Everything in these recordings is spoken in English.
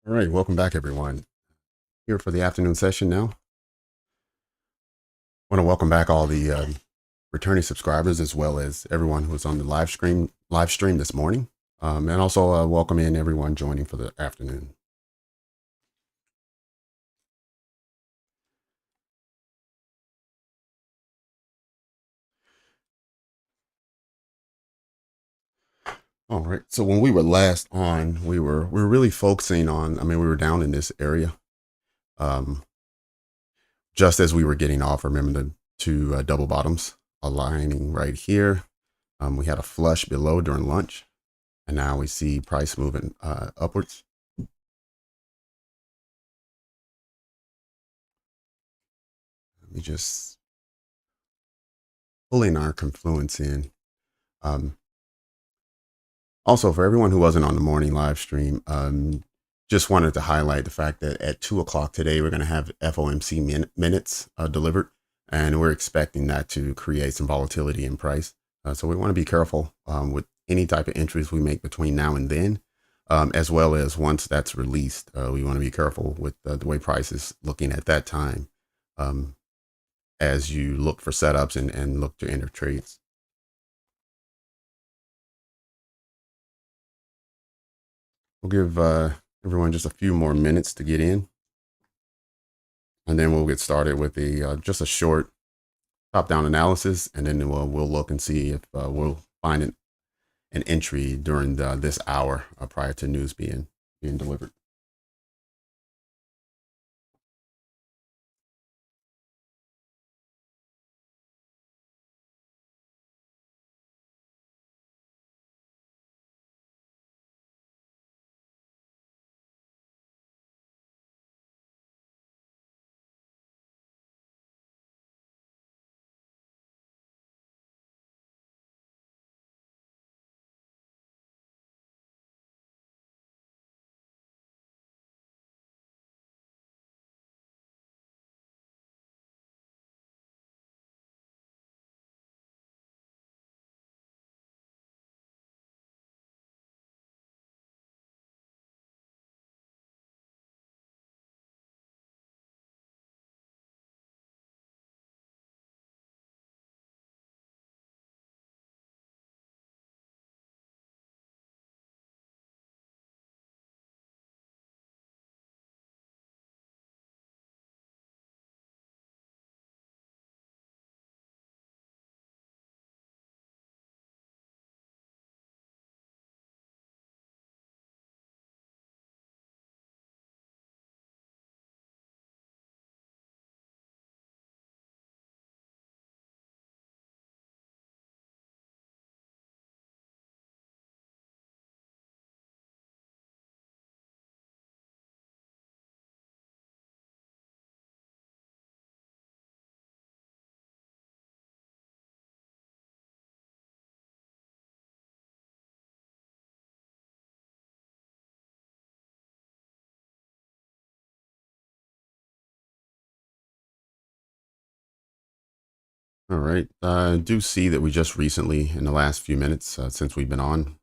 All right, welcome back, everyone. Here for the afternoon session now. I want to welcome back all the returning subscribers as well as everyone who was on the live stream this morning, and also welcome in everyone joining for the afternoon. All right. So when we were last on, we were really focusing on. I mean, we were down in this area, um, just as we were getting off. Remember the two double bottoms aligning right here. We had a flush below during lunch, and now we see price moving upwards. Let me just pulling our confluence in. Um, Also, for everyone who wasn't on the morning live stream, just wanted to highlight the fact that at 2 o'clock today, we're going to have FOMC minutes delivered, and we're expecting that to create some volatility in price. So we want to be careful with any type of entries we make between now and then, as well as once that's released. We want to be careful with the way price is looking at that time um, as you look for setups and look to enter trades. We'll give everyone just a few more minutes to get in, and then we'll get started with just a short top-down analysis, and then we'll look and see if we'll find an entry during this hour prior to news being delivered. All right. I do see that we just recently, in the last few minutes since we've been on,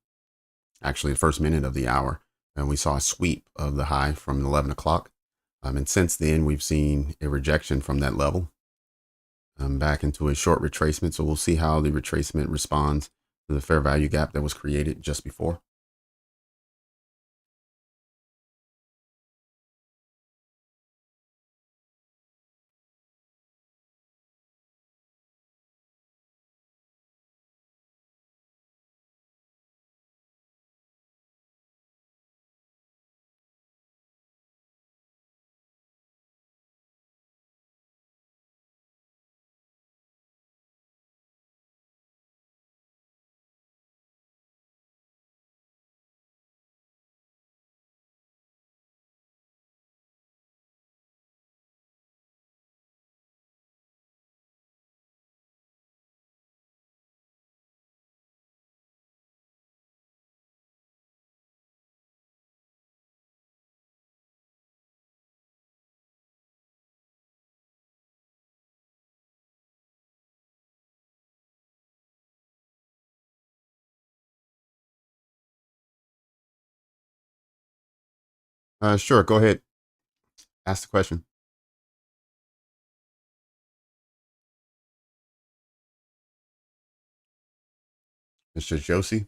actually the first minute of the hour, and we saw a sweep of the high from 11 o'clock. And since then, we've seen a rejection from that level back into a short retracement. So we'll see how the retracement responds to the fair value gap that was created just before. Sure. Go ahead. Ask the question. Mr. Josie.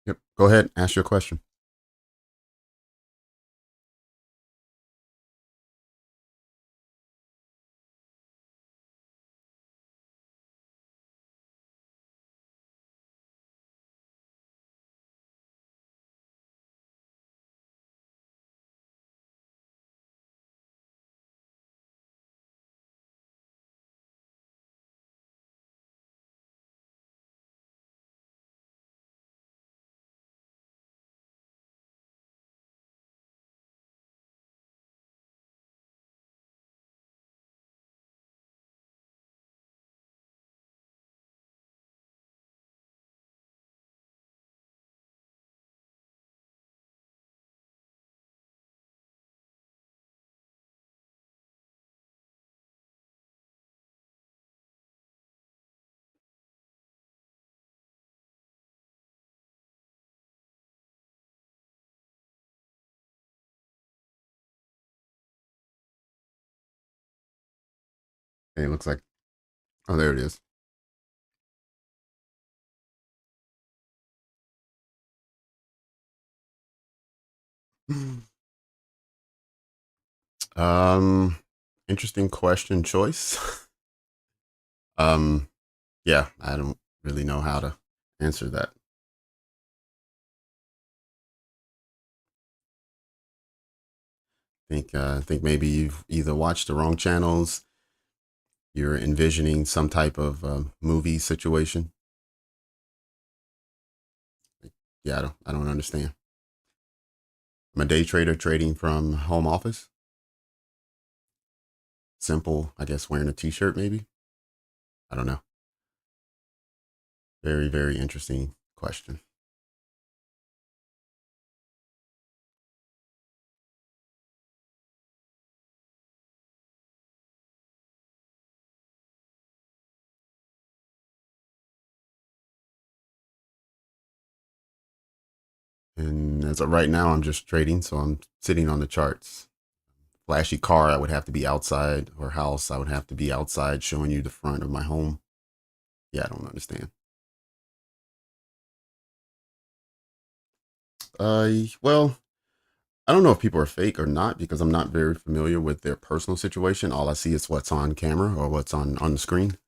Yep. Go ahead. Ask your question. Hey, it looks like. Oh, there it is. Um, Interesting question choice. um, yeah, I don't really know how to answer that. I think maybe you've either watched the wrong channels, you're envisioning some type of movie situation. Yeah, I don't understand. I'm a day trader trading from home office. Simple, I guess, wearing a t-shirt maybe. I don't know. Very, very interesting question. And as of right now, I'm just trading, so I'm sitting on the charts. Flashy car, I would have to be outside, or house, I would have to be outside showing you the front of my home. Yeah, I don't understand. Well, I don't know if people are fake or not because I'm not very familiar with their personal situation. All I see is what's on camera or what's on the screen,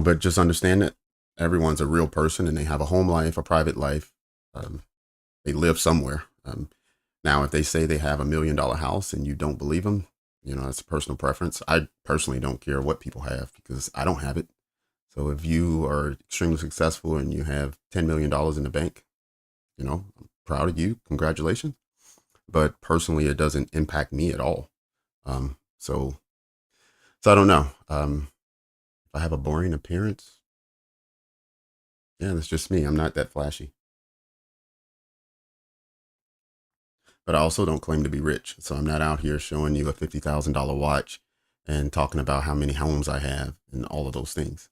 but just understand that everyone's a real person and they have a home life, a private life. Um, they live somewhere. Now, if they say they have $1 million house and you don't believe them, that's a personal preference. I personally don't care what people have because I don't have it. So if you are extremely successful and you have $10 million in the bank, I'm proud of you. Congratulations. But personally, it doesn't impact me at all. So I don't know. If I have a boring appearance, yeah, that's just me. I'm not that flashy. But I also don't claim to be rich. So I'm not out here showing you a $50,000 watch and talking about how many homes I have and all of those things.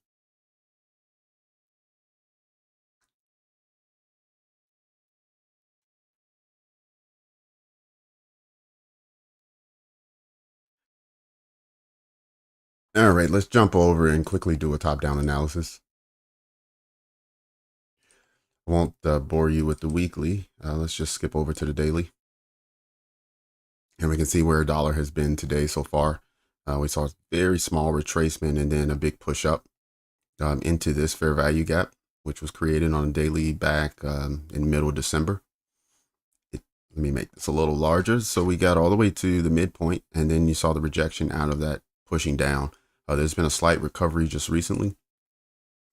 All right, let's jump over and quickly do a top-down analysis. I won't bore you with the weekly. Let's just skip over to the daily. And we can see where a dollar has been today so far. We saw a very small retracement and then a big push up into this fair value gap, which was created on a daily back in middle of December. Let me make this a little larger. So we got all the way to the midpoint, and then you saw the rejection out of that pushing down. There's been a slight recovery just recently,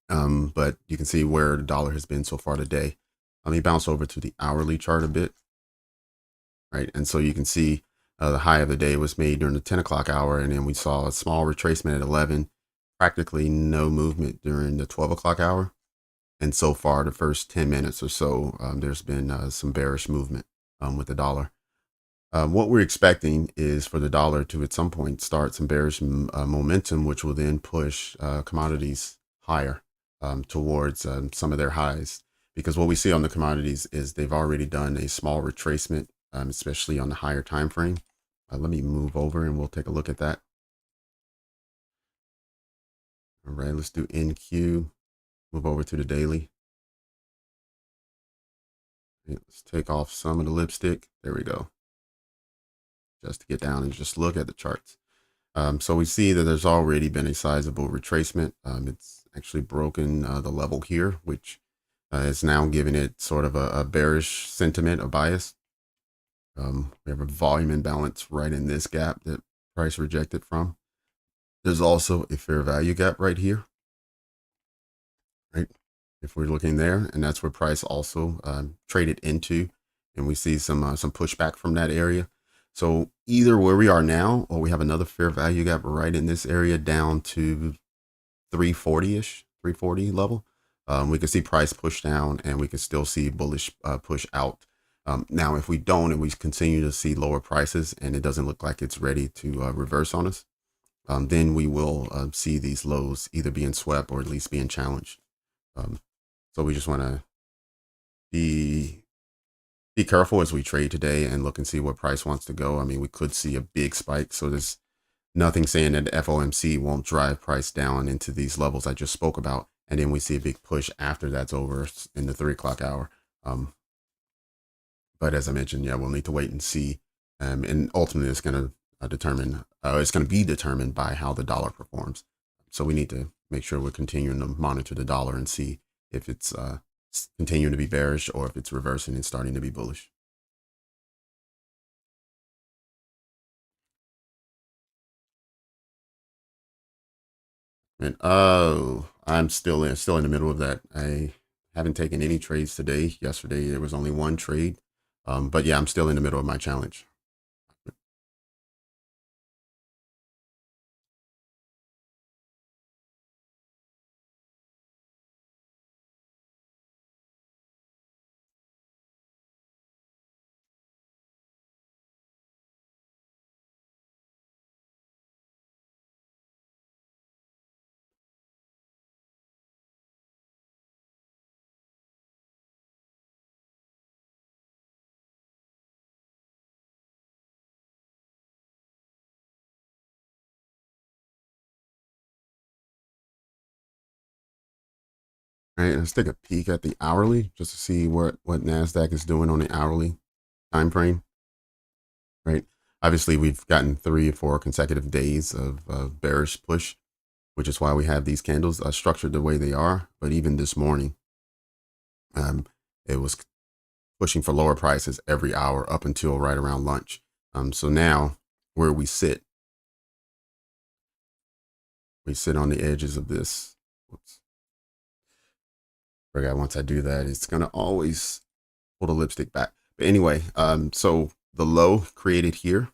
but you can see where the dollar has been so far today. Let me bounce over to the hourly chart a bit, right? And so you can see the high of the day was made during the 10 o'clock hour, and then we saw a small retracement at 11, practically no movement during the 12 o'clock hour. And so far, the first 10 minutes or so, there's been some bearish movement with the dollar. What we're expecting is for the dollar to at some point start some bearish momentum, which will then push commodities higher towards some of their highs. Because what we see on the commodities is they've already done a small retracement, especially on the higher time frame. Let me move over and we'll take a look at that. All right, let's do NQ. Move over to the daily. Let's take off some of the lipstick. There we go. Just to get down and just look at the charts. So we see that there's already been a sizable retracement. It's actually broken the level here, which is now giving it sort of a bearish sentiment, a bias. We have a volume imbalance right in this gap that price rejected from. There's also a fair value gap right here, right? If we're looking there, and that's where price also traded into, and we see some pushback from that area. So either where we are now, or we have another fair value gap right in this area down to 340-ish, 340 level. We can see price push down, and we can still see bullish push out. Now, if we don't, and we continue to see lower prices, and it doesn't look like it's ready to reverse on us, then we will see these lows either being swept or at least being challenged. So we just want to be careful as we trade today and look and see what price wants to go. I mean, we could see a big spike. So there's nothing saying that the FOMC won't drive price down into these levels I just spoke about. And then we see a big push after that's over in the 3 o'clock hour. But as I mentioned, yeah, we'll need to wait and see. And ultimately, it's going to be determined by how the dollar performs. So we need to make sure we're continuing to monitor the dollar and see if it's continuing to be bearish or if it's reversing and starting to be bullish. And I'm still in the middle of that. I haven't taken any trades today. Yesterday there was only one trade, but yeah, I'm still in the middle of my challenge. All right, let's take a peek at the hourly just to see what Nasdaq is doing on the hourly time frame. Right, obviously we've gotten 3 or 4 consecutive days of bearish push, which is why we have these candles structured the way they are. But even this morning, it was pushing for lower prices every hour up until right around lunch. So now where we sit on the edges of this. Whoops. Forgot once I do that, it's going to always pull the lipstick back. But anyway, so the low created here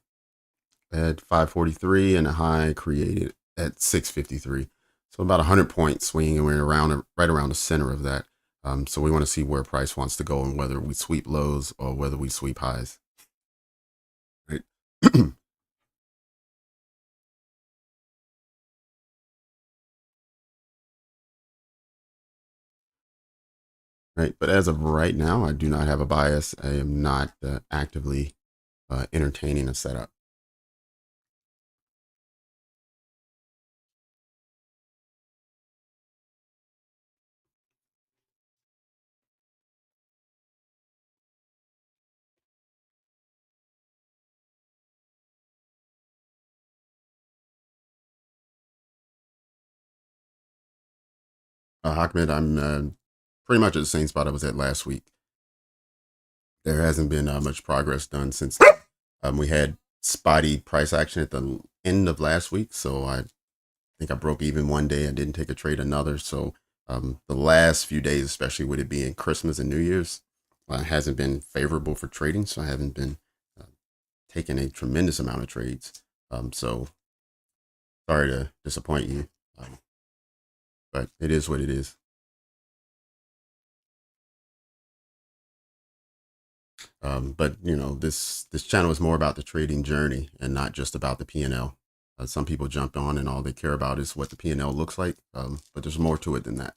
at 543 and a high created at 653. So about 100 point swing, and we're right around the center of that. So we want to see where price wants to go and whether we sweep lows or whether we sweep highs. Right. Right. But as of right now, I do not have a bias. I am not actively entertaining a setup. Ahmed, I'm pretty much at the same spot I was at last week. There hasn't been much progress done since we had spotty price action at the end of last week. So I think I broke even one day. I didn't take a trade another. So the last few days, especially with it being Christmas and New Year's, hasn't been favorable for trading. So I haven't been uh, taking a tremendous amount of trades. So sorry to disappoint you, but it is what it is. But you know, this channel is more about the trading journey and not just about the P&L. Some people jump on and all they care about is what the P&L looks like, but there's more to it than that.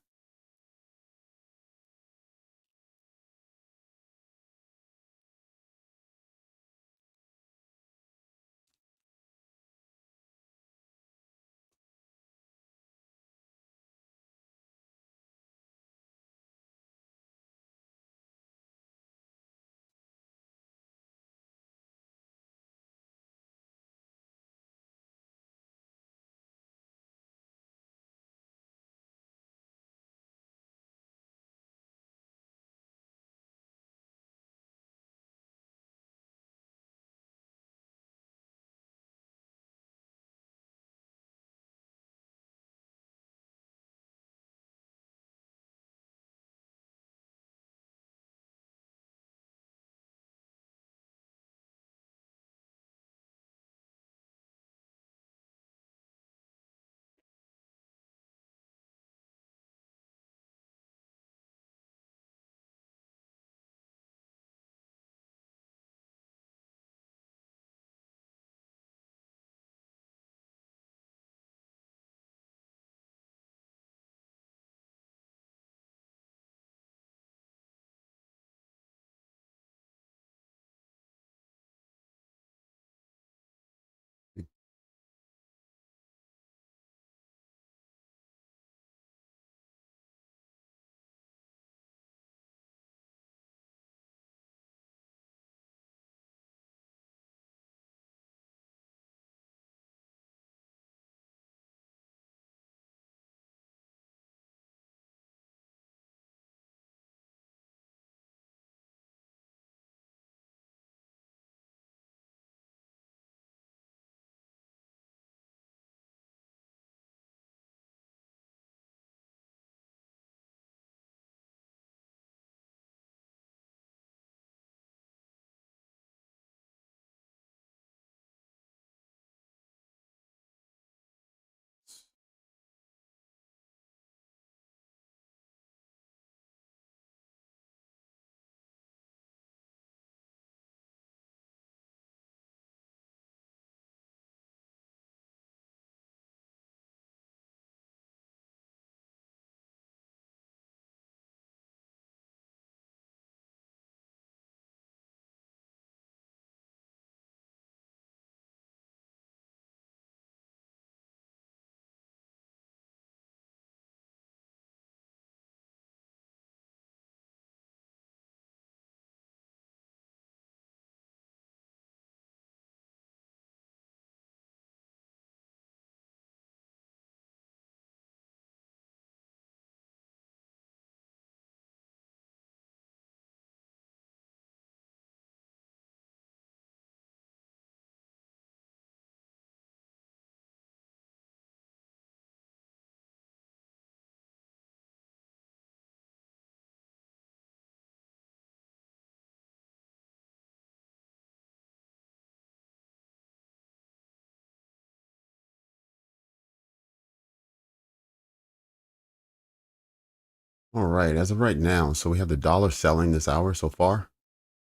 All right, as of right now, so we have the dollar selling this hour so far.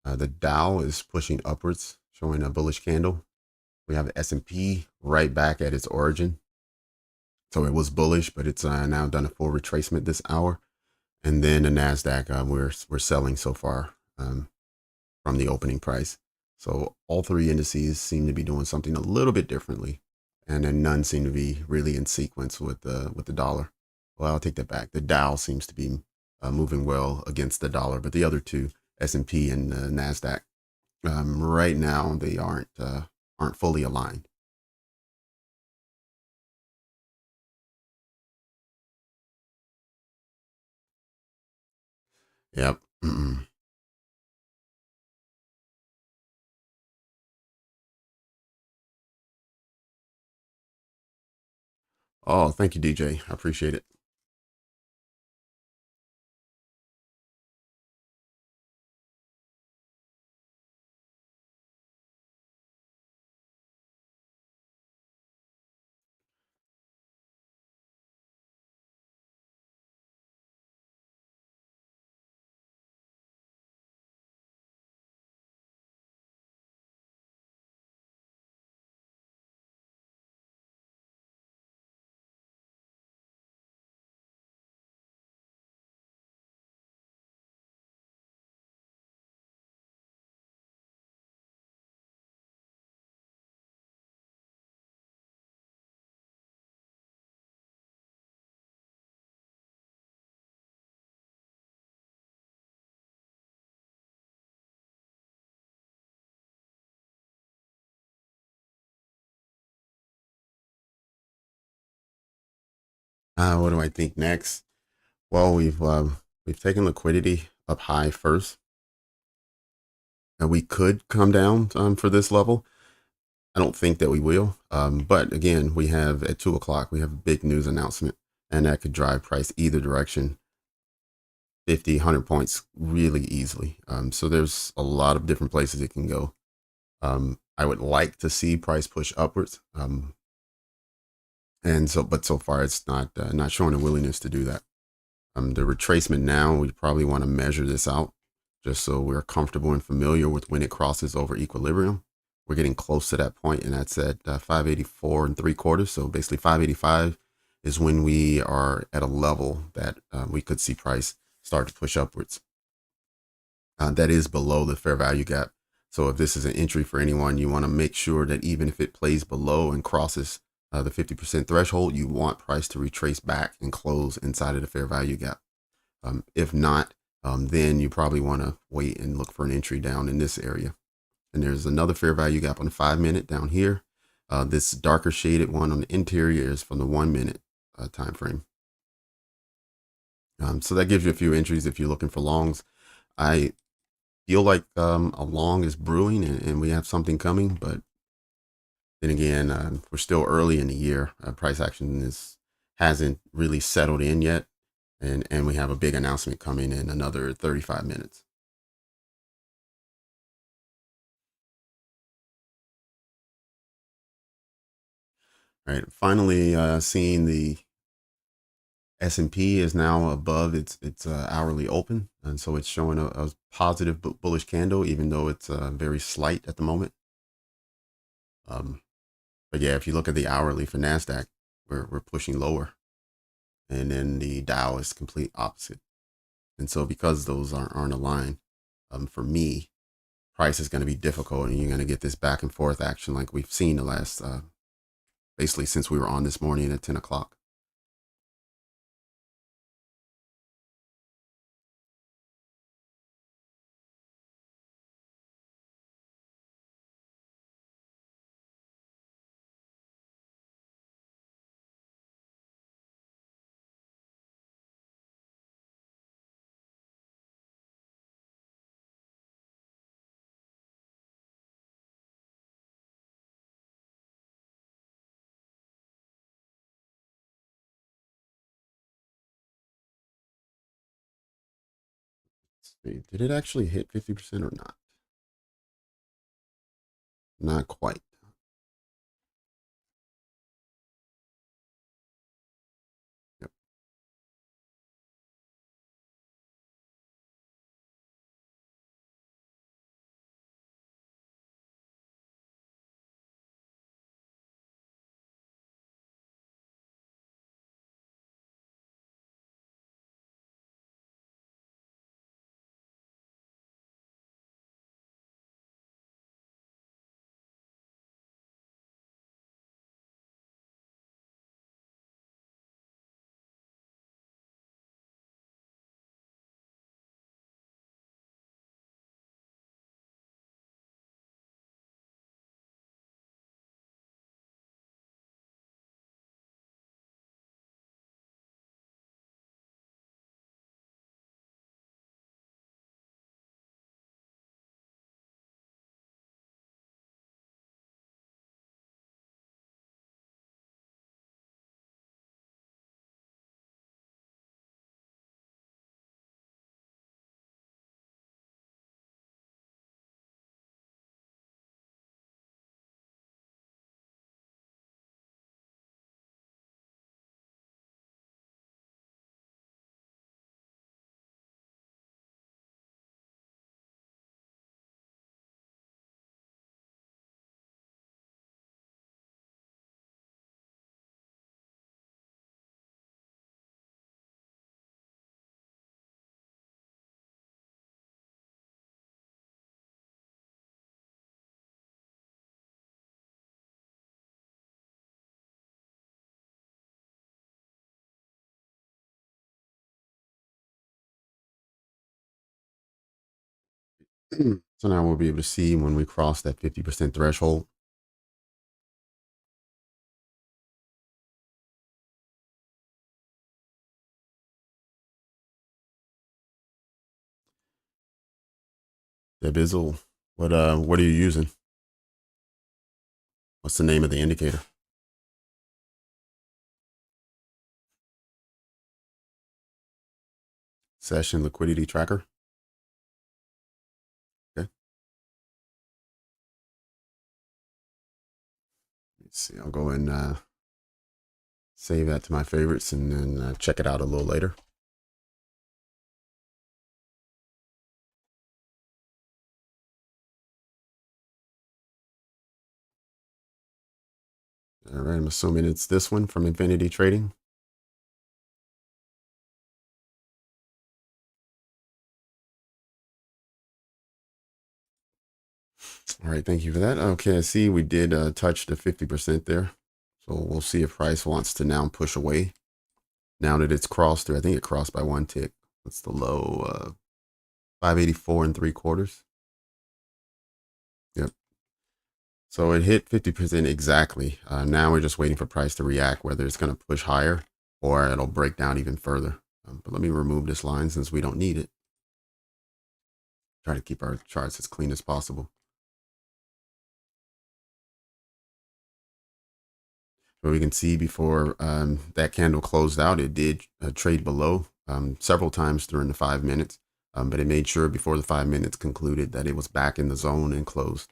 The Dow is pushing upwards, showing a bullish candle. We have the S&P right back at its origin. So it was bullish, but it's now done a full retracement this hour. And then the Nasdaq, we're selling so far from the opening price. So all three indices seem to be doing something a little bit differently, and then none seem to be really in sequence with the dollar. Well, I'll take that back. The Dow seems to be moving well against the dollar, but the other two, S&P and Nasdaq, right now they aren't fully aligned. Yep. Mm-mm. Oh, thank you, DJ. I appreciate it. What do I think next? Well, we've taken liquidity up high first, and we could come down for this level. I don't think that we will. But again, we have at 2 o'clock, we have a big news announcement, and that could drive price either direction, 50, 100 points really easily. So there's a lot of different places it can go. I would like to see price push upwards. But so far it's not showing a willingness to do that. The retracement now, we probably want to measure this out just so we're comfortable and familiar with when it crosses over equilibrium. We're getting close to that point, and that's at 584 and 3/4. So basically 585 is when we are at a level that we could see price start to push upwards. That is below the fair value gap. So if this is an entry for anyone, you want to make sure that even if it plays below and crosses the 50% threshold, you want price to retrace back and close inside of the fair value gap. If not, then you probably want to wait and look for an entry down in this area. And there's another fair value gap on the 5 minute down here. This darker shaded one on the interior is from the 1 minute time frame. So that gives you a few entries if you're looking for longs. I feel like a long is brewing, and we have something coming, but then again, we're still early in the year. Price action hasn't really settled in yet, and we have a big announcement coming in another 35 minutes. All right, finally seeing the S&P is now above its hourly open, and so it's showing a positive bullish candle, even though it's very slight at the moment. Um, but yeah, if you look at the hourly for Nasdaq, we're pushing lower, and then the Dow is complete opposite. And so because those aren't aligned, for me, price is going to be difficult, and you're going to get this back and forth action like we've seen the last basically since we were on this morning at 10 o'clock. Did it actually hit 50% or not? Not quite. Yep. So now we'll be able to see when we cross that 50% threshold. The Bizzle, what are you using? What's the name of the indicator? Session liquidity tracker. Okay. Let's see. I'll go and save that to my favorites and then check it out a little later. All right. I'm assuming it's this one from Infinity Trading. All right. Thank you for that. Okay. I see we did touch the 50% there. So we'll see if price wants to now push away. Now that it's crossed through, I think it crossed by one tick. That's the low, 584 and 3/4. Yep. So it hit 50% exactly. Now we're just waiting for price to react, whether it's going to push higher or it'll break down even further. But let me remove this line since we don't need it. Try to keep our charts as clean as possible. But we can see before that candle closed out, it did trade below several times during the 5 minutes. But it made sure before the 5 minutes concluded that it was back in the zone and closed.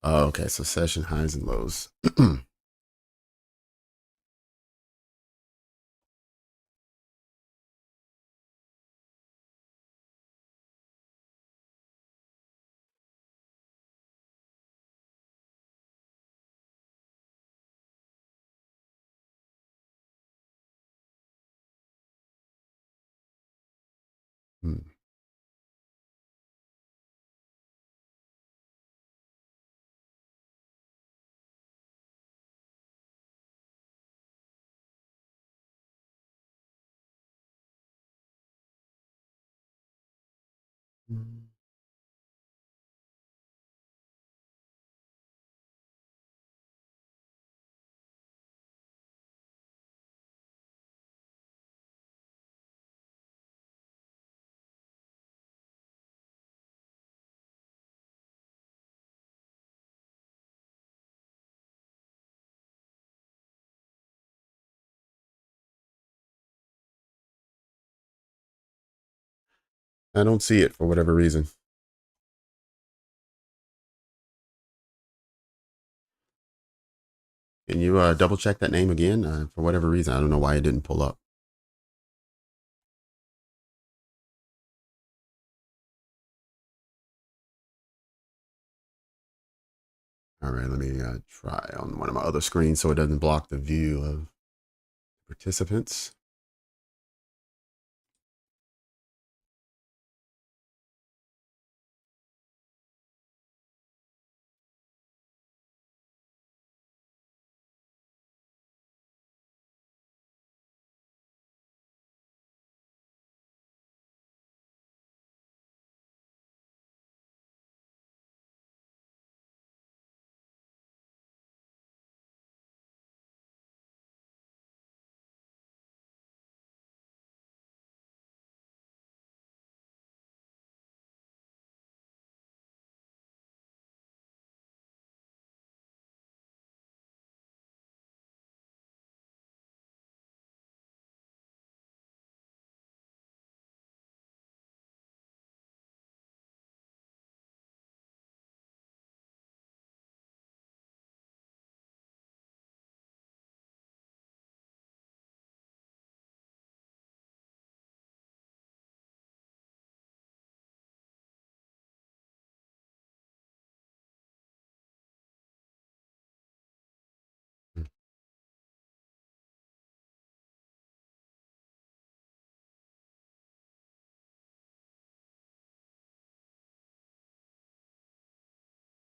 Okay, so session highs and lows. Hmm. I don't see it for whatever reason. Can you double check that name again? For whatever reason, I don't know why it didn't pull up. All right, let me try on one of my other screens so it doesn't block the view of participants.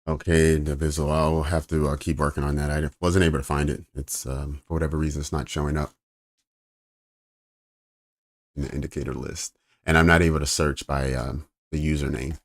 Okay, the visual. I'll have to keep working on that. I wasn't able to find it. It's for whatever reason, it's not showing up in the indicator list, and I'm not able to search by the username.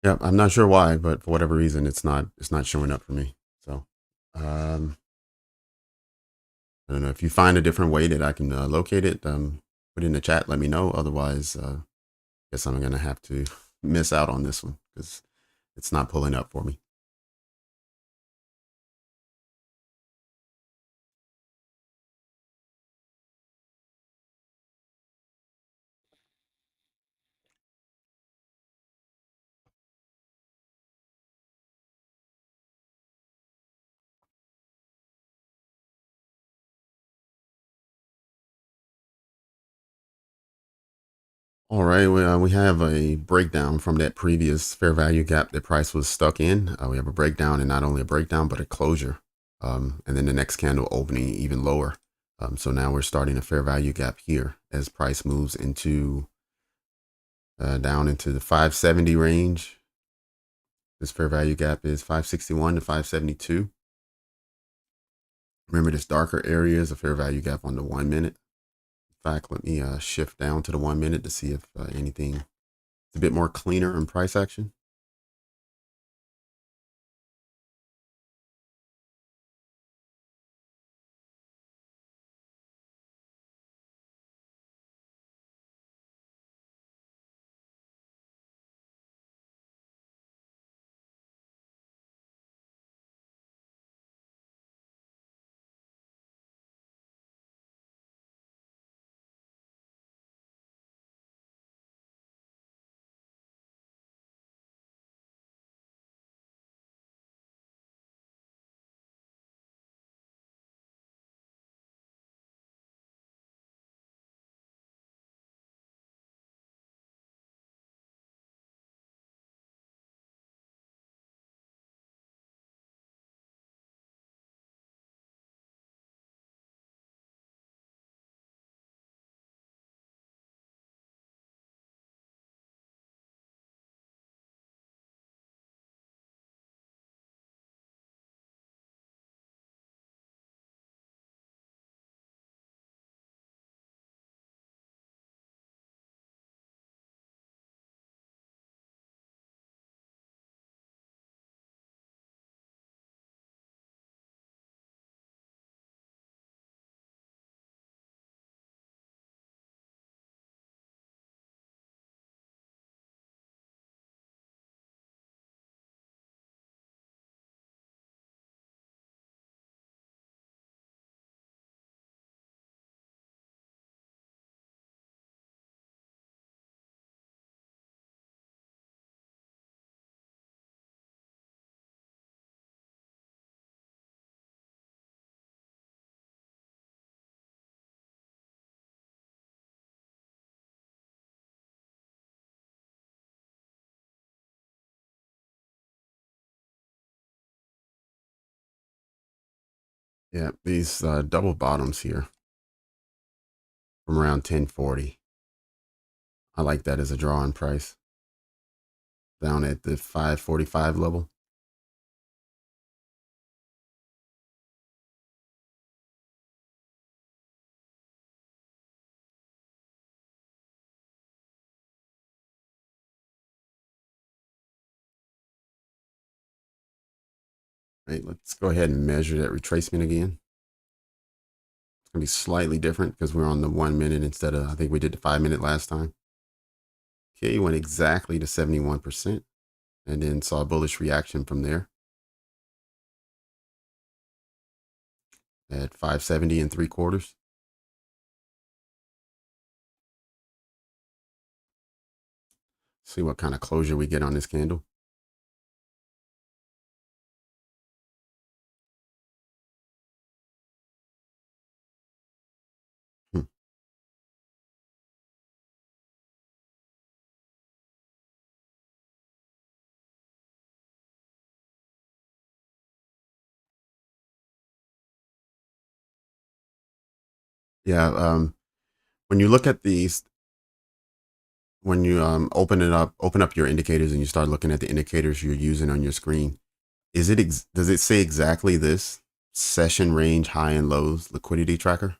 Yep, I'm not sure why, but for whatever reason, it's not showing up for me. So, um, I don't know if you find a different way that I can locate it. Put it in the chat. Let me know. Otherwise, guess I'm gonna have to miss out on this one because it's not pulling up for me. All right, we have a breakdown from that previous fair value gap that price was stuck in. We have a breakdown, and not only a breakdown, but a closure. And then the next candle opening even lower. So now we're starting a fair value gap here as price moves into down into the 570 range. This fair value gap is 561 to 572. Remember, this darker area is a fair value gap on the 1 minute. In fact, let me shift down to the 1 minute to see if anything is a bit more cleaner in price action. Yeah, these double bottoms here from around 1040. I like that as a draw-in price down at the 545 level. Right, let's go ahead and measure that retracement again. gonna be slightly different because we're on the 1 minute instead of, I think we did the 5 minute last time. Okay, went exactly to 71% and then saw a bullish reaction from there at 570 and 3/4. See what kind of closure we get on this candle. Hmm. Yeah, when you look at these, when you open up your indicators and you start looking at the indicators you're using on your screen, does it say exactly this session range high and lows liquidity tracker?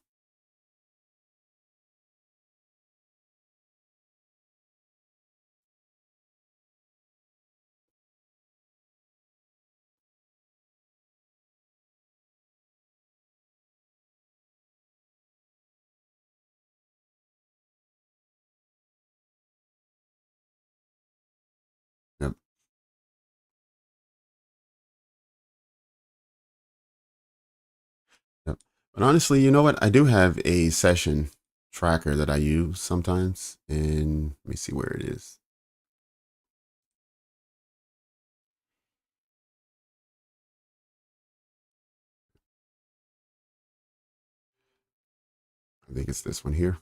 Yep. Yep. But honestly, you know what? I do have a session tracker that I use sometimes, and let me see where it is. I think it's this one here.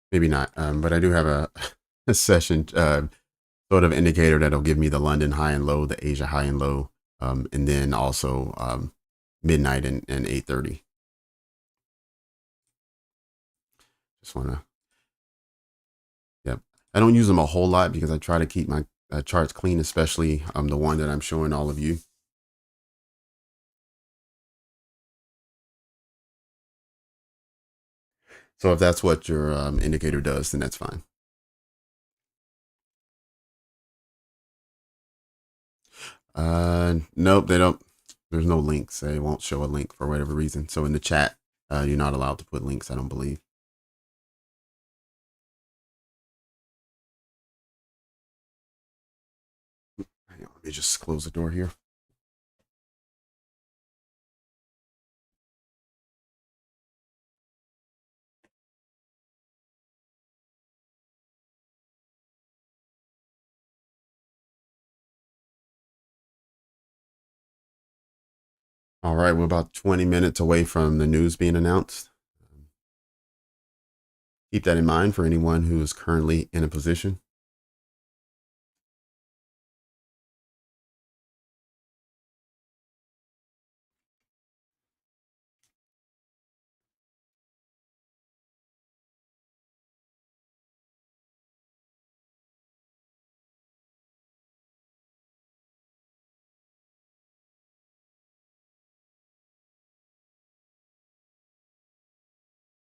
Maybe not, but I do have a session sort of indicator that'll give me the London high and low, the Asia high and low, and then also midnight and 8:30. Just want to, yep. I don't use them a whole lot because I try to keep my charts clean, especially the one that I'm showing all of you. So if that's what your indicator does, then that's fine. Nope, they don't. There's no links. They won't show a link for whatever reason. So in the chat, you're not allowed to put links, I don't believe. Hang on, let me just close the door here. All right, we're about 20 minutes away from the news being announced. Keep that in mind for anyone who is currently in a position.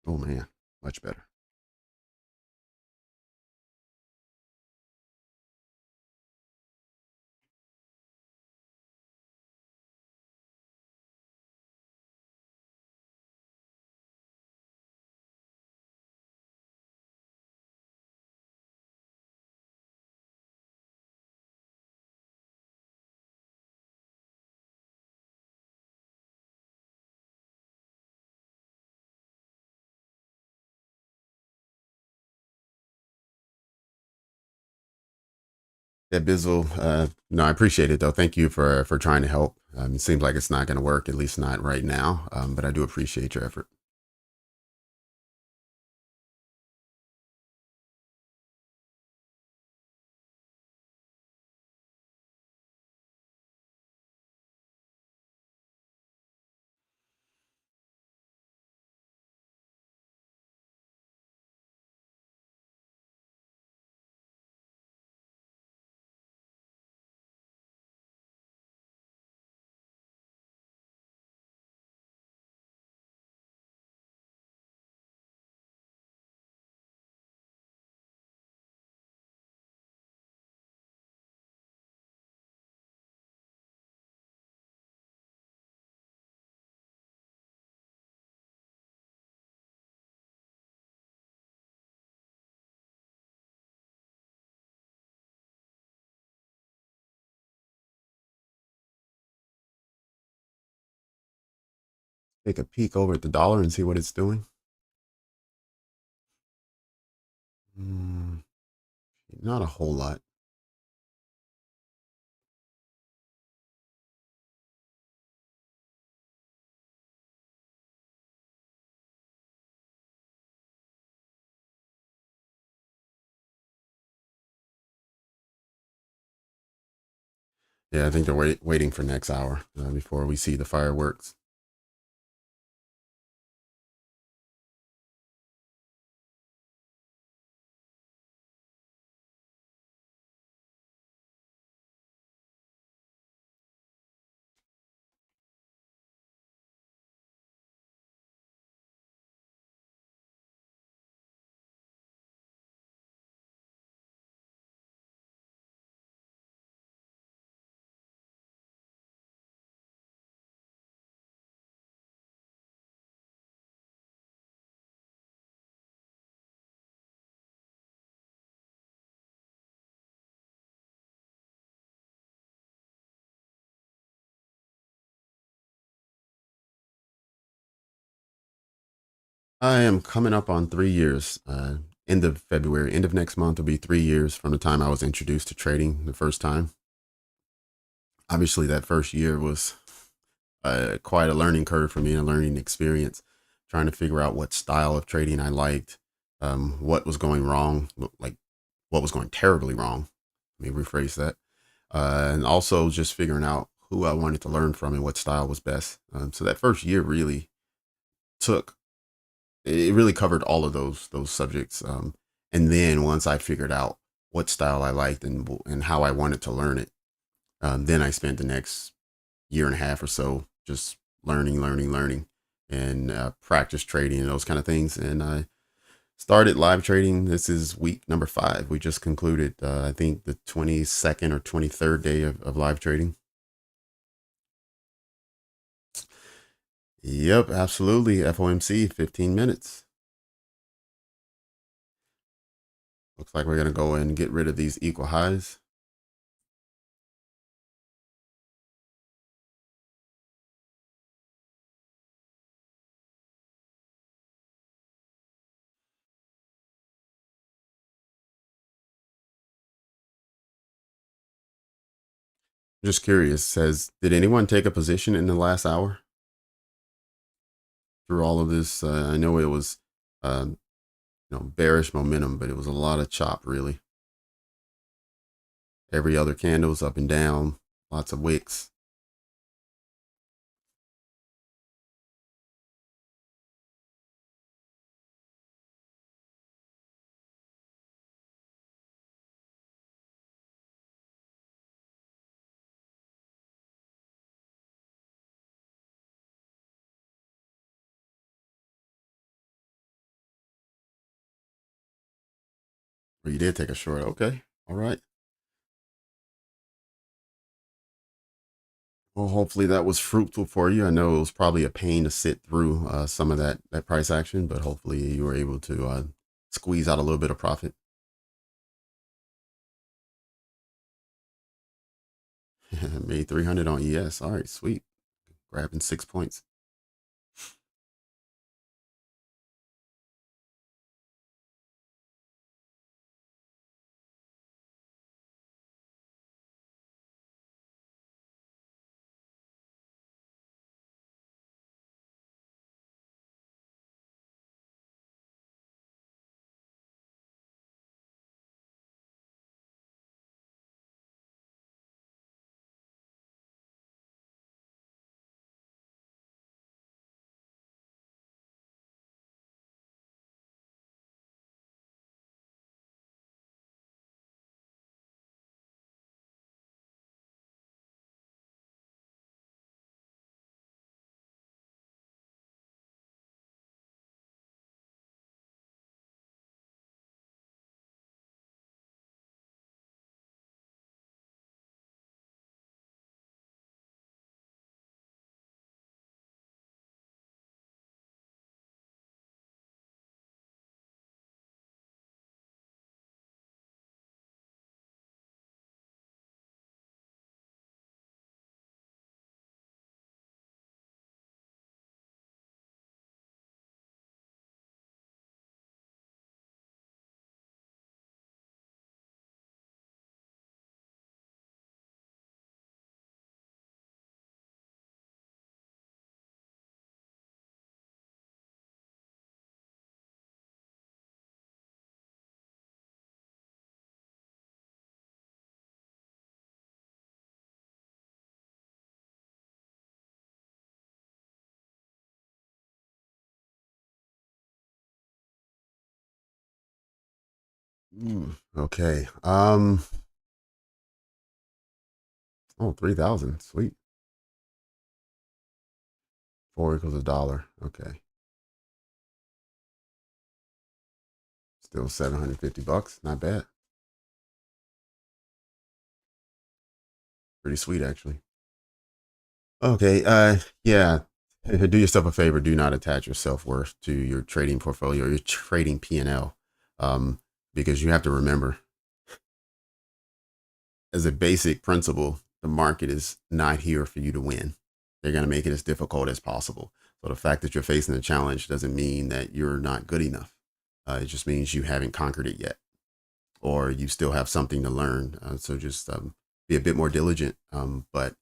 Oh man, much better. Yeah, Bizzle, no, I appreciate it though. Thank you for trying to help. It seems like it's not going to work, at least not right now. But I do appreciate your effort. take a peek over at the dollar and see what it's doing. Not a whole lot. Yeah, I think they're waiting for next hour before we see the fireworks. I am coming up on 3 years. End of February, end of next month will be 3 years from the time I was introduced to trading the first time. Obviously, that first year was quite a learning curve for me and a learning experience, trying to figure out what style of trading I liked, what was going wrong, like what was going terribly wrong. Let me rephrase that. And also just figuring out who I wanted to learn from and what style was best. So that first year really took, it really covered all of those subjects. And then once I figured out what style I liked and how I wanted to learn it, then I spent the next year and a half or so just learning, and practice trading and those kind of things. And I started live trading. This is week number 5. We just concluded, I think, the 22nd or 23rd day of live trading. Yep, absolutely. FOMC, 15 minutes. Looks like we're going to go and get rid of these equal highs. Just curious, says, did anyone take a position in the last hour through all of this? I know it was, bearish momentum, but it was a lot of chop, really. Every other candle was up and down, lots of wicks. Well, you did take a short. Okay. All right. Well, hopefully that was fruitful for you. I know it was probably a pain to sit through some of that price action, but hopefully you were able to squeeze out a little bit of profit. Made 300 on ES. All right, sweet. Grabbing 6 points. Okay. Oh, 3,000. Sweet. 4 equals a dollar. Okay. Still 750 bucks. Not bad. Pretty sweet, actually. Okay. Yeah. Do yourself a favor. Do not attach your self-worth to your trading portfolio or your trading P&L. Um, because you have to remember, as a basic principle, the market is not here for you to win. They're going to make it as difficult as possible. So the fact that you're facing a challenge doesn't mean that you're not good enough. It just means you haven't conquered it yet, or you still have something to learn. So just be a bit more diligent, but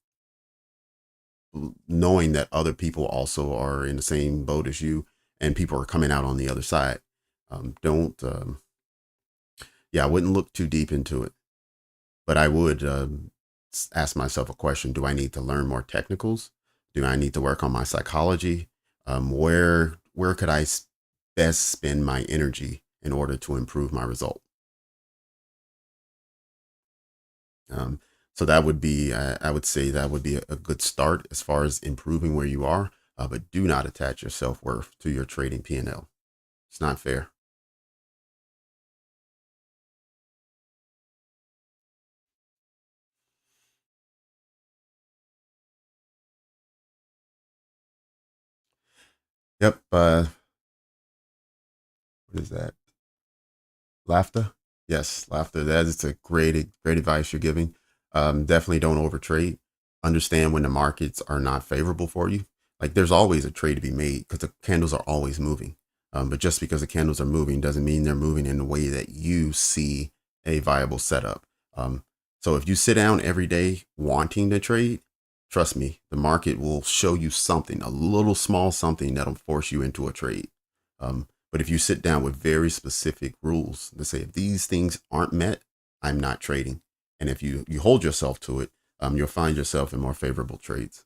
knowing that other people also are in the same boat as you, and people are coming out on the other side. Don't, yeah, I wouldn't look too deep into it, but I would ask myself a question. Do I need to learn more technicals? Do I need to work on my psychology? Where could I best spend my energy in order to improve my result? Um, so that would be, I would say that would be a good start as far as improving where you are. But do not attach your self worth to your trading P&L. It's not fair. Yep. What is that? Laughter. Yes, laughter. That is a great advice you're giving. Definitely don't overtrade. Understand when the markets are not favorable for you. Like there's always a trade to be made because the candles are always moving. But just because the candles are moving doesn't mean they're moving in the way that you see a viable setup. So if you sit down every day wanting to trade, trust me, the market will show you something, a little small something that'll force you into a trade. But if you sit down with very specific rules to say, if these things aren't met, I'm not trading. And if you hold yourself to it, you'll find yourself in more favorable trades.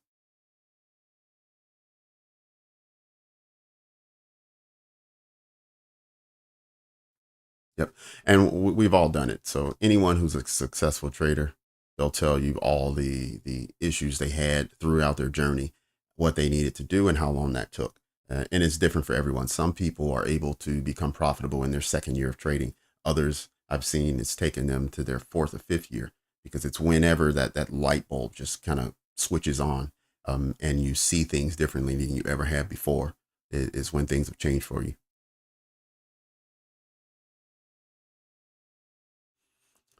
Yep. And we've all done it. So anyone who's a successful trader, they'll tell you all the issues they had throughout their journey, what they needed to do and how long that took. And it's different for everyone. Some people are able to become profitable in their second year of trading. Others I've seen it's taken them to their fourth or fifth year because it's whenever that light bulb just kind of switches on, and you see things differently than you ever have before. Is when things have changed for you.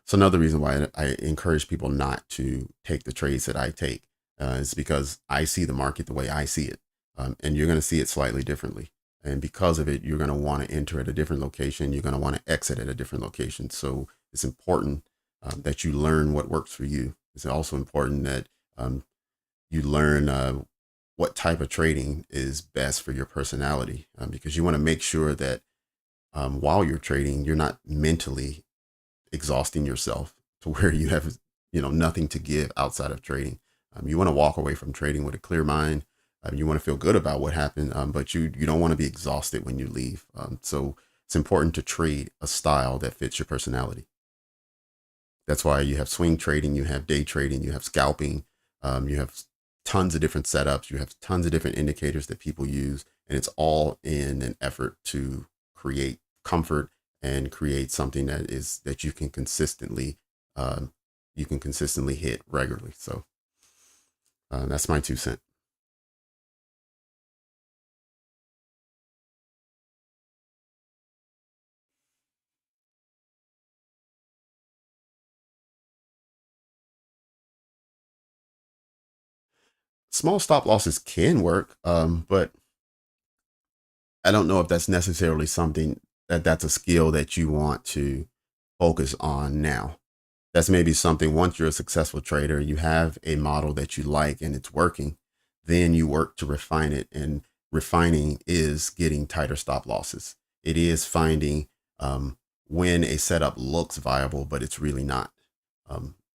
So another reason why I encourage people not to take the trades that I take is because I see the market the way I see it, and you're going to see it slightly differently. And because of it, you're going to want to enter at a different location. You're going to want to exit at a different location. So it's important that you learn what works for you. It's also important that you learn what type of trading is best for your personality, because you want to make sure that while you're trading, you're not mentally exhausting yourself to where you have nothing to give outside of trading. You want to walk away from trading with a clear mind. You want to feel good about what happened, but you don't want to be exhausted when you leave. So it's important to trade a style that fits your personality. That's why you have swing trading, you have day trading, you have scalping, you have tons of different setups, you have tons of different indicators that people use, and it's all in an effort to create comfort and create something that um, you can consistently hit regularly. So that's my 2 cents. Small stop losses can work, but I don't know if that's necessarily something that's a skill that you want to focus on now. That's maybe something once you're a successful trader, you have a model that you like and it's working, then you work to refine it. And refining is getting tighter stop losses. It is finding when a setup looks viable, but it's really not.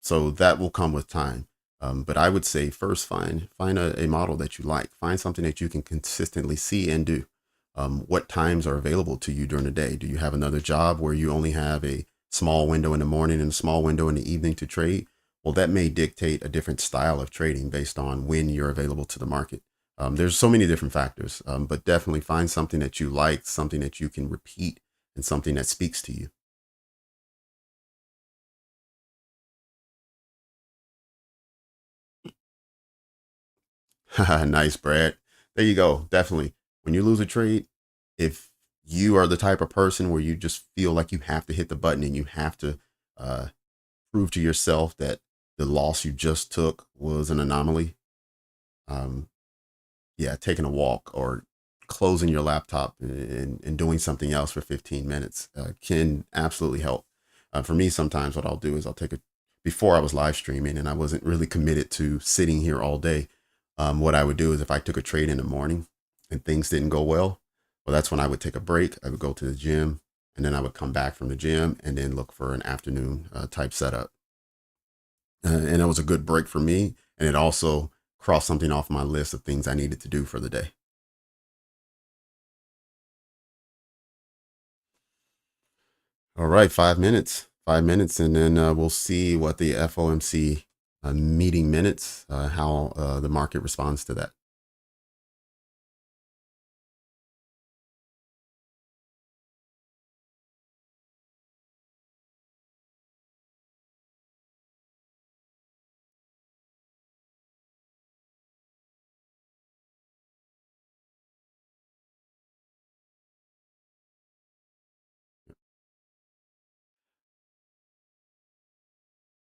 So that will come with time. But I would say first find a model that you like. Find something that you can consistently see and do. What times are available to you during the day? Do you have another job where you only have a small window in the morning and a small window in the evening to trade, well, that may dictate a different style of trading based on when you're available to the market. There's so many different factors, but definitely find something that you like, something that you can repeat, and something that speaks to you. Nice, Brad. There you go. Definitely. When you lose a trade, if you are the type of person where you just feel like you have to hit the button and you have to uh, prove to yourself that the loss you just took was an anomaly, um, yeah, taking a walk or closing your laptop and doing something else for 15 minutes can absolutely help. For me, sometimes what I'll do is I'll take a, before I was live streaming and I wasn't really committed to sitting here all day. What I would do is if I took a trade in the morning and things didn't go well, that's when I would take a break. I would go to the gym and then I would come back from the gym and then look for an afternoon type setup. And it was a good break for me. And it also crossed something off my list of things I needed to do for the day. All right, 5 minutes, 5 minutes, and then we'll see what the FOMC meeting minutes, how the market responds to that.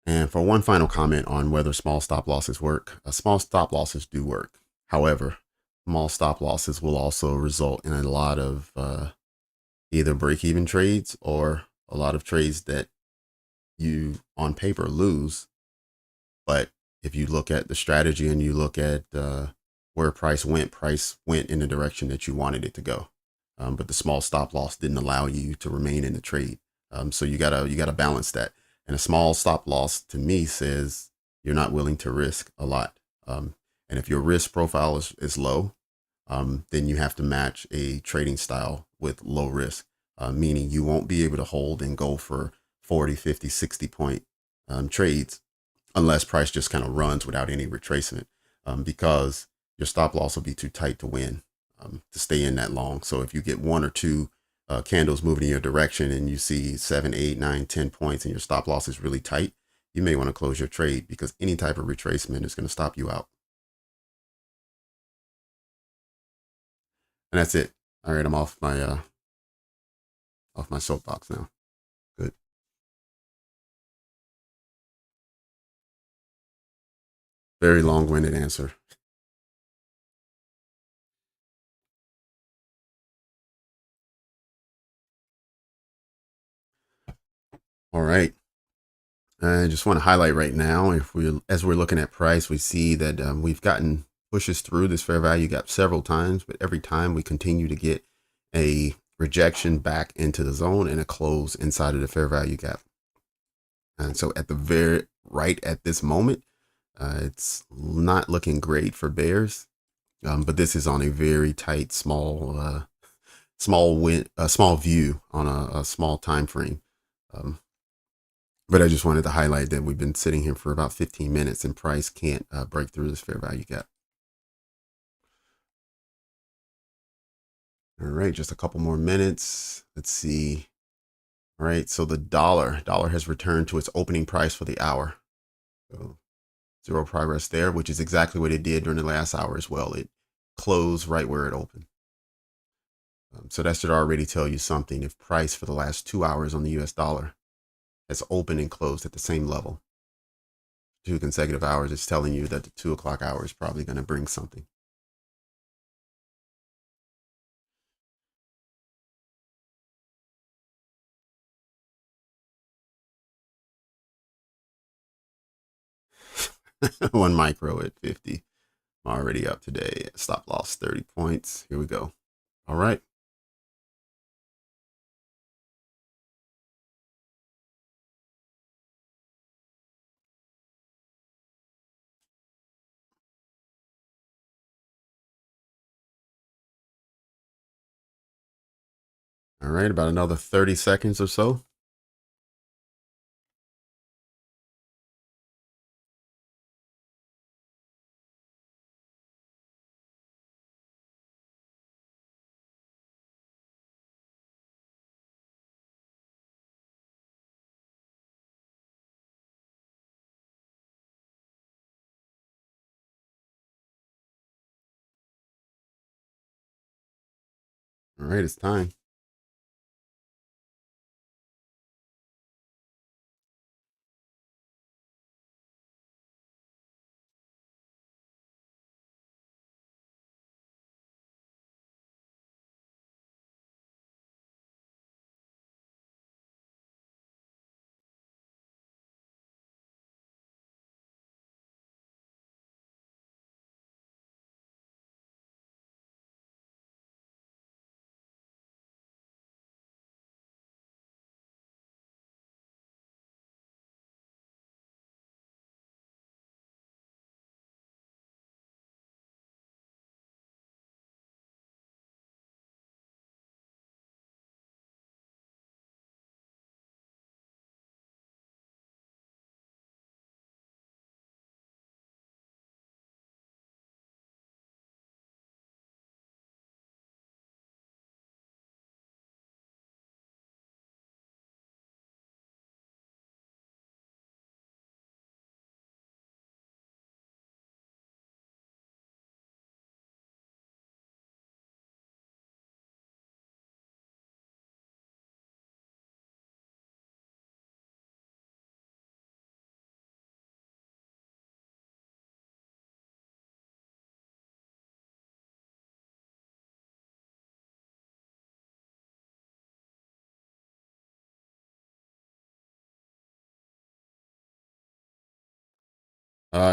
And for one final comment on whether small stop losses work, small stop losses do work. However, small stop losses will also result in a lot of either break even trades or a lot of trades that you on paper lose. But if you look at the strategy and you look at where price went in the direction that you wanted it to go. But the small stop loss didn't allow you to remain in the trade. So you gotta balance that. And a small stop loss to me says you're not willing to risk a lot. And if your risk profile is low, then you have to match a trading style with low risk, meaning you won't be able to hold and go for 40, 50, 60 point trades unless price just kind of runs without any retracement, because your stop loss will be too tight to win, to stay in that long. So if you get one or two candles moving in your direction and you see 7, 8, 9, 10 points and your stop loss is really tight, you may want to close your trade because any type of retracement is going to stop you out. And that's it. All right, I'm off my soapbox now. Good. Very long-winded answer. All right. I just want to highlight right now, if we, as we're looking at price, we see that we've gotten pushes through this fair value gap several times, but every time we continue to get a rejection back into the zone and a close inside of the fair value gap. And so at the very right at this moment, it's not looking great for bears, but this is on a very tight, small view on a small time frame. Um, But I just wanted to highlight that we've been sitting here for about 15 minutes and price can't break through this fair value gap. All right, just a couple more minutes. Let's see. All right, so the dollar has returned to its opening price for the hour. So zero progress there, which is exactly what it did during the last hour as well. It closed right where it opened. So that should already tell you something. If price for the last 2 hours on the US dollar has opened and closed at the same level, 2 consecutive hours, it's telling you that the 2 o'clock hour is probably going to bring something. One micro at 50. I'm already up today. Stop loss 30 points. Here we go. All right. All right. About another 30 seconds or so. All right, it's time.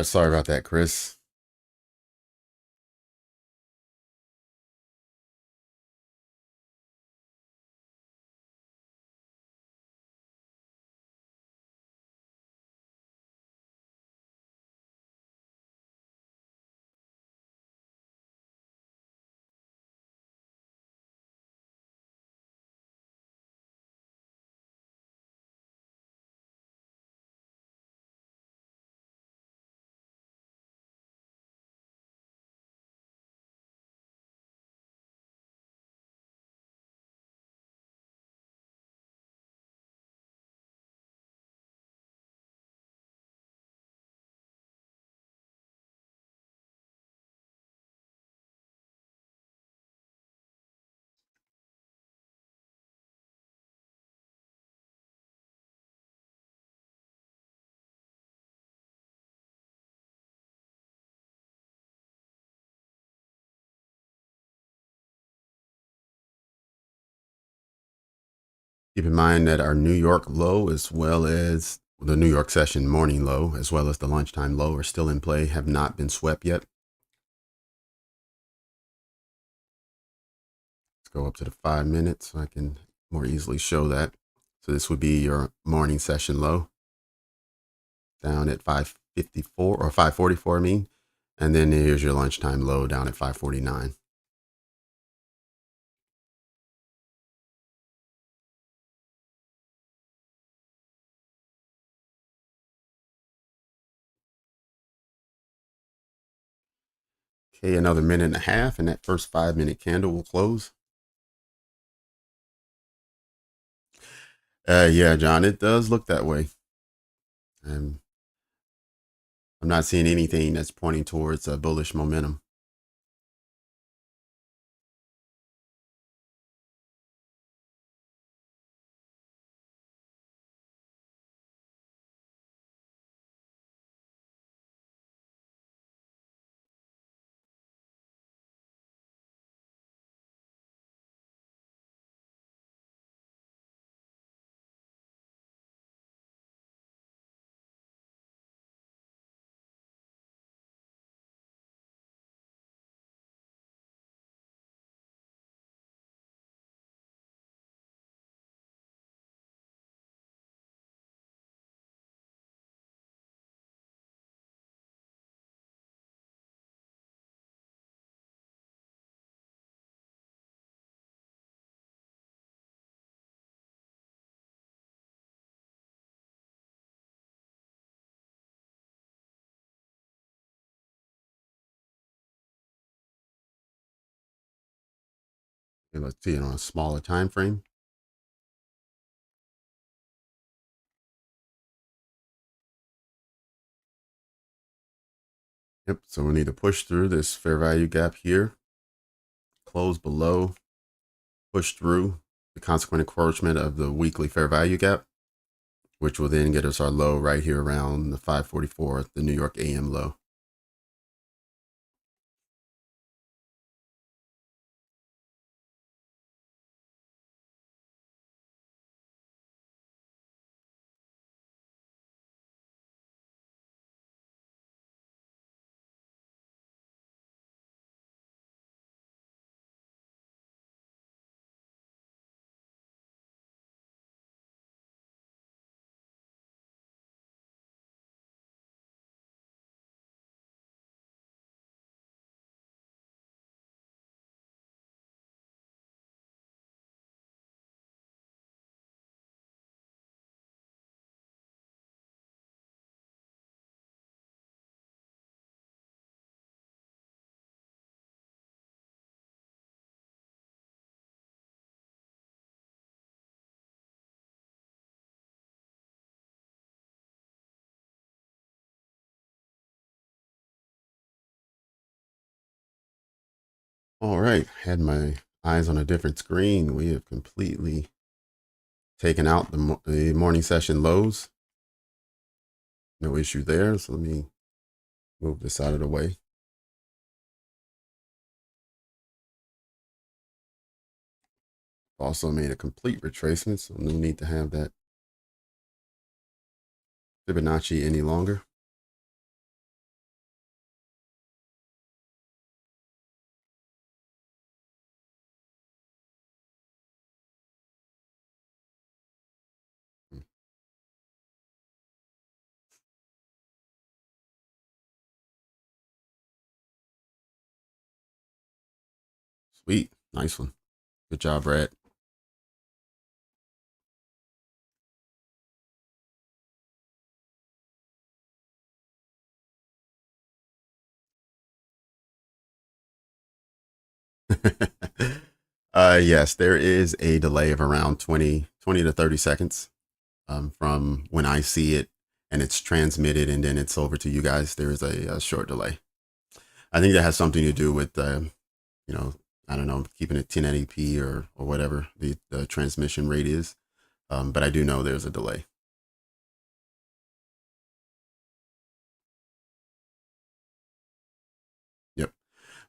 Sorry about that, Chris. Keep in mind that our New York low, as well as the New York session morning low, as well as the lunchtime low, are still in play, have not been swept yet. Let's go up to the 5 minutes so I can more easily show that. So this would be your morning session low down at 554 or 544, I mean. And then here's your lunchtime low down at 549. Okay, another minute and a half, and that first 5 minute candle will close. Yeah, John, it does look that way. I'm not seeing anything that's pointing towards a bullish momentum. Okay, let's see it on a smaller time frame. Yep, so we need to push through this fair value gap here, close below push through the consequent encroachment of the weekly fair value gap, which will then get us our low right here around the 544, the New York AM low. All right, had my eyes on a different screen. We have completely taken out the morning session lows. No issue there. So let me move this out of the way. Also made a complete retracement, so no need to have that Fibonacci any longer. Sweet, nice one. Good job, Brad. Yes, there is a delay of around 20 to 30 seconds from when I see it and it's transmitted and then it's over to you guys. There is a short delay. I think that has something to do with, you know, I don't know, keeping it 1080p or whatever the transmission rate is. But I do know there's a delay. Yep.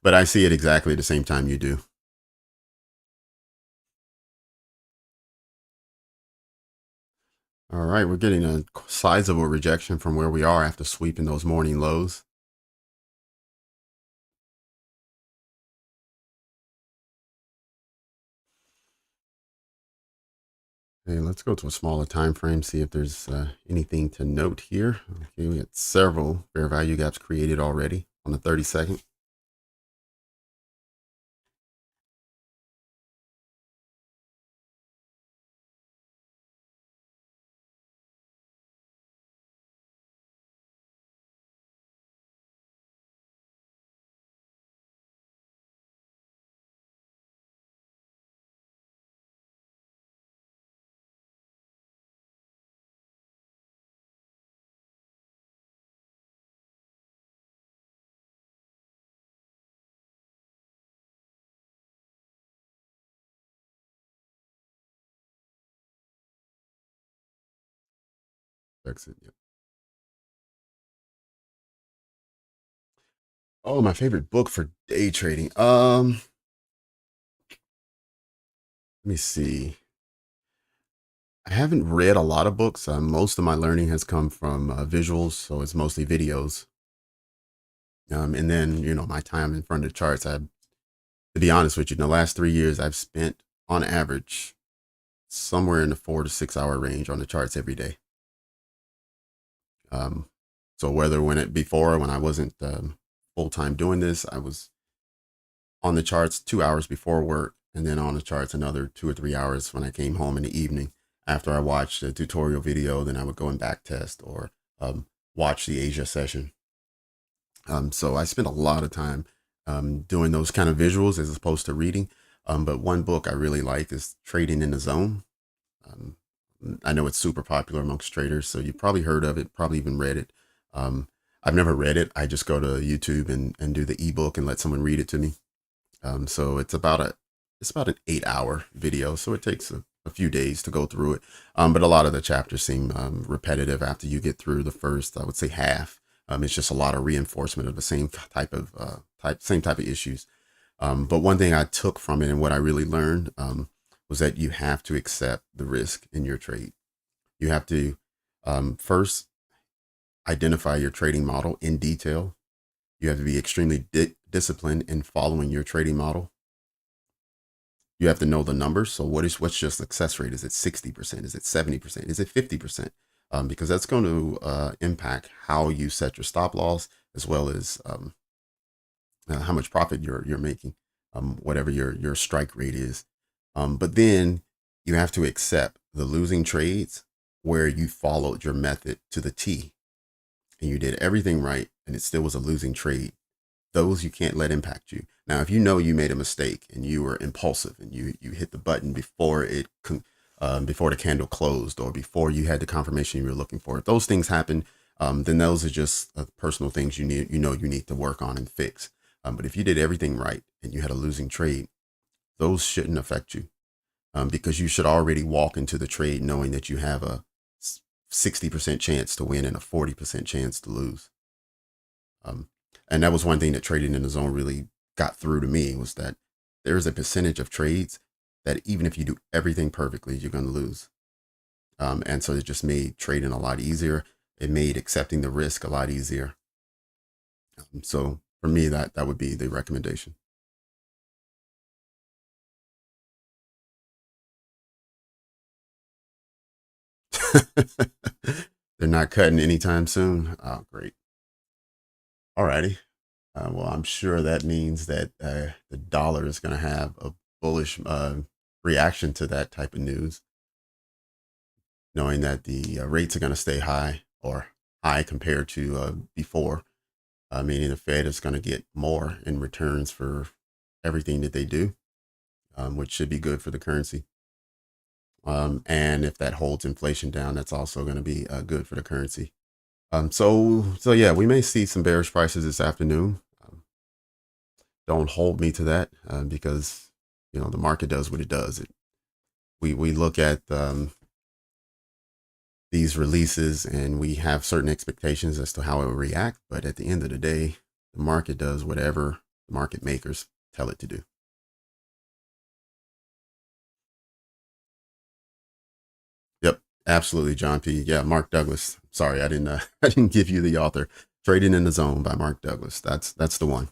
But I see it exactly the same time you do. All right, we're getting a sizable rejection from where we are after sweeping those morning lows. Okay, let's go to a smaller time frame, see if there's anything to note here. Okay, we got several fair value gaps created already on the 30-second. Exit. Yep. Oh, my favorite book for day trading. Let me see. I haven't read a lot of books. Most of my learning has come from visuals, so it's mostly videos. And then, you know, my time in front of the charts. To be honest with you, in the last 3 years, I've spent on average somewhere in the 4 to 6 hour range on the charts every day. So whether when I wasn't full time doing this, I was on the charts 2 hours before work, and then on the charts another 2 or 3 hours when I came home in the evening after I watched a tutorial video. Then I would go and back test or watch the Asia session. So I spent a lot of time doing those kind of visuals as opposed to reading. But one book I really like is Trading in the Zone. Um, I know it's super popular amongst traders, so you probably heard of it, probably even read it. I've never read it. I just go to YouTube and do the ebook and let someone read it to me. So it's about it's about an 8-hour video, so it takes a few days to go through it. But a lot of the chapters seem repetitive after you get through the first, I would say, half. It's just a lot of reinforcement of the same same type of issues. But one thing I took from it and what I really learned was that you have to accept the risk in your trade. You have to first identify your trading model in detail. You have to be extremely disciplined in following your trading model. You have to know the numbers. So what's your success rate? Is it 60%? Is it 70%? Is it 50%? Because that's going to impact how you set your stop loss, as well as how much profit you're making, whatever your strike rate is. But then you have to accept the losing trades where you followed your method to the T and you did everything right and it still was a losing trade. Those you can't let impact you. Now, if you know you made a mistake and you were impulsive and you hit the button before before the candle closed or before you had the confirmation you were looking for, if those things happen, then those are just personal things you need to work on and fix. But if you did everything right and you had a losing trade, those shouldn't affect you, because you should already walk into the trade knowing that you have a 60% chance to win and a 40% chance to lose. And that was one thing that trading in the zone really got through to me, was that there's a percentage of trades that even if you do everything perfectly, you're going to lose. And so it just made trading a lot easier. It made accepting the risk a lot easier. So for me, that would be the recommendation. They're not cutting anytime soon. Oh, great. Alrighty. Well, I'm sure that means that the dollar is going to have a bullish reaction to that type of news, knowing that the rates are going to stay high, or high compared to before, meaning the Fed is going to get more in returns for everything that they do, which should be good for the currency. And if that holds inflation down, that's also going to be good for the currency. So yeah, we may see some bearish prices this afternoon. Don't hold me to that, because the market does what it does. We look at these releases and we have certain expectations as to how it will react, but at the end of the day, the market does whatever the market makers tell it to do. Yep, absolutely, John P. Yeah, Mark Douglas. Sorry, I didn't I didn't give you the author. Trading in the Zone by Mark Douglas. That's the one.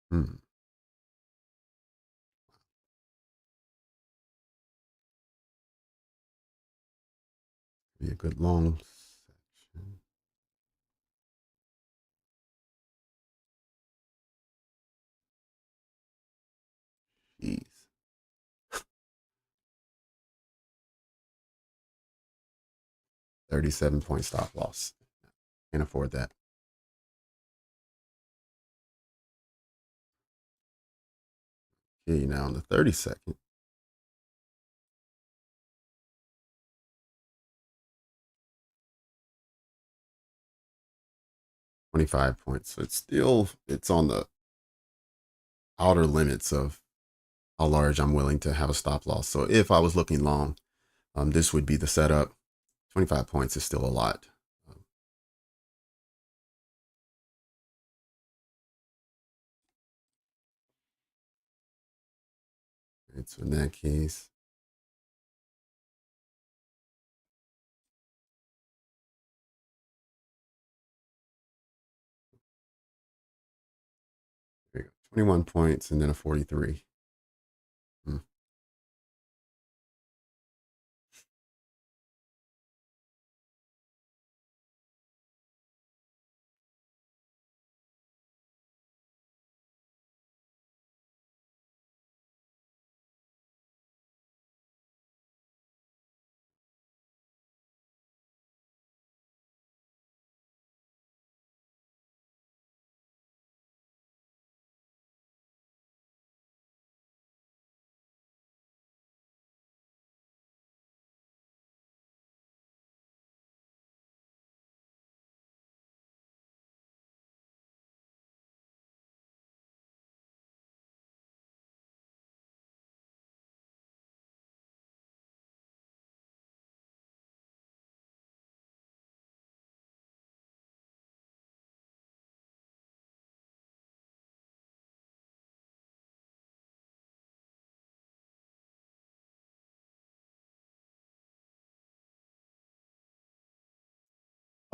Hmm. Be a good long section. Jeez. 37-point stop loss. Can't afford that. Okay, now on the 30-second. 25 points. So it's on the outer limits of how large I'm willing to have a stop loss. So if I was looking long, this would be the setup. 25 points is still a lot. Right, so in that case, there you go. 21 points and then a 43. Hmm.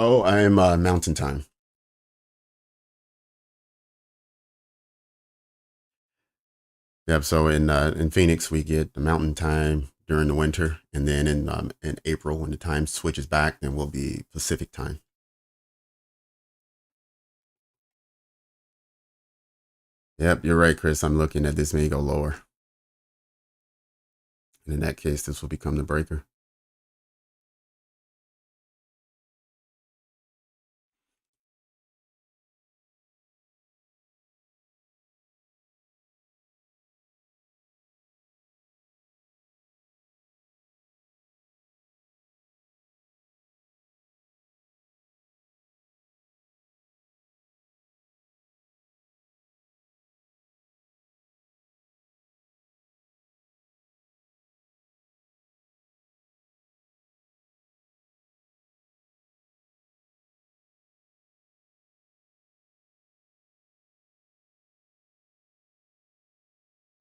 Oh, I am Mountain Time. Yep. So in Phoenix, we get the Mountain Time during the winter, and then in April, when the time switches back, then we'll be Pacific Time. Yep, you're right, Chris. I'm looking at this may go lower, and in that case, this will become the breaker.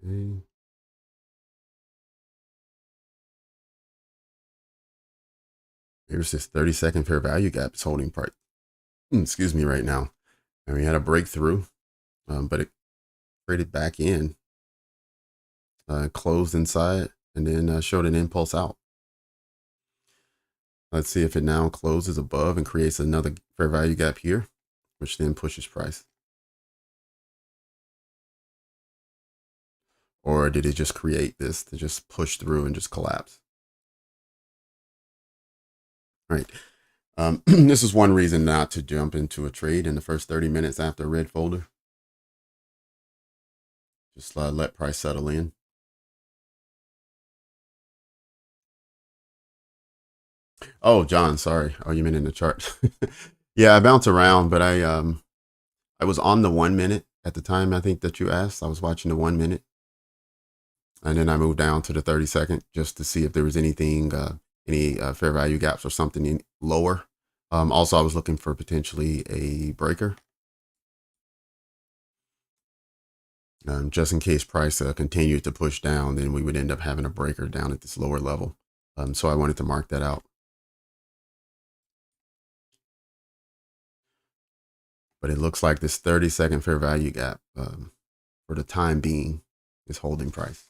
Okay. Here's this 30-second fair value gap. It's holding price. Excuse me, right now. And we had a breakthrough, but it traded back in, closed inside, and then showed an impulse out. Let's see if it now closes above and creates another fair value gap here, which then pushes price. Or did it just create this to just push through and just collapse? All right. This is one reason not to jump into a trade in the first 30 minutes after a red folder. Just let price settle in. Oh, John, sorry. Oh, you meant in the chart. Yeah, I bounce around, but I was on the 1 minute at the time. I think that you asked. I was watching the 1 minute, and then I moved down to the 30-second just to see if there was anything, any fair value gaps or something lower. Also, I was looking for potentially a breaker, just in case price continued to push down. Then we would end up having a breaker down at this lower level. So I wanted to mark that out. But it looks like this 30-second fair value gap, for the time being, is holding price.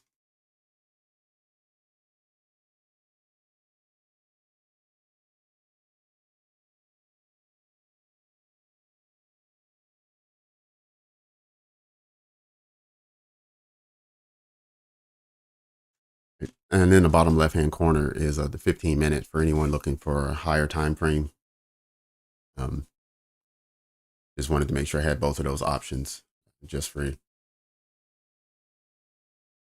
And in the bottom left hand corner is the 15-minute for anyone looking for a higher time frame. Just wanted to make sure I had both of those options just for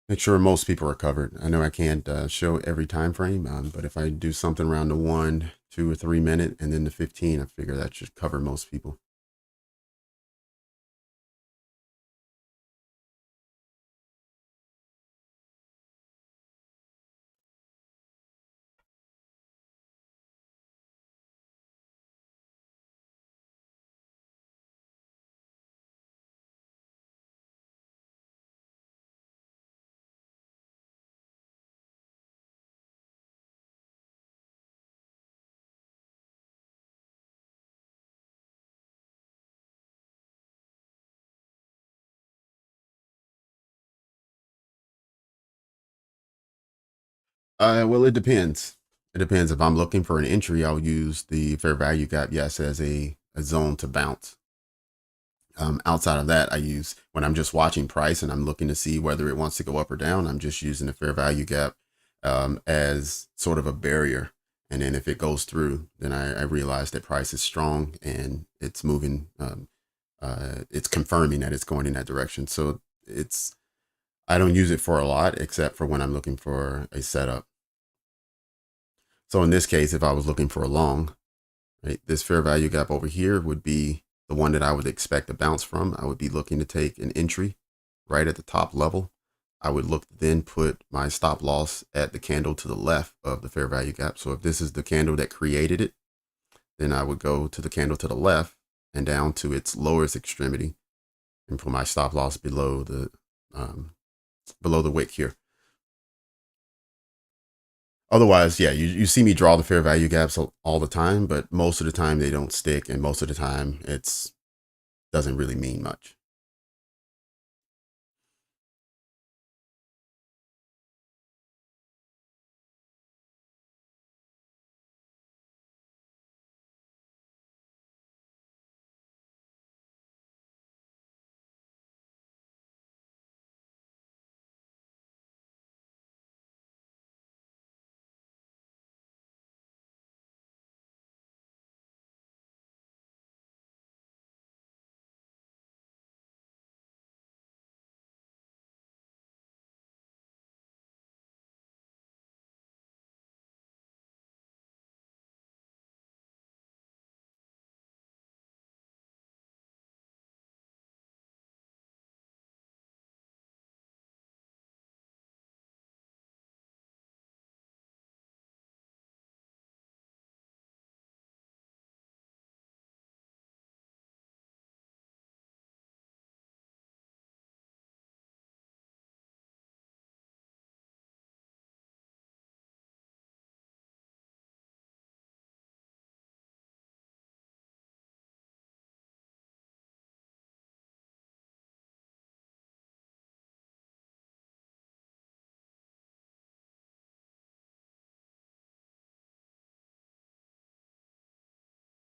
make sure most people are covered. I know I can't show every time frame, but if I do something around the 1, 2, or 3 minute and then the 15, I figure that should cover most people. Well, it depends. It depends. If I'm looking for an entry, I'll use the fair value gap, yes, as a zone to bounce. Outside of that, I use when I'm just watching price and I'm looking to see whether it wants to go up or down. I'm just using the fair value gap as sort of a barrier. And then if it goes through, then I realize that price is strong and it's moving. It's confirming that it's going in that direction. So I don't use it for a lot, except for when I'm looking for a setup. So in this case, if I was looking for a long, right, this fair value gap over here would be the one that I would expect a bounce from. I would be looking to take an entry right at the top level. I would look to then put my stop loss at the candle to the left of the fair value gap. So if this is the candle that created it, then I would go to the candle to the left and down to its lowest extremity and put my stop loss below the wick here. Otherwise, yeah, you see me draw the fair value gaps all the time, but most of the time they don't stick, and most of the time it's doesn't really mean much.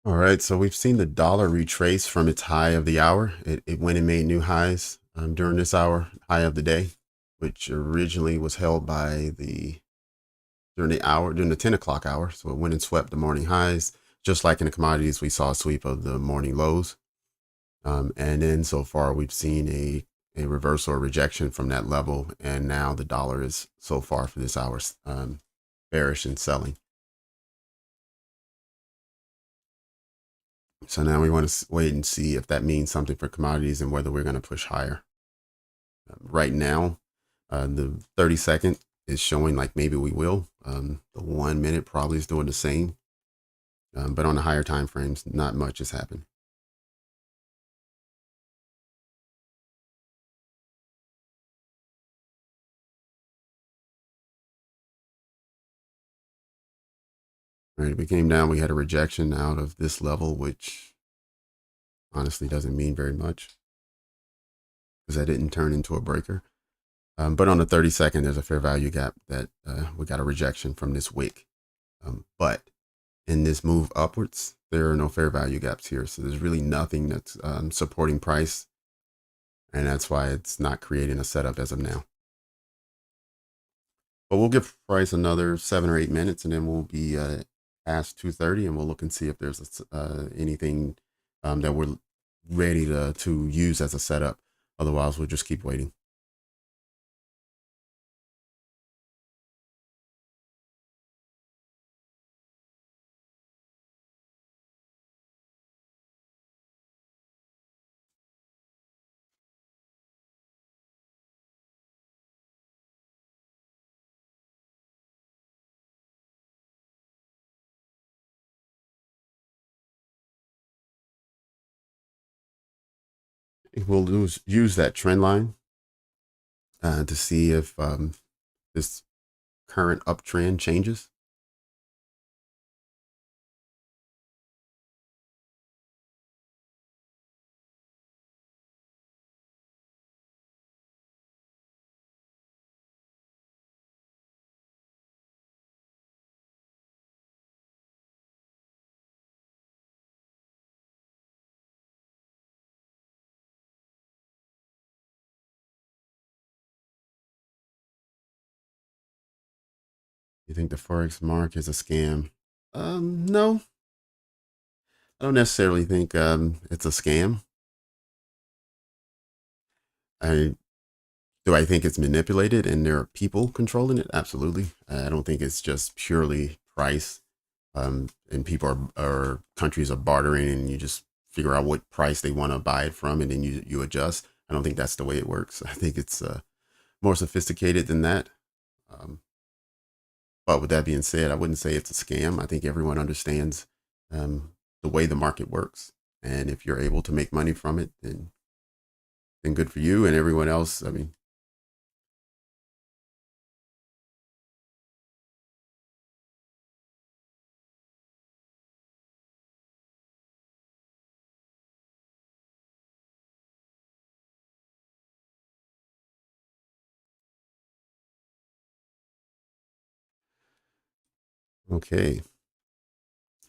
All right, so we've seen the dollar retrace from its high of the hour. It went and made new highs during this hour, high of the day, which originally was held by during the 10 o'clock hour. So it went and swept the morning highs. Just like in the commodities, we saw a sweep of the morning lows. And then so far, we've seen a reversal or rejection from that level. And now the dollar is so far for this hour bearish and selling. So now we want to wait and see if that means something for commodities and whether we're going to push higher. Right now, the 30-second is showing like maybe we will. The 1 minute probably is doing the same. But on the higher time frames, not much has happened. All right, we came down, we had a rejection out of this level, which honestly doesn't mean very much because that didn't turn into a breaker. But on the 30-second, there's a fair value gap that we got a rejection from this wick. But in this move upwards, there are no fair value gaps here. So there's really nothing that's supporting price. And that's why it's not creating a setup as of now. But we'll give price another 7 or 8 minutes, and then we'll be past 2:30, and we'll look and see if there's anything that we're ready to use as a setup. Otherwise, we'll just keep waiting. We'll use that trend line to see if this current uptrend changes. You think the Forex mark is a scam? No, I don't necessarily think it's a scam. I Do I think it's manipulated and there are people controlling it? Absolutely. I don't think it's just purely price. And people or countries are bartering, and you just figure out what price they want to buy it from, and then you adjust. I don't think that's the way it works. I think it's more sophisticated than that. Um, but with that being said, I wouldn't say it's a scam. I think everyone understands the way the market works, and if you're able to make money from it, then good for you and everyone else. I mean, Okay.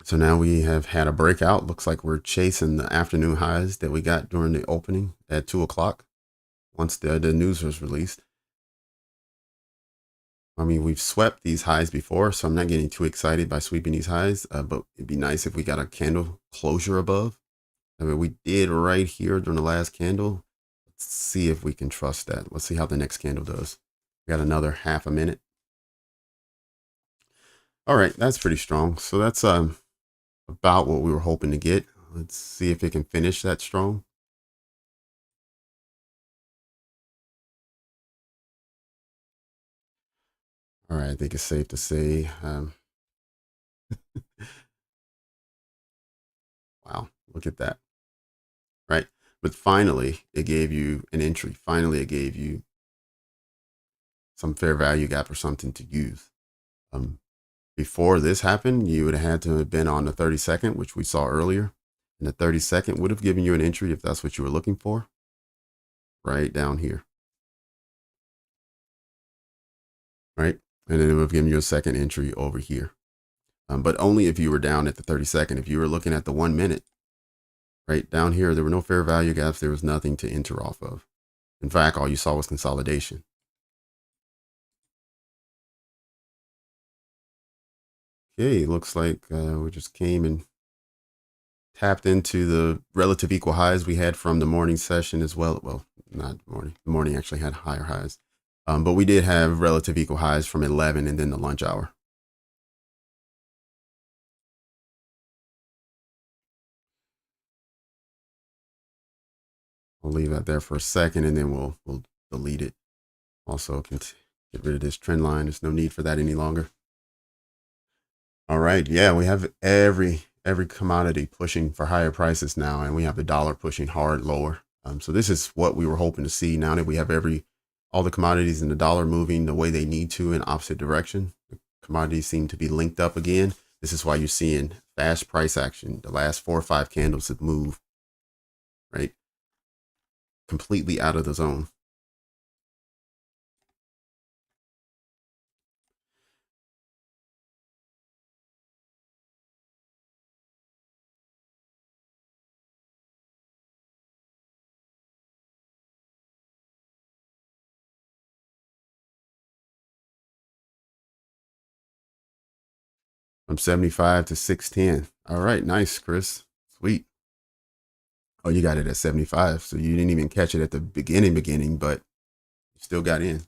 So now we have had a breakout. Looks like we're chasing the afternoon highs that we got during the opening at 2 o'clock once the news was released. I mean, we've swept these highs before, so I'm not getting too excited by sweeping these highs, but it'd be nice if we got a candle closure above. I mean, we did right here during the last candle. Let's see if we can trust that. Let's see how the next candle does. We got another half a minute. All right, that's pretty strong. So that's about what we were hoping to get. Let's see if it can finish that strong. All right, I think it's safe to say, wow, look at that, right? But finally, it gave you an entry. Finally, it gave you some fair value gap or something to use. Before this happened, you would have had to have been on the 30-second, which we saw earlier. And the 30-second would have given you an entry if that's what you were looking for, right down here, right? And then it would have given you a second entry over here. But only if you were down at the 30-second. If you were looking at the 1 minute, right down here, there were no fair value gaps. There was nothing to enter off of. In fact, all you saw was consolidation. Okay, looks like we just came and tapped into the relative equal highs we had from the morning session as well. Well, not morning. The morning actually had higher highs. But we did have relative equal highs from 11 and then the lunch hour. We'll leave that there for a second and then we'll delete it. Also, can get rid of this trend line. There's no need for that any longer. All right. Yeah, we have every commodity pushing for higher prices now, and we have the dollar pushing hard lower. So this is what we were hoping to see. Now that we have all the commodities and the dollar moving the way they need to in opposite direction, the commodities seem to be linked up again. This is why you're seeing fast price action. The last 4 or 5 candles have moved, right, completely out of the zone. From 75 to 610. All right, nice, Chris. Sweet. Oh, you got it at 75. So you didn't even catch it at the beginning, but you still got in.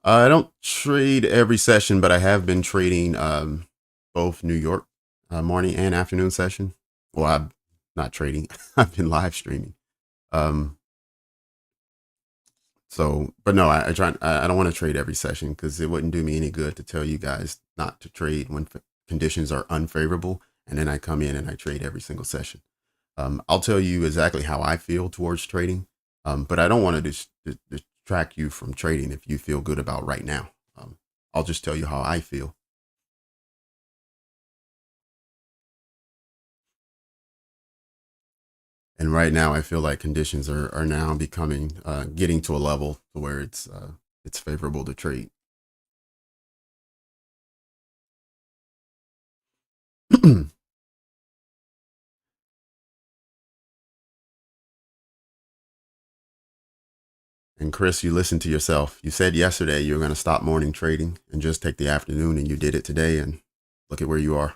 I don't trade every session, but I have been trading both New York morning and afternoon session. Well, I'm not trading. I've been live streaming. Um, but no, I don't want to trade every session because it wouldn't do me any good to tell you guys not to trade when conditions are unfavorable, and then I come in and I trade every single session. I'll tell you exactly how I feel towards trading, but I don't want to distract you from trading if you feel good about right now. I'll just tell you how I feel. And right now, I feel like conditions are now becoming getting to a level to where it's favorable to trade. And Chris, you listened to yourself. You said yesterday you were going to stop morning trading and just take the afternoon, and you did it today. And look at where you are.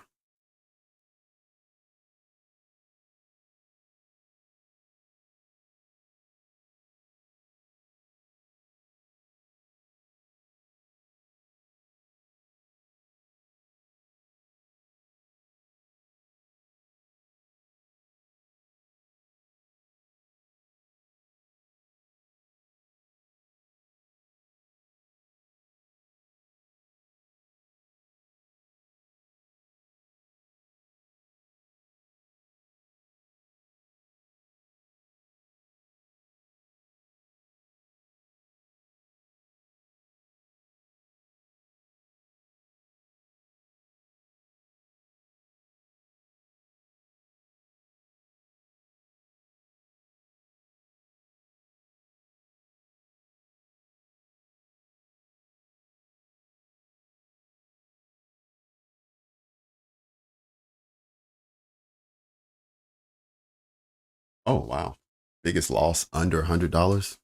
Oh, wow. Biggest loss under $100.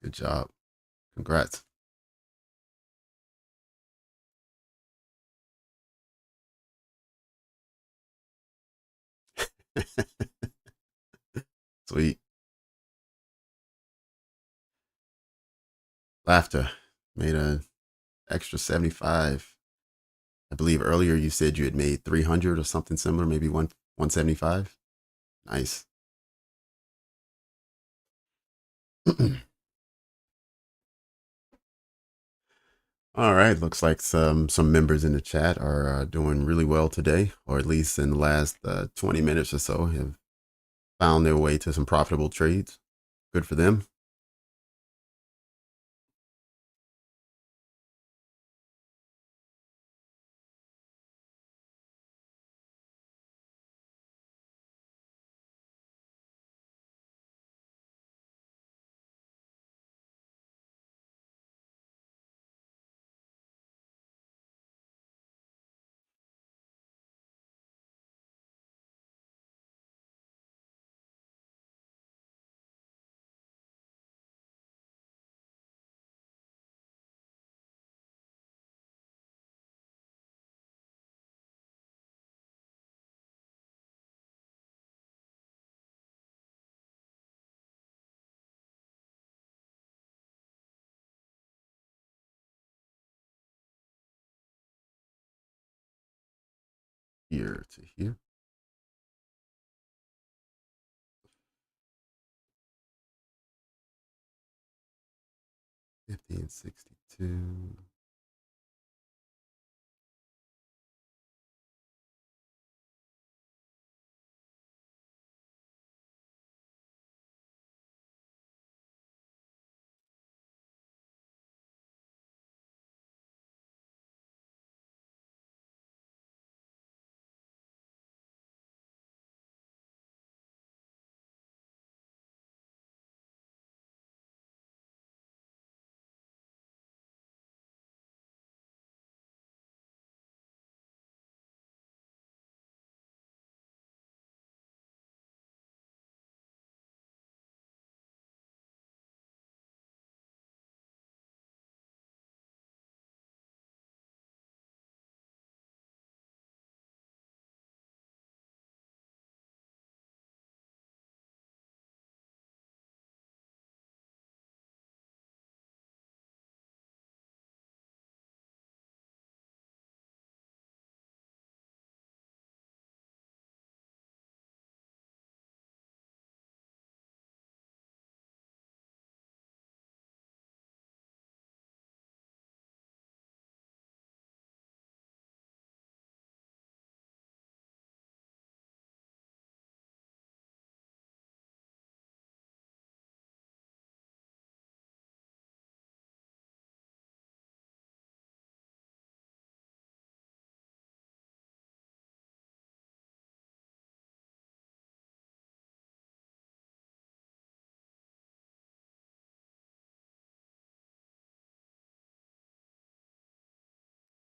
Good job. Congrats. Sweet. Laughter made an extra 75. I believe earlier you said you had made 300 or something similar, maybe 175. Nice. All right, looks like some members in the chat are doing really well today, or at least in the last 20 minutes or so have found their way to some profitable trades. Good for them. Here to here. 50 and 62.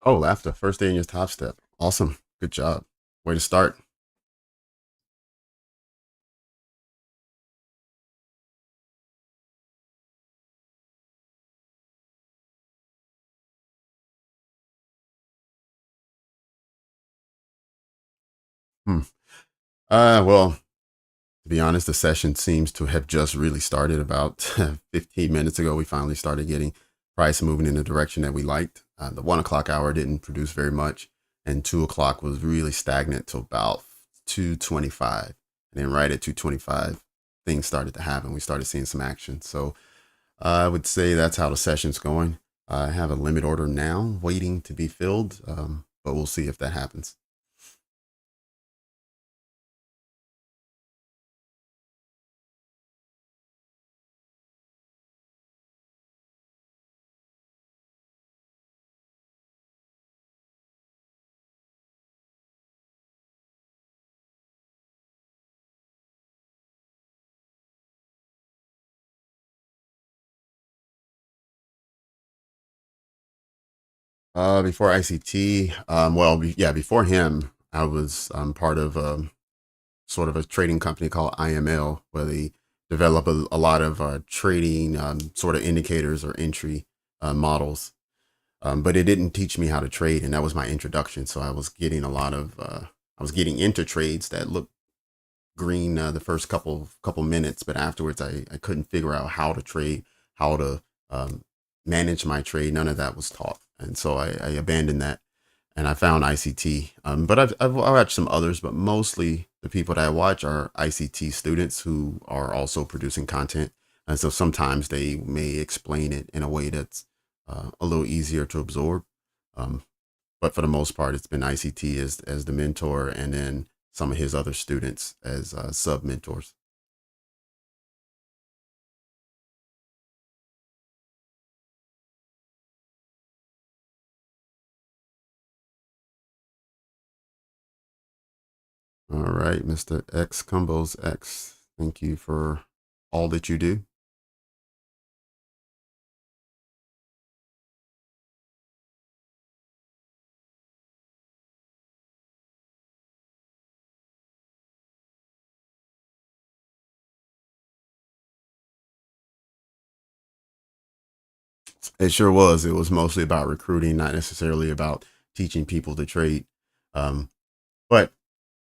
Oh, laughter. First day in your top step. Awesome. Good job. Way to start. Hmm. Well, to be honest, the session seems to have just really started about 15 minutes ago. We finally started getting price moving in the direction that we liked. The 1 o'clock hour didn't produce very much, and 2 o'clock was really stagnant till about 2:25. And then right at 2:25, things started to happen. We started seeing some action. So I would say that's how the session's going. I have a limit order now waiting to be filled, but we'll see if that happens. Before ICT, well, yeah, before him, I was part of sort of a trading company called IML, where they develop a lot of trading sort of indicators or entry models. But it didn't teach me how to trade, and that was my introduction. So I was getting a lot of I was getting into trades that looked green the first couple minutes, but afterwards I couldn't figure out how to trade, how to um, manage my trade. None of that was taught, and so I abandoned that, and I found ICT. But I've watched some others, but mostly the people that I watch are ICT students who are also producing content, and so sometimes they may explain it in a way that's a little easier to absorb. Um, but for the most part, it's been ICT as the mentor, and then some of his other students as sub mentors. All right, Mr. X Combos X, thank you for all that you do. It sure was. It was mostly about recruiting, not necessarily about teaching people to trade. But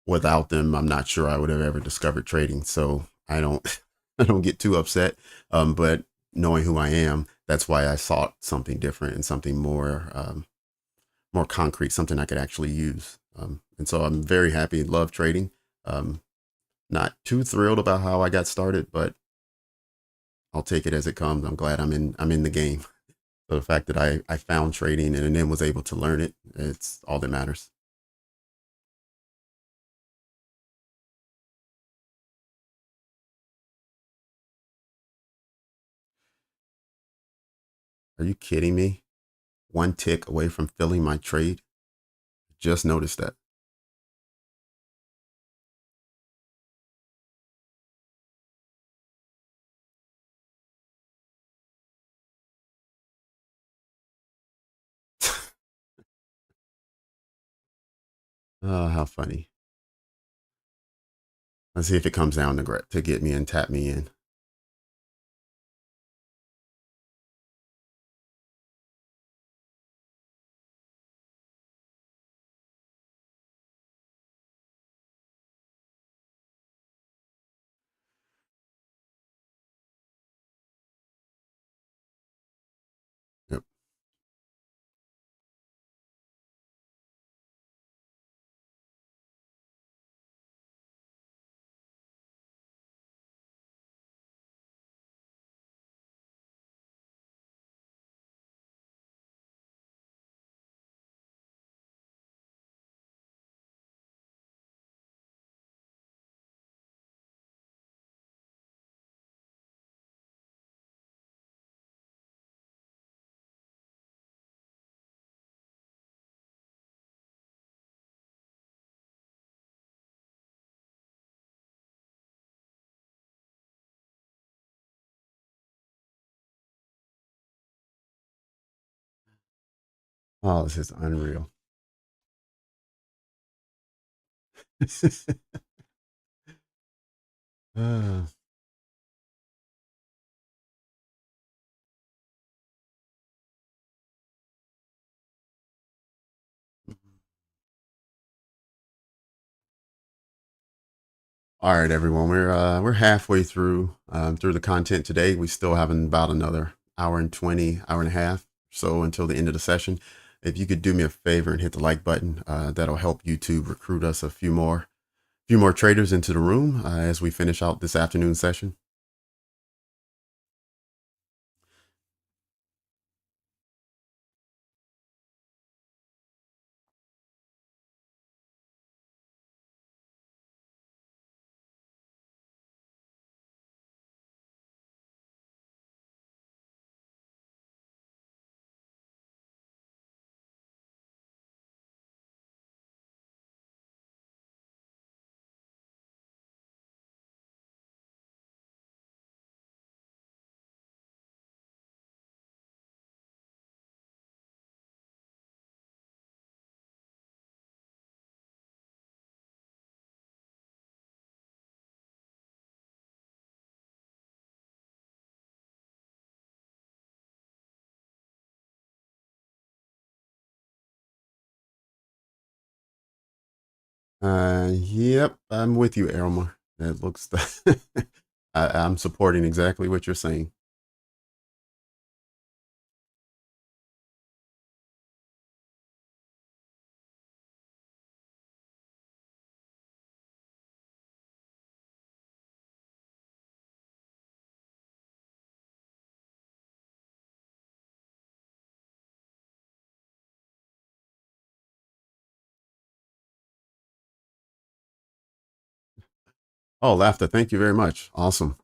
without them, I'm not sure I would have ever discovered trading. So I don't, I don't get too upset. But knowing who I am, that's why I sought something different and something more concrete, something I could actually use. And so I'm very happy, love trading. Um, Not too thrilled about how I got started, but I'll take it as it comes. I'm glad I'm in the game. So the fact that I found trading and then was able to learn it, it's all that matters. Are you kidding me? One tick away from filling my trade. Just noticed that. Oh, how funny. Let's see if it comes down to get me and tap me in. Yep. Oh, this is unreal. uh, all right, everyone. We're halfway through the content today. We still have about another hour and 20, hour and a half so until the end of the session. If you could do me a favor and hit the like button, that'll help YouTube recruit us a few more traders into the room as we finish out this afternoon session. Yep, I'm with you, Elmer. It looks, I'm supporting exactly what you're saying. Oh, laughter. Thank you very much. Awesome.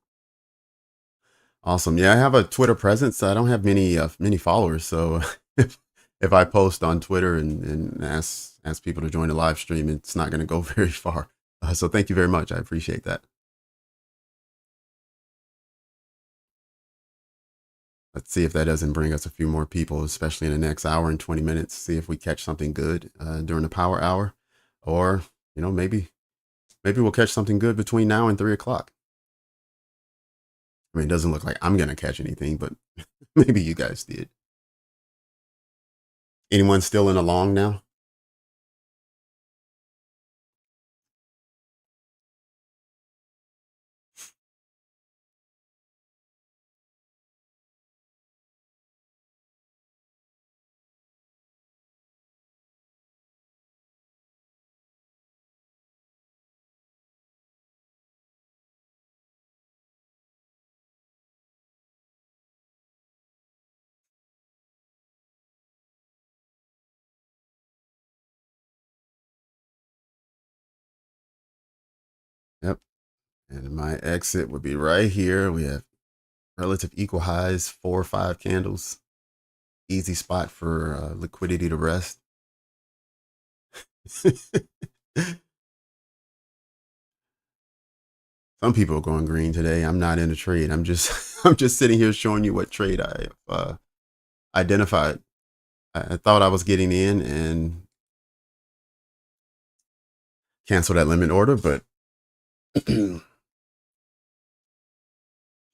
Awesome. Yeah, I have a Twitter presence. I don't have many followers, so if I post on Twitter and ask people to join the live stream, it's not going to go very far. So thank you very much. I appreciate that. Let's see if that doesn't bring us a few more people, especially in the next hour and 20 minutes. See if we catch something good during the power hour, or maybe we'll catch something good between now and 3 o'clock. I mean, it doesn't look like I'm going to catch anything, but maybe you guys did. Anyone still in a long now? Yep. And my exit would be right here. We have relative equal highs, 4 or 5 candles. Easy spot for liquidity to rest. Some people are going green today. I'm not in a trade. I'm just I'm just sitting here showing you what trade I identified. I thought I was getting in and cancel that limit order, but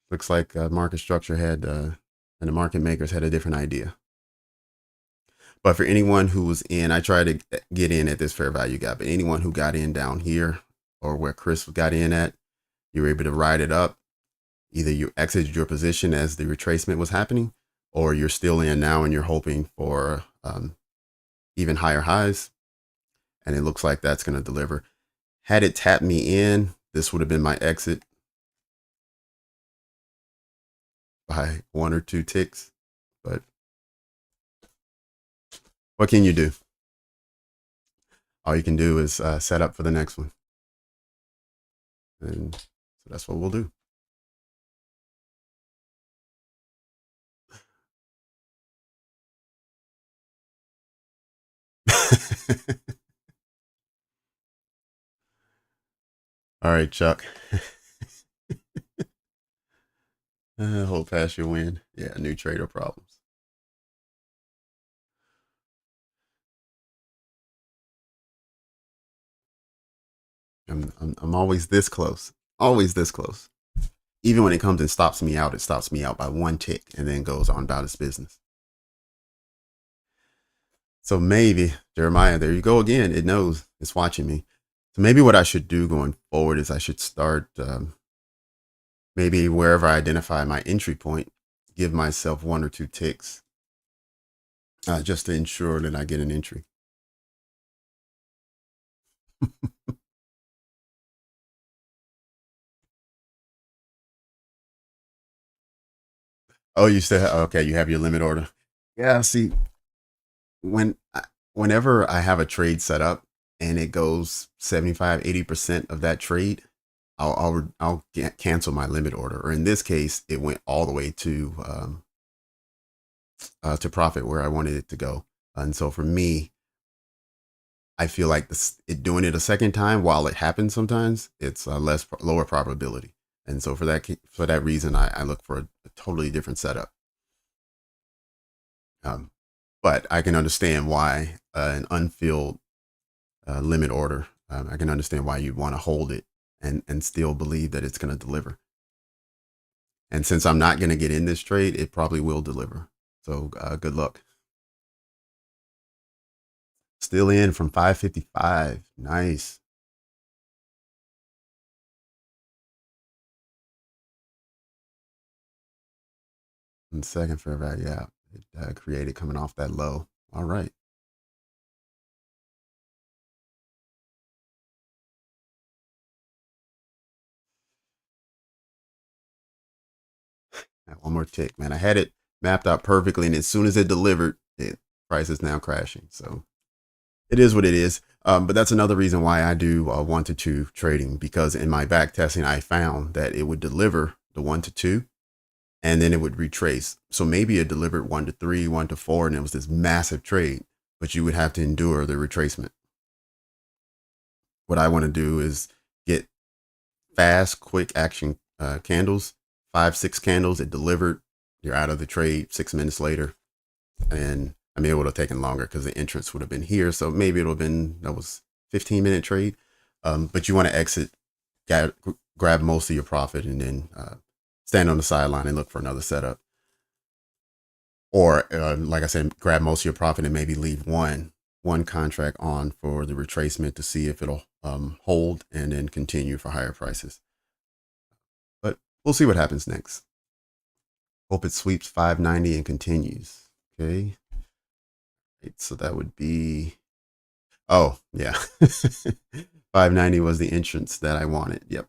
looks like market structure had and the market makers had a different idea. But for anyone who was in, I tried to get in at this fair value gap, but anyone who got in down here or where Chris got in at, you were able to ride it up. Either you exited your position as the retracement was happening, or you're still in now and you're hoping for even higher highs. And it looks like that's going to deliver. Had it tapped me in, this would have been my exit by 1 or 2 ticks. But what can you do? All you can do is set up for the next one. And so that's what we'll do. All right, Chuck. Hold past your win. Yeah, new trader problems. I'm always this close. Always this close. Even when it comes and stops me out, it stops me out by 1 tick and then goes on about its business. So maybe, Jeremiah, there you go again. It knows it's watching me. So maybe what I should do going forward is I should start maybe wherever I identify my entry point, give myself 1 or 2 ticks just to ensure that I get an entry. Oh, you said, okay, you have your limit order. Yeah, see, when whenever I have a trade set up and it goes 75-80% of that trade, I'll cancel my limit order. Or in this case, it went all the way to profit where I wanted it to go. And so for me, I feel like doing it a second time, while it happens sometimes, it's a lower probability. And so for that reason, I look for a totally different setup. But I can understand why an unfilled limit order. I can understand why you'd want to hold it and still believe that it's going to deliver. And since I'm not going to get in this trade, it probably will deliver. So good luck. Still in from 555. Nice. And second fair value, yeah, it created coming off that low. All right. One more tick, man. I had it mapped out perfectly, and as soon as it delivered, price is now crashing. So it is what it is. But that's another reason why I do 1 to 2 trading, because in my back testing, I found that it would deliver the 1 to 2 and then it would retrace. So maybe it delivered 1 to 3, 1 to 4, and it was this massive trade, but you would have to endure the retracement. What I want to do is get fast, quick action candles, 5, 6 candles. It delivered. You're out of the trade 6 minutes later. And I mean, it would have taken longer because the entrance would have been here. So maybe it would have been, that was 15-minute trade. But you want to exit, grab most of your profit, and then stand on the sideline and look for another setup. Or like I said, grab most of your profit and maybe leave one contract on for the retracement to see if it'll hold, and then continue for higher prices. But we'll see what happens next. Hope it sweeps 590 and continues. Okay. Right, so that would be, oh yeah, 590 was the entrance that I wanted. Yep.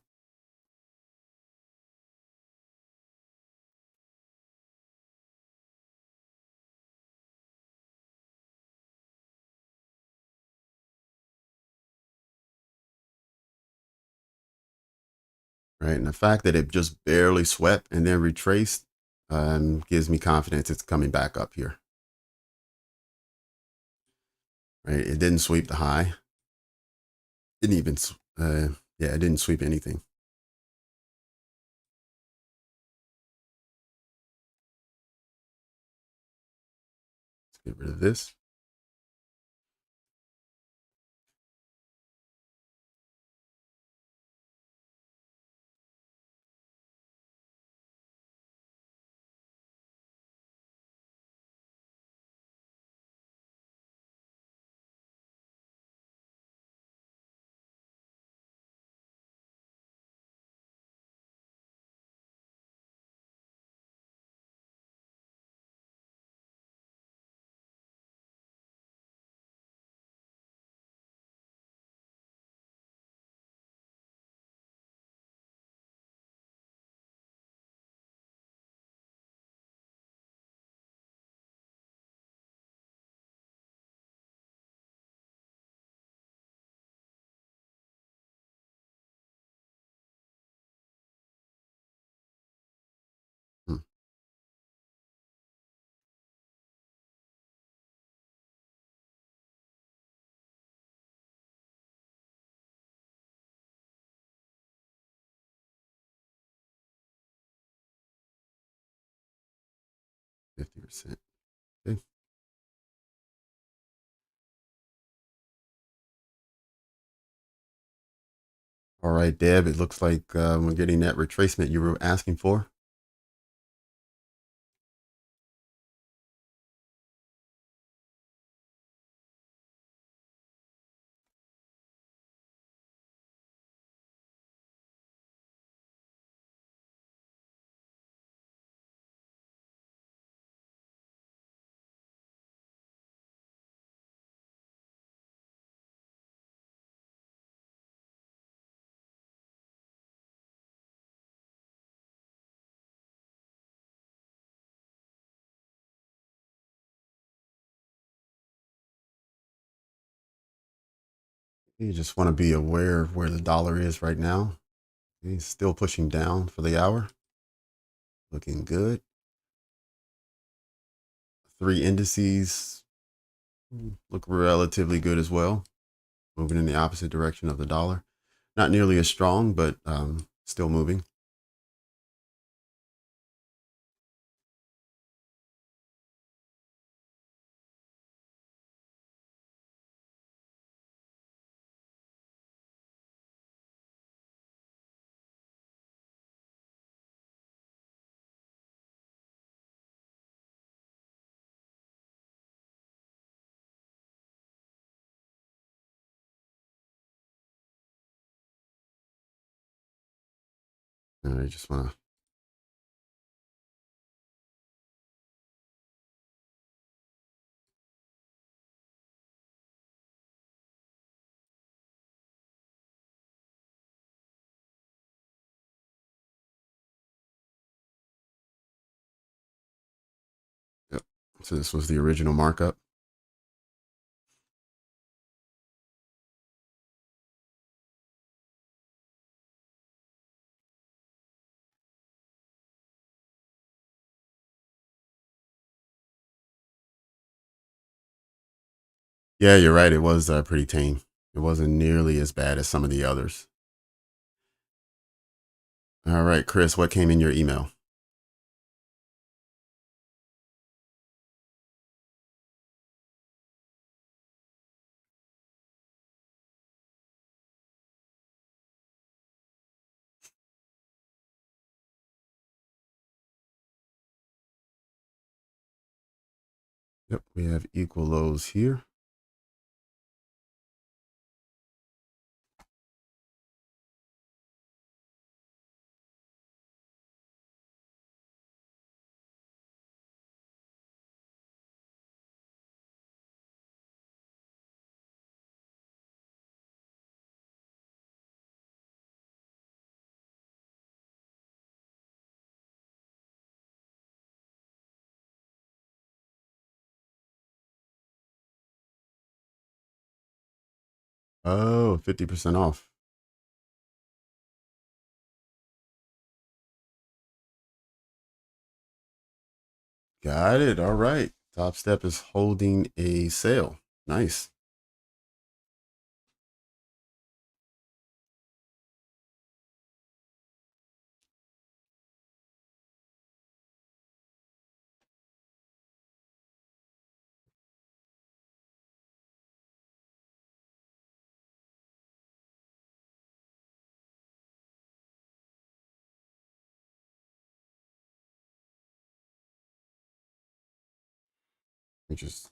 Right. And the fact that it just barely swept and then retraced gives me confidence it's coming back up here. Right. It didn't sweep the high. Didn't even, yeah, it didn't sweep anything. Let's get rid of this. Hmm. Hmm. 50%. Okay. All right, Deb, it looks like we're getting that retracement you were asking for. You just want to be aware of where the dollar is right now. He's still pushing down for the hour. Looking good. 3 indices look relatively good as well. Moving in the opposite direction of the dollar. Not nearly as strong, but still moving. I just want to So this was the original markup. Yeah, you're right. It was pretty tame. It wasn't nearly as bad as some of the others. All right, Chris, what came in your email? Yep, we have equal lows here. Oh, 50% off. Got it. All right. Topstep is holding a sale. Nice. Let me just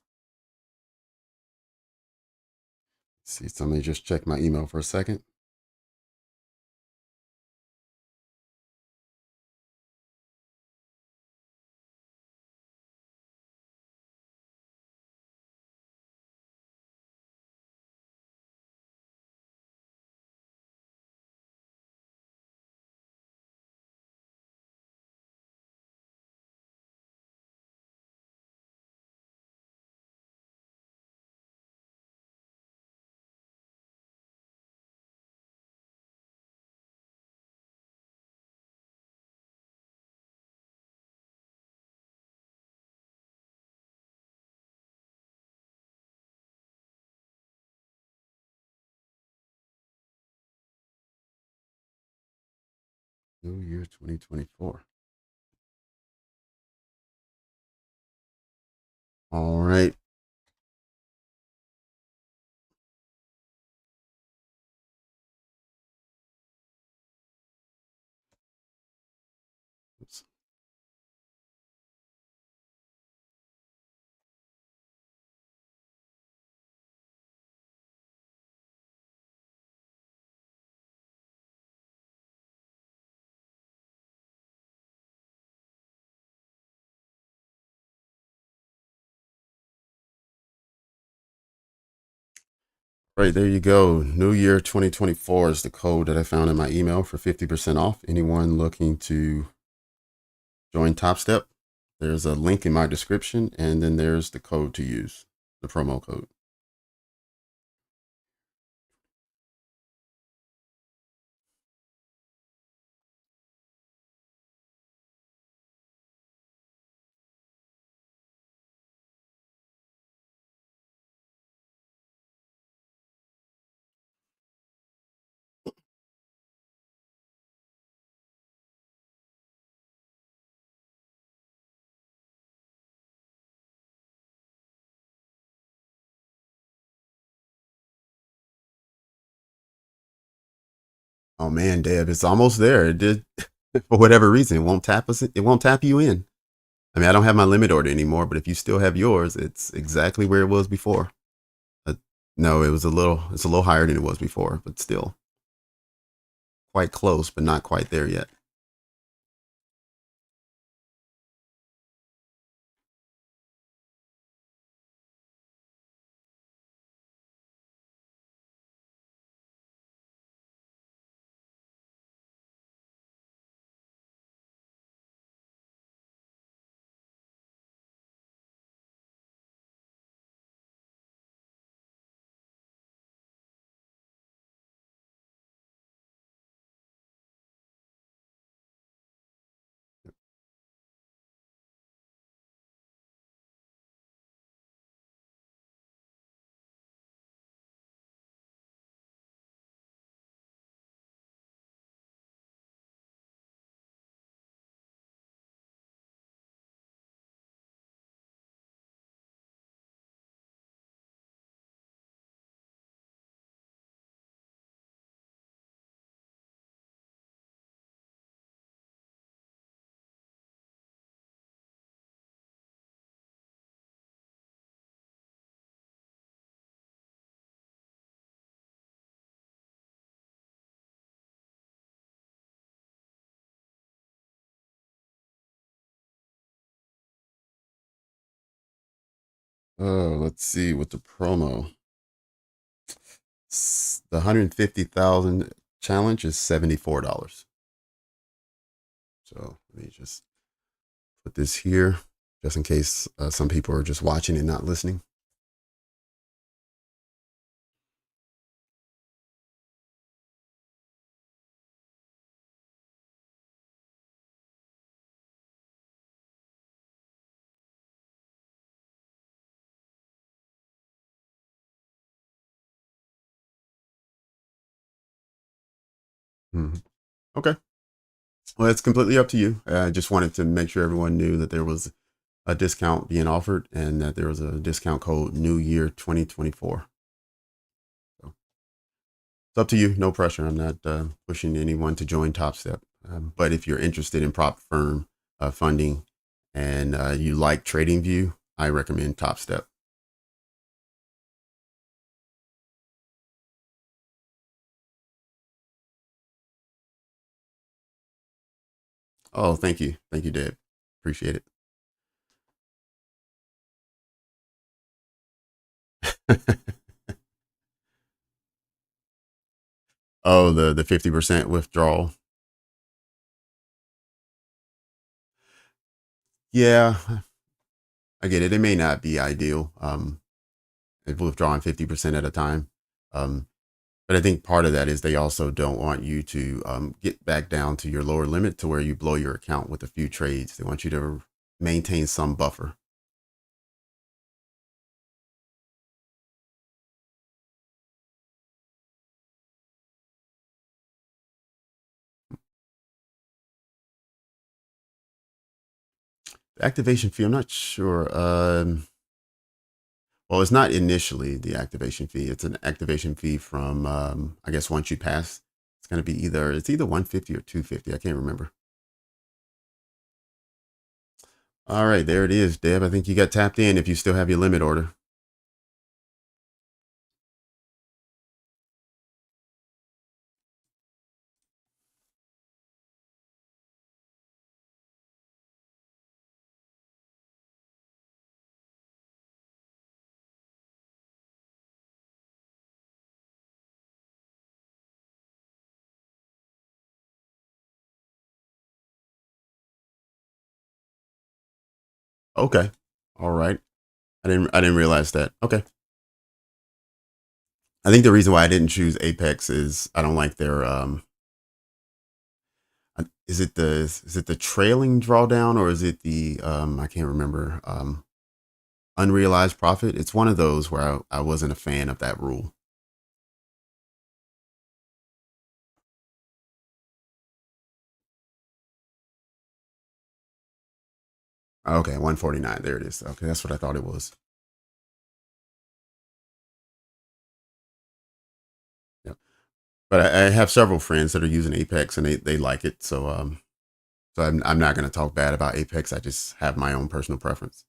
see. Somebody just check my email for a second. New year 2024. All right. Oops. Right, there you go. New Year 2024 is the code that I found in my email for 50% off. Anyone looking to join Topstep, there's a link in my description, and then there's the code to use, the promo code. Oh man, Deb, it's almost there. It did for whatever reason, it won't tap us. It won't tap you in. I mean, I don't have my limit order anymore, but if you still have yours, it's exactly where it was before. Uh, no, it's a little higher than it was before, but still quite close, but not quite there yet. Let's see with the promo. The 150,000 challenge is $74. So let me just put this here just in case some people are just watching and not listening. Mhm. Okay. Well, it's completely up to you. I just wanted to make sure everyone knew that there was a discount being offered and that there was a discount code New Year 2024. So it's up to you. No pressure. I'm not pushing anyone to join Topstep. But if you're interested in prop firm funding and you like TradingView, I recommend Topstep. Oh, thank you. Thank you, Deb. Appreciate it. Oh, the 50% withdrawal. Yeah, I get it. It may not be ideal. If withdrawing 50% at a time. Um, but I think part of that is they also don't want you to get back down to your lower limit to where you blow your account with a few trades. They want you to maintain some buffer. The activation fee, I'm not sure. Well, it's not initially the activation fee. It's an activation fee from, I guess, once you pass. It's going to be either 150 or 250. I can't remember. All right, there it is, Deb. I think you got tapped in if you still have your limit order. Okay. All right. I didn't realize that. Okay. I think the reason why I didn't choose Apex is I don't like their is it the trailing drawdown or is it the I can't remember unrealized profit? It's one of those where I wasn't a fan of that rule. Okay, 149. There it is. Okay, that's what I thought it was. Yep. But I have several friends that are using Apex and they like it. So I'm not going to talk bad about Apex. I just have my own personal preference.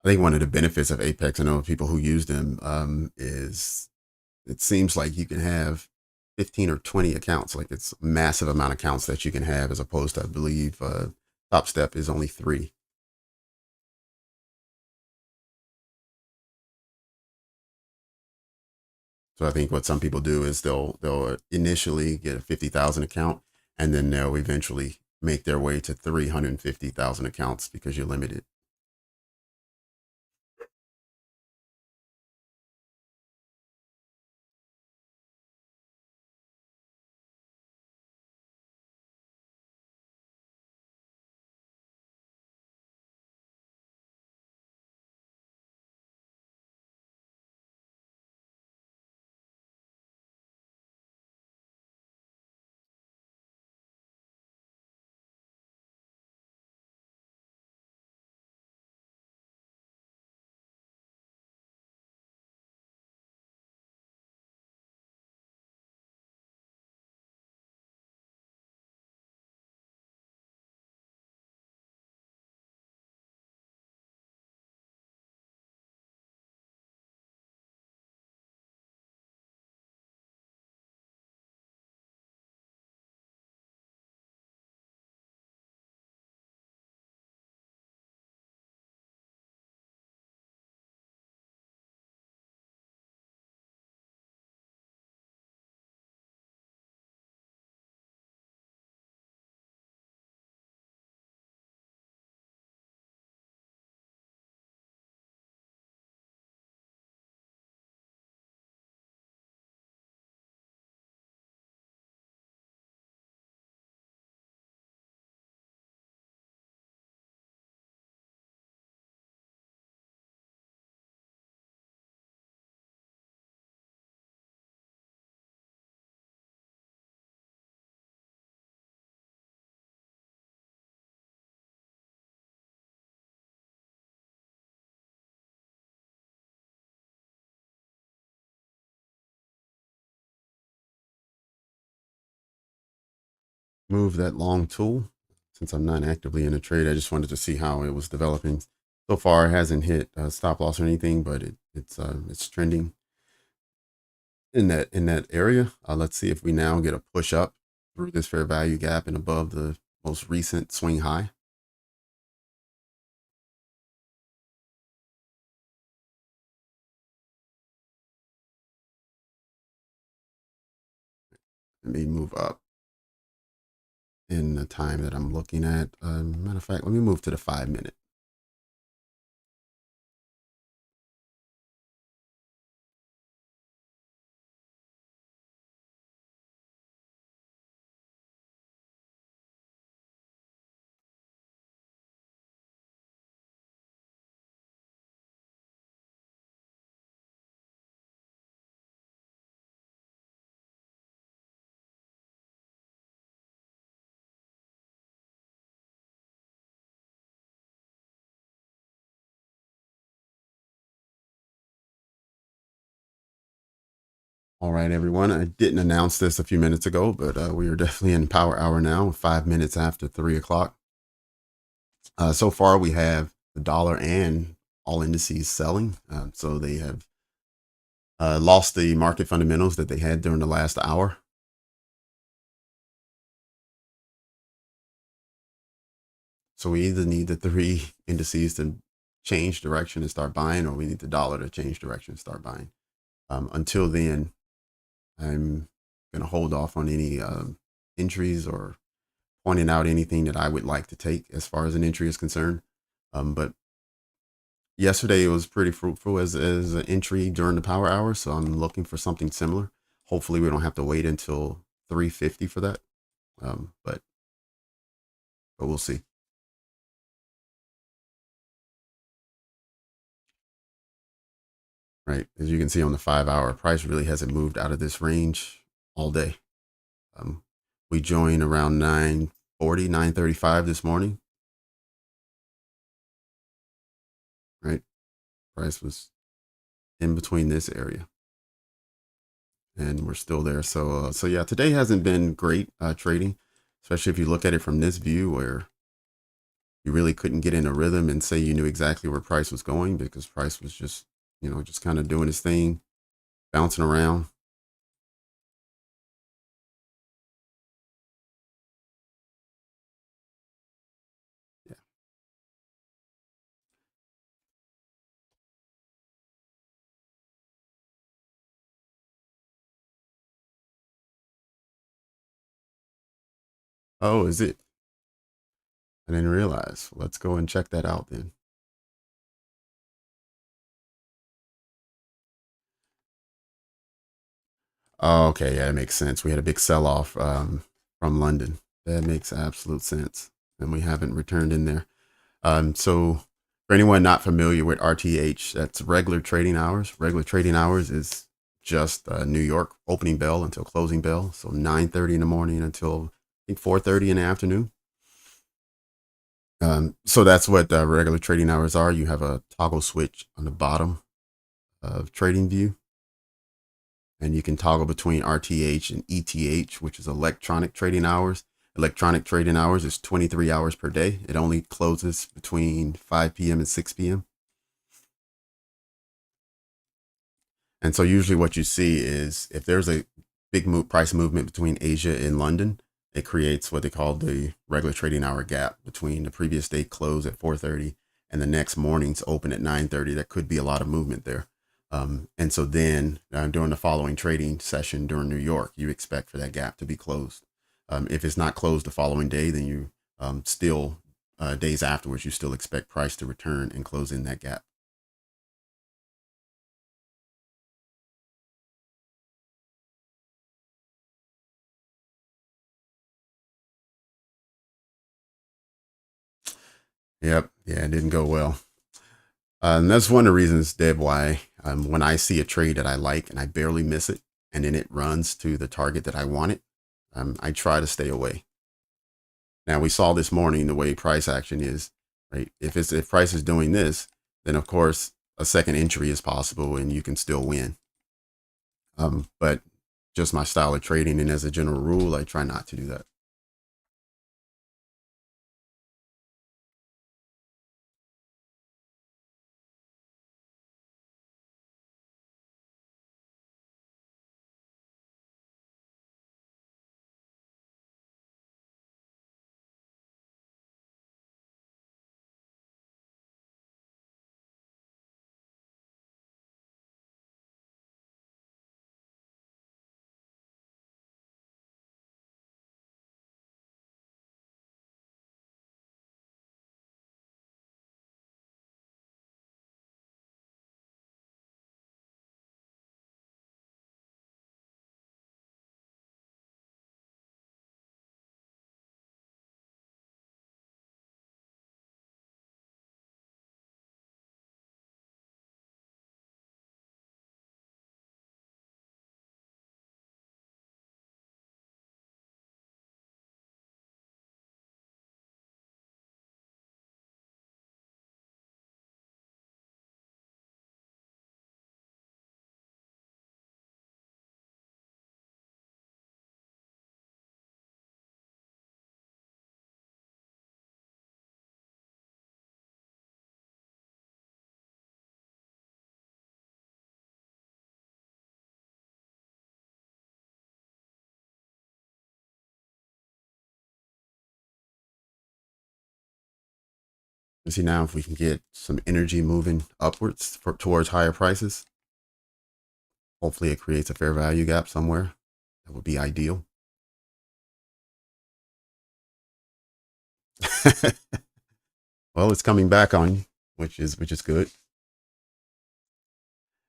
I think one of the benefits of Apex, I know people who use them, is it seems like you can have 15 or 20 accounts. Like it's a massive amount of accounts that you can have as opposed to, I believe, Top Step is only three. So I think what some people do is they'll initially get a 50,000 account and then they'll eventually make their way to 350,000 accounts because you're limited. move that long tool. Since I'm not actively in a trade, I just wanted to see how it was developing. So far, it hasn't hit stop loss or anything, but it's trending in that area. Let's see if we now get a push up through this fair value gap and above the most recent swing high. It may move up in the time that I'm looking at. Matter of fact, let me move to the 5-minute. All right, everyone. I didn't announce this a few minutes ago, but we are definitely in power hour now, 5 minutes after 3 o'clock. So far, we have the dollar and all indices selling. So they have lost the market fundamentals that they had during the last hour. So we either need the 3 indices to change direction and start buying, or we need the dollar to change direction and start buying. Until then, I'm going to hold off on any entries or pointing out anything that I would like to take as far as an entry is concerned. But yesterday it was pretty fruitful as an entry during the power hour. So I'm looking for something similar. Hopefully we don't have to wait until 350 for that. But we'll see. Right. As you can see on the 5-hour, price really hasn't moved out of this range all day. We joined around 9:40, 9:35 this morning. Right. Price was in between this area, and we're still there. So yeah, today hasn't been great trading, especially if you look at it from this view where you really couldn't get in a rhythm and say you knew exactly where price was going, because price was just, just kind of doing his thing, bouncing around. Yeah. Oh, is it? I didn't realize. Let's go and check that out then. Oh, okay. Yeah, it makes sense. We had a big sell off from London. That makes absolute sense. And we haven't returned in there. So for anyone not familiar with RTH, that's regular trading hours. Regular trading hours is just New York opening bell until closing bell. So 9:30 in the morning until I think 4:30 in the afternoon. So that's what regular trading hours are. You have a toggle switch on the bottom of TradingView, and you can toggle between RTH and ETH, which is electronic trading hours. Electronic trading hours is 23 hours per day. It only closes between 5 p.m. and 6 p.m. And so usually what you see is if there's a big price movement between Asia and London, it creates what they call the regular trading hour gap between the previous day close at 4:30 and the next morning's open at 9:30. There could be a lot of movement there. And so then during the following trading session during New York, you expect for that gap to be closed. If it's not closed the following day, then you still days afterwards, you still expect price to return and close in that gap. Yep. Yeah, it didn't go well. And that's one of the reasons, Deb, why when I see a trade that I like and I barely miss it, and then it runs to the target that I want it, I try to stay away. Now we saw this morning the way price action is, right? If price is doing this, then of course a second entry is possible and you can still win. But just my style of trading, and as a general rule, I try not to do that. Let's see now if we can get some energy moving upwards towards higher prices. Hopefully it creates a fair value gap somewhere. That would be ideal. Well, it's coming back on you, which is good.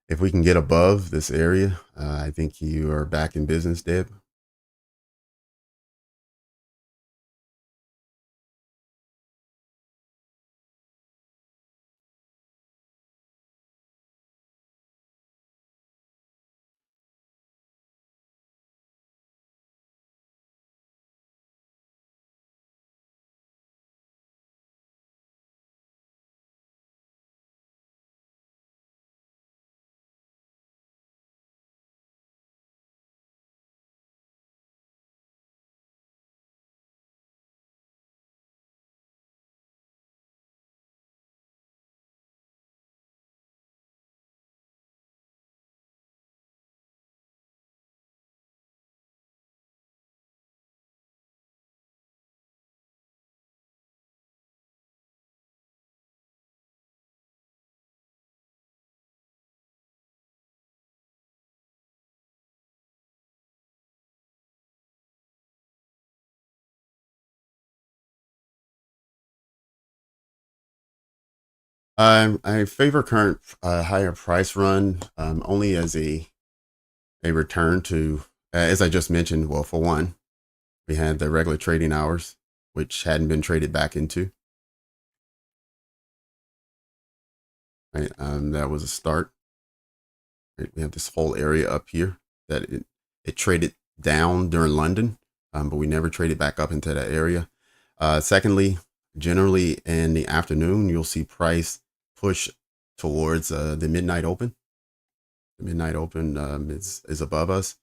If we can get above this area, I think you are back in business, Deb. I favor current higher price run only as a return to, as I just mentioned. Well, for one, we had the regular trading hours, which hadn't been traded back into. Right, that was a start. Right, we have this whole area up here that it traded down during London, but we never traded back up into that area. Secondly, generally in the afternoon, you'll see price push towards the midnight open. The midnight open is above us,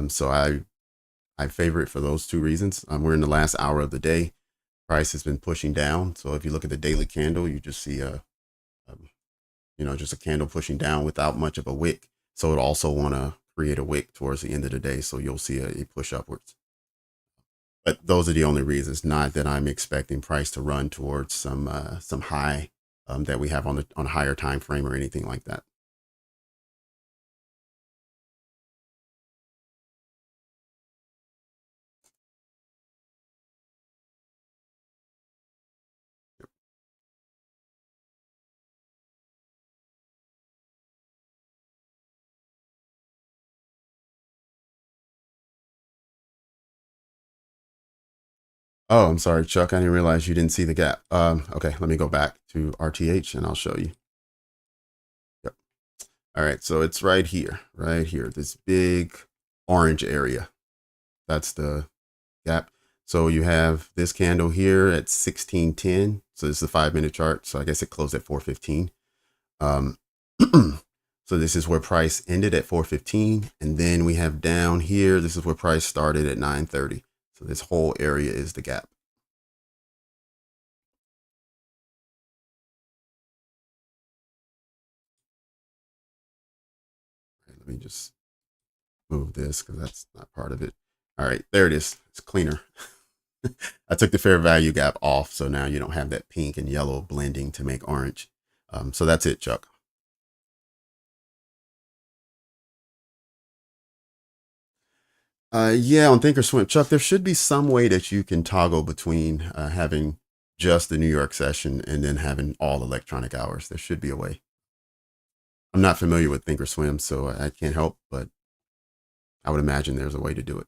so I favor it for those two reasons. We're in the last hour of the day. Price has been pushing down, so if you look at the daily candle, you just see just a candle pushing down without much of a wick. So it also want to create a wick towards the end of the day, so you'll see a push upwards. But those are the only reasons. Not that I'm expecting price to run towards some high that we have on a higher time frame or anything like that. Oh, I'm sorry, Chuck. I didn't realize you didn't see the gap. Okay, let me go back to RTH and I'll show you. Yep. All right, so it's right here, this big orange area. That's the gap. So you have this candle here at 1610. So this is a 5-minute chart. So I guess it closed at 415. So this is where price ended at 415. And then we have down here, this is where price started at 930. So this whole area is the gap. Right, let me just move this because that's not part of it. All right, there it is. It's cleaner. I took the fair value gap off, so now you don't have that pink and yellow blending to make orange. So that's it, Chuck. Yeah, on Thinkorswim, Chuck, there should be some way that you can toggle between having just the New York session and then having all electronic hours. There should be a way. I'm not familiar with Thinkorswim, so I can't help, but I would imagine there's a way to do it.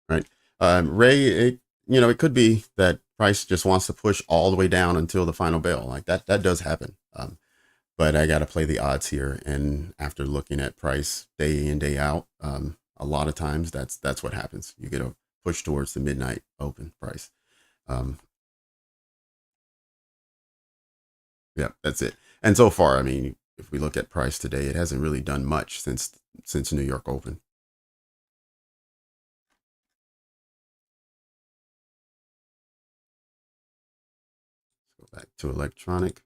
Right. Ray, it could be that price just wants to push all the way down until the final bell. Like that does happen. But I got to play the odds here. And after looking at price day in, day out, a lot of times that's what happens. You get a push towards the midnight open price. Yeah, that's it. And so far, I mean, If we look at price today, it hasn't really done much since New York opened. Go back to electronic.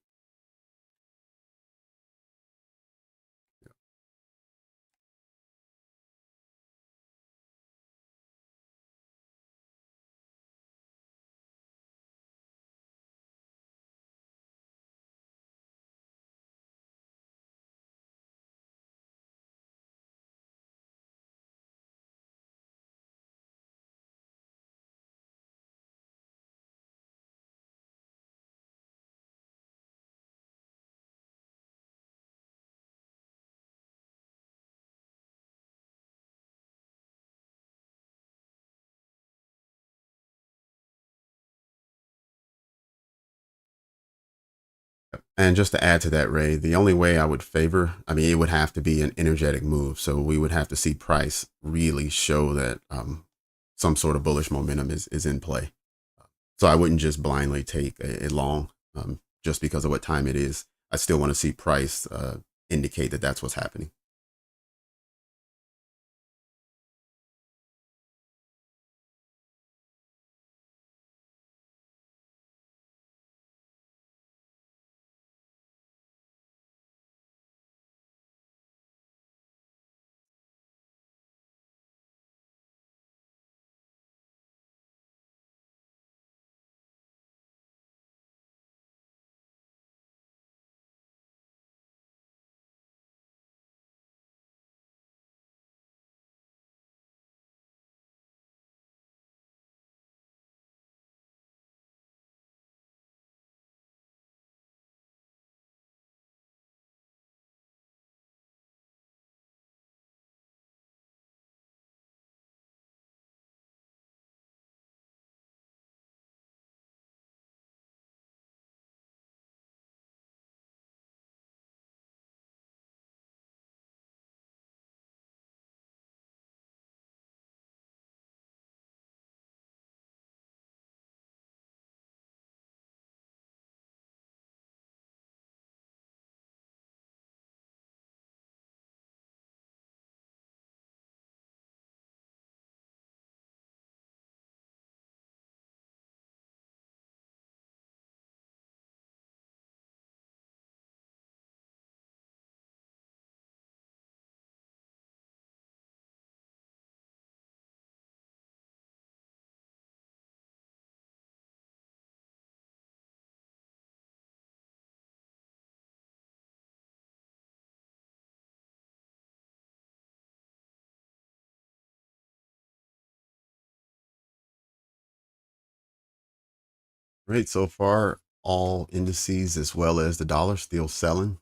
And just to add to that, Ray, the only way I would favor, I mean, it would have to be an energetic move. So we would have to see price really show that some sort of bullish momentum is in play. So I wouldn't just blindly take a long just because of what time it is. I still want to see price indicate that that's what's happening. Right. So far, all indices as well as the dollar still selling.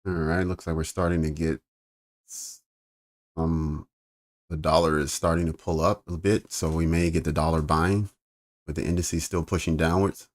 All right, looks like we're starting to get some. The dollar is starting to pull up a bit, so we may get the dollar buying, with the indices still pushing downwards.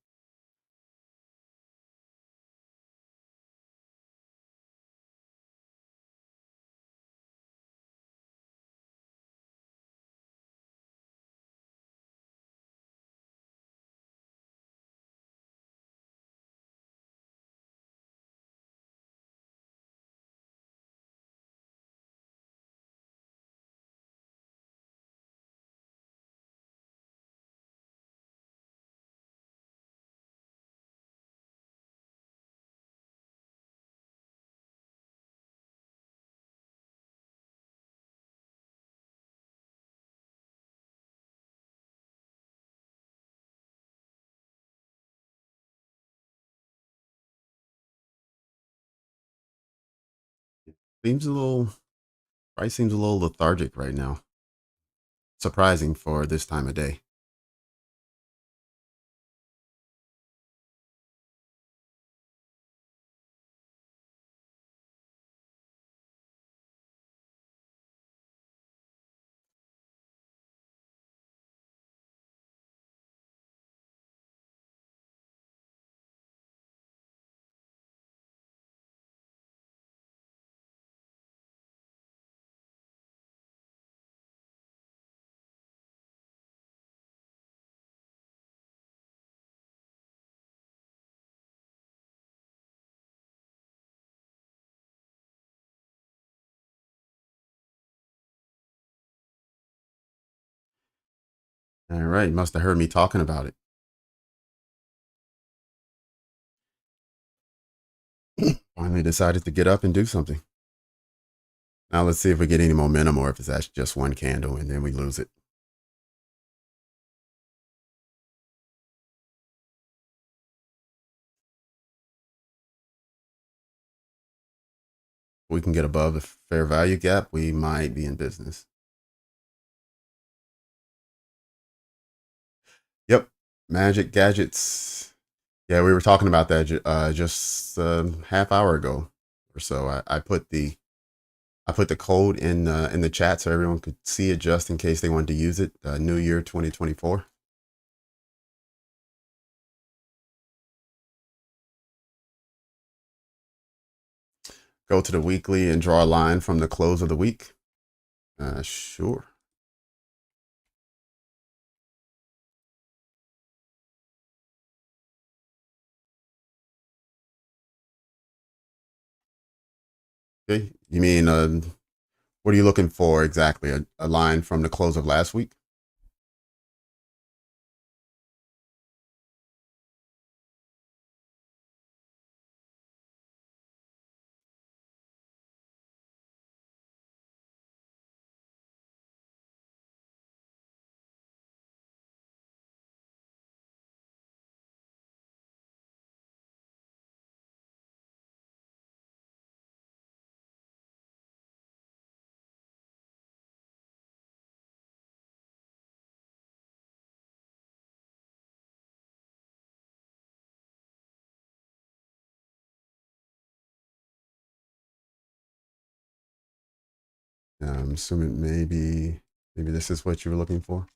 Seems a little Price seems a little lethargic right now. Surprising for this time of day. All right, must have heard me talking about it. Finally decided to get up and do something. Now let's see if we get any momentum or if it's actually just one candle and then we lose it. If we can get above the fair value gap, we might be in business. Yep, magic gadgets. Yeah, we were talking about that just a half hour ago or so. I put the code in the chat so everyone could see it just in case they wanted to use it. New Year 2024. Go to the weekly and draw a line from the close of the week. Sure. Okay. You mean what are you looking for exactly? A line from the close of last week? I'm assuming maybe this is what you were looking for.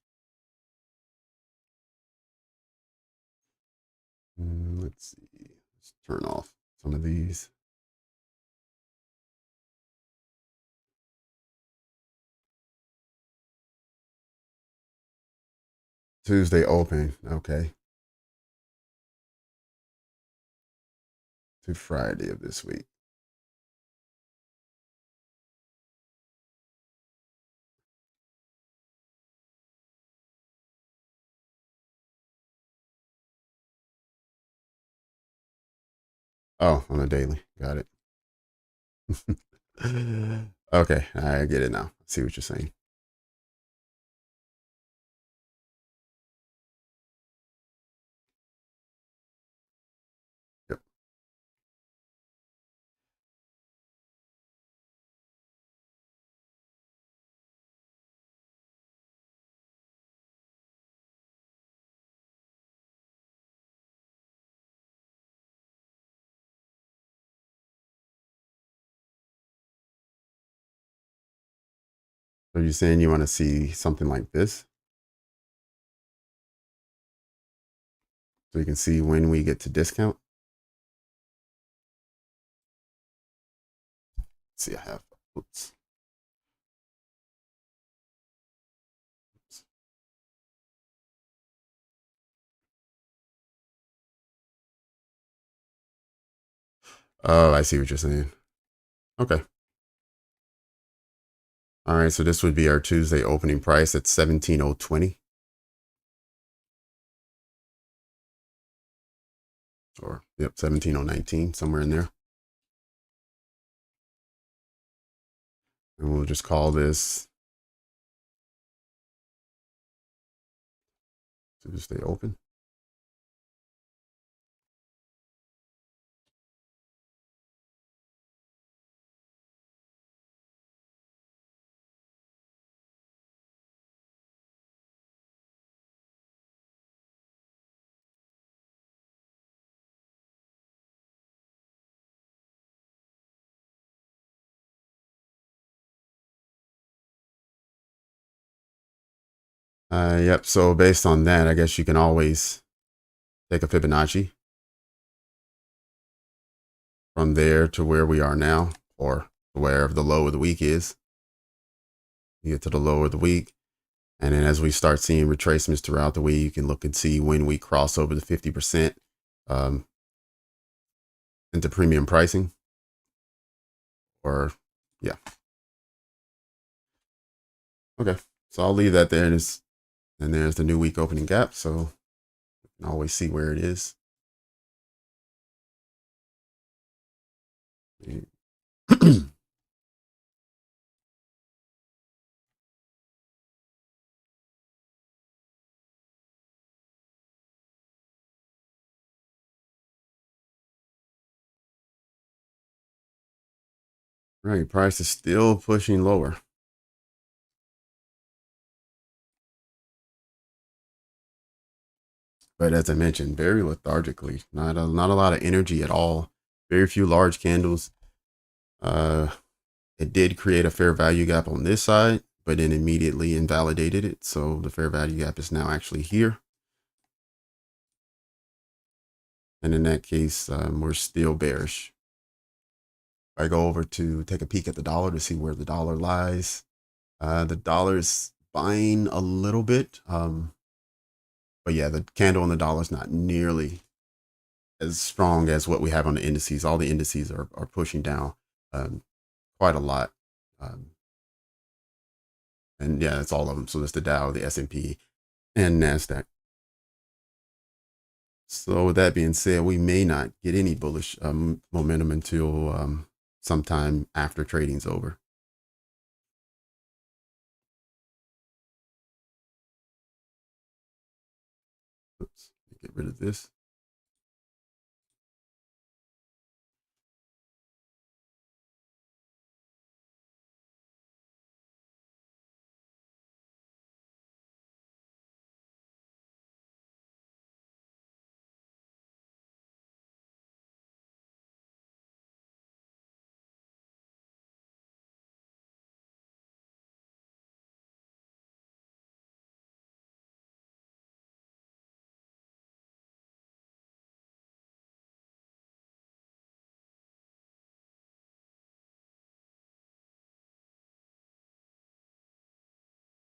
Let's see. Let's turn off some of these. Tuesday open. Okay. To Friday of this week. Oh, on a daily. Got it. Okay, I get it now. I see what you're saying. Yep. So you're saying you want to see something like this? So you can see when we get to discount. Let's see, I have, oops. Oh, I see what you're saying. Okay. All right, so this would be our Tuesday opening price at 17,020. Or, yep, 17,019, somewhere in there. And we'll just call this Tuesday open. Yep, so based on that, I guess you can always take a Fibonacci from there to where we are now, or wherever the low of the week is. You get to the low of the week, and then as we start seeing retracements throughout the week, you can look and see when we cross over the 50% into premium pricing. Or, yeah. Okay, so I'll leave that there, and there's the new week opening gap, so you can always see where it is. Right, price is still pushing lower. But as I mentioned, very lethargically, not a lot of energy at all. Very few large candles. It did create a fair value gap on this side, but then immediately invalidated it. So the fair value gap is now actually here. And in that case, we're still bearish. I go over to take a peek at the dollar to see where the dollar lies. The dollar is buying a little bit. But yeah, the candle on the dollar is not nearly as strong as what we have on the indices. All the indices are pushing down quite a lot. And yeah, that's all of them. So that's the Dow, the S&P, and Nasdaq. So with that being said, we may not get any bullish momentum until sometime after trading's over. Oops, get rid of this.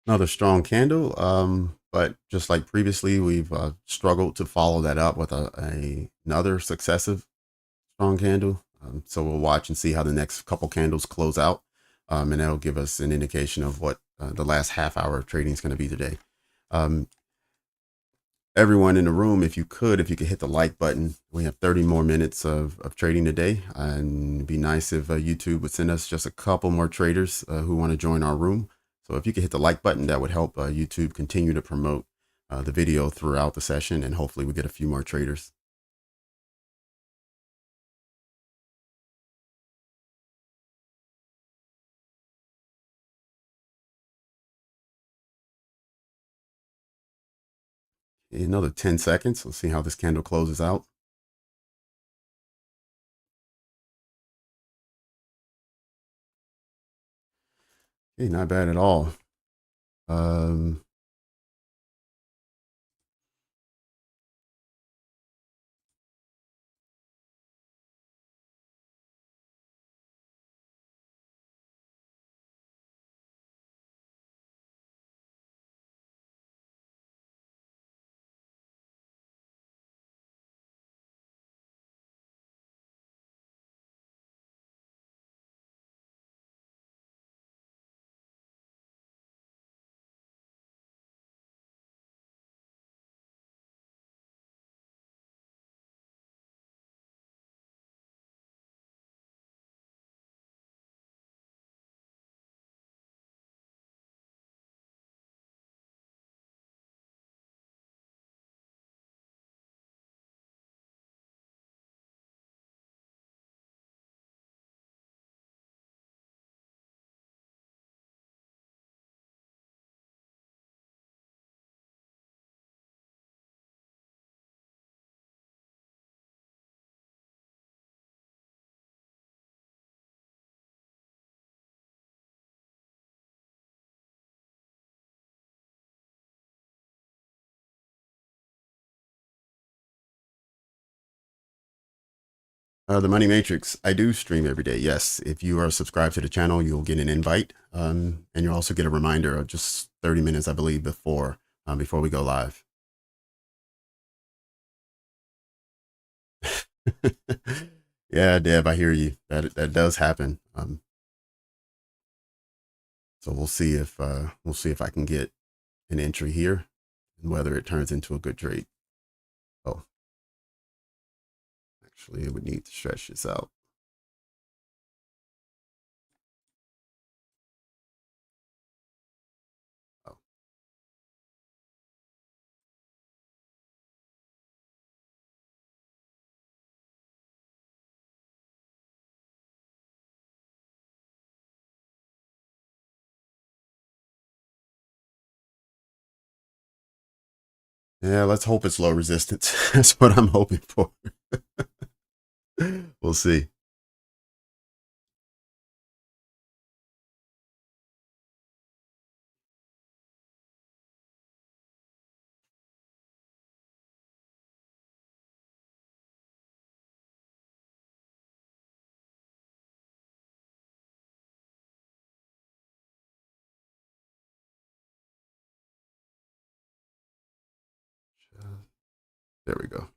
Another strong candle, but just like previously, we've struggled to follow that up with another successive strong candle. So we'll watch and see how the next couple candles close out, and that'll give us an indication of what the last half hour of trading is going to be today. Everyone in the room, if you could hit the like button. We have 30 more minutes of trading today, and it'd be nice if YouTube would send us just a couple more traders who want to join our room. So if you could hit the like button, that would help YouTube continue to promote the video throughout the session, and hopefully we get a few more traders. Another 10 seconds. We'll see how this candle closes out. Hey, not bad at all. Um, the Money Matrix, I do stream every day. Yes, if you are subscribed to the channel, you'll get an invite, and you'll also get a reminder of just 30 minutes, I believe, before we go live. Yeah, Deb, I hear you. That does happen. So we'll see if I can get an entry here and whether it turns into a good trade. Oh, actually, it would need to stretch this out. Oh. Yeah, let's hope it's low resistance. That's what I'm hoping for. We'll see. There we go.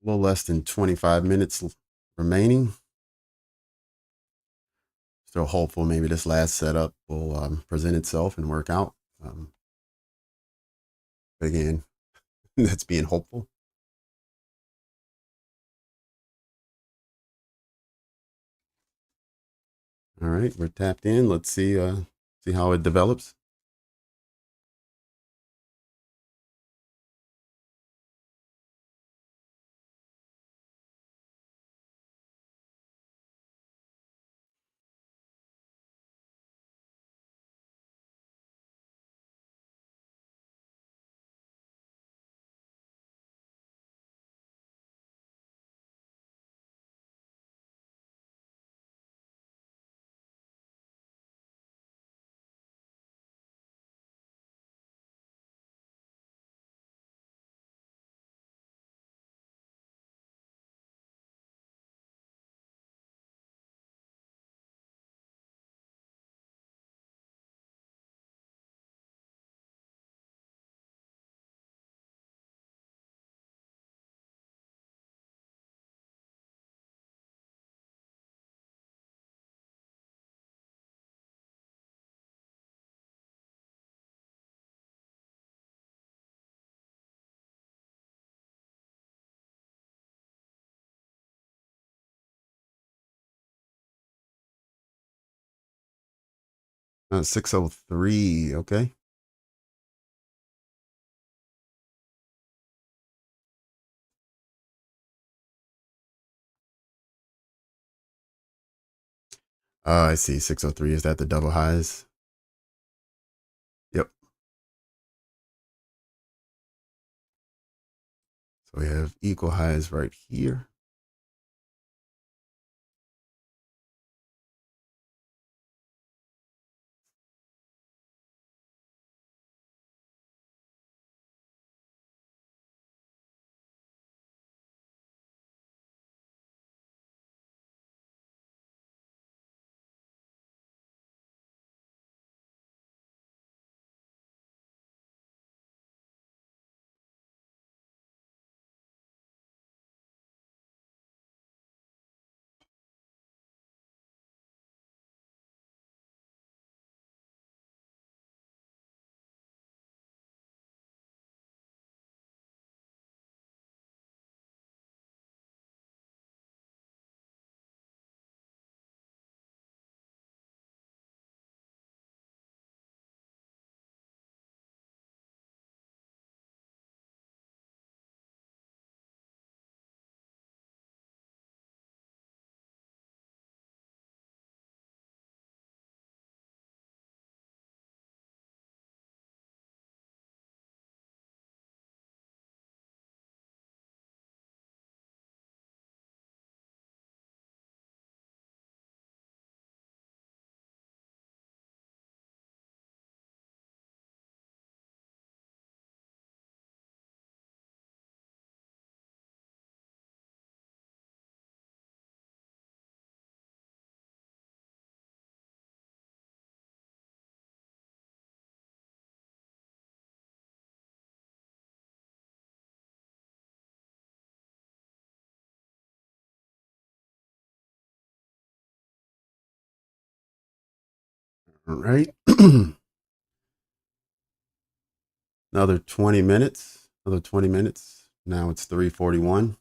little less than 25 minutes remaining. Still hopeful maybe this last setup will present itself and work out. But again, that's being hopeful. All right, we're tapped in. Let's see how it develops. – 603. Okay. I see. 603. Is that the double highs? Yep. So we have equal highs right here. All right. Another 20 minutes. Another 20 minutes. Now it's 3:41.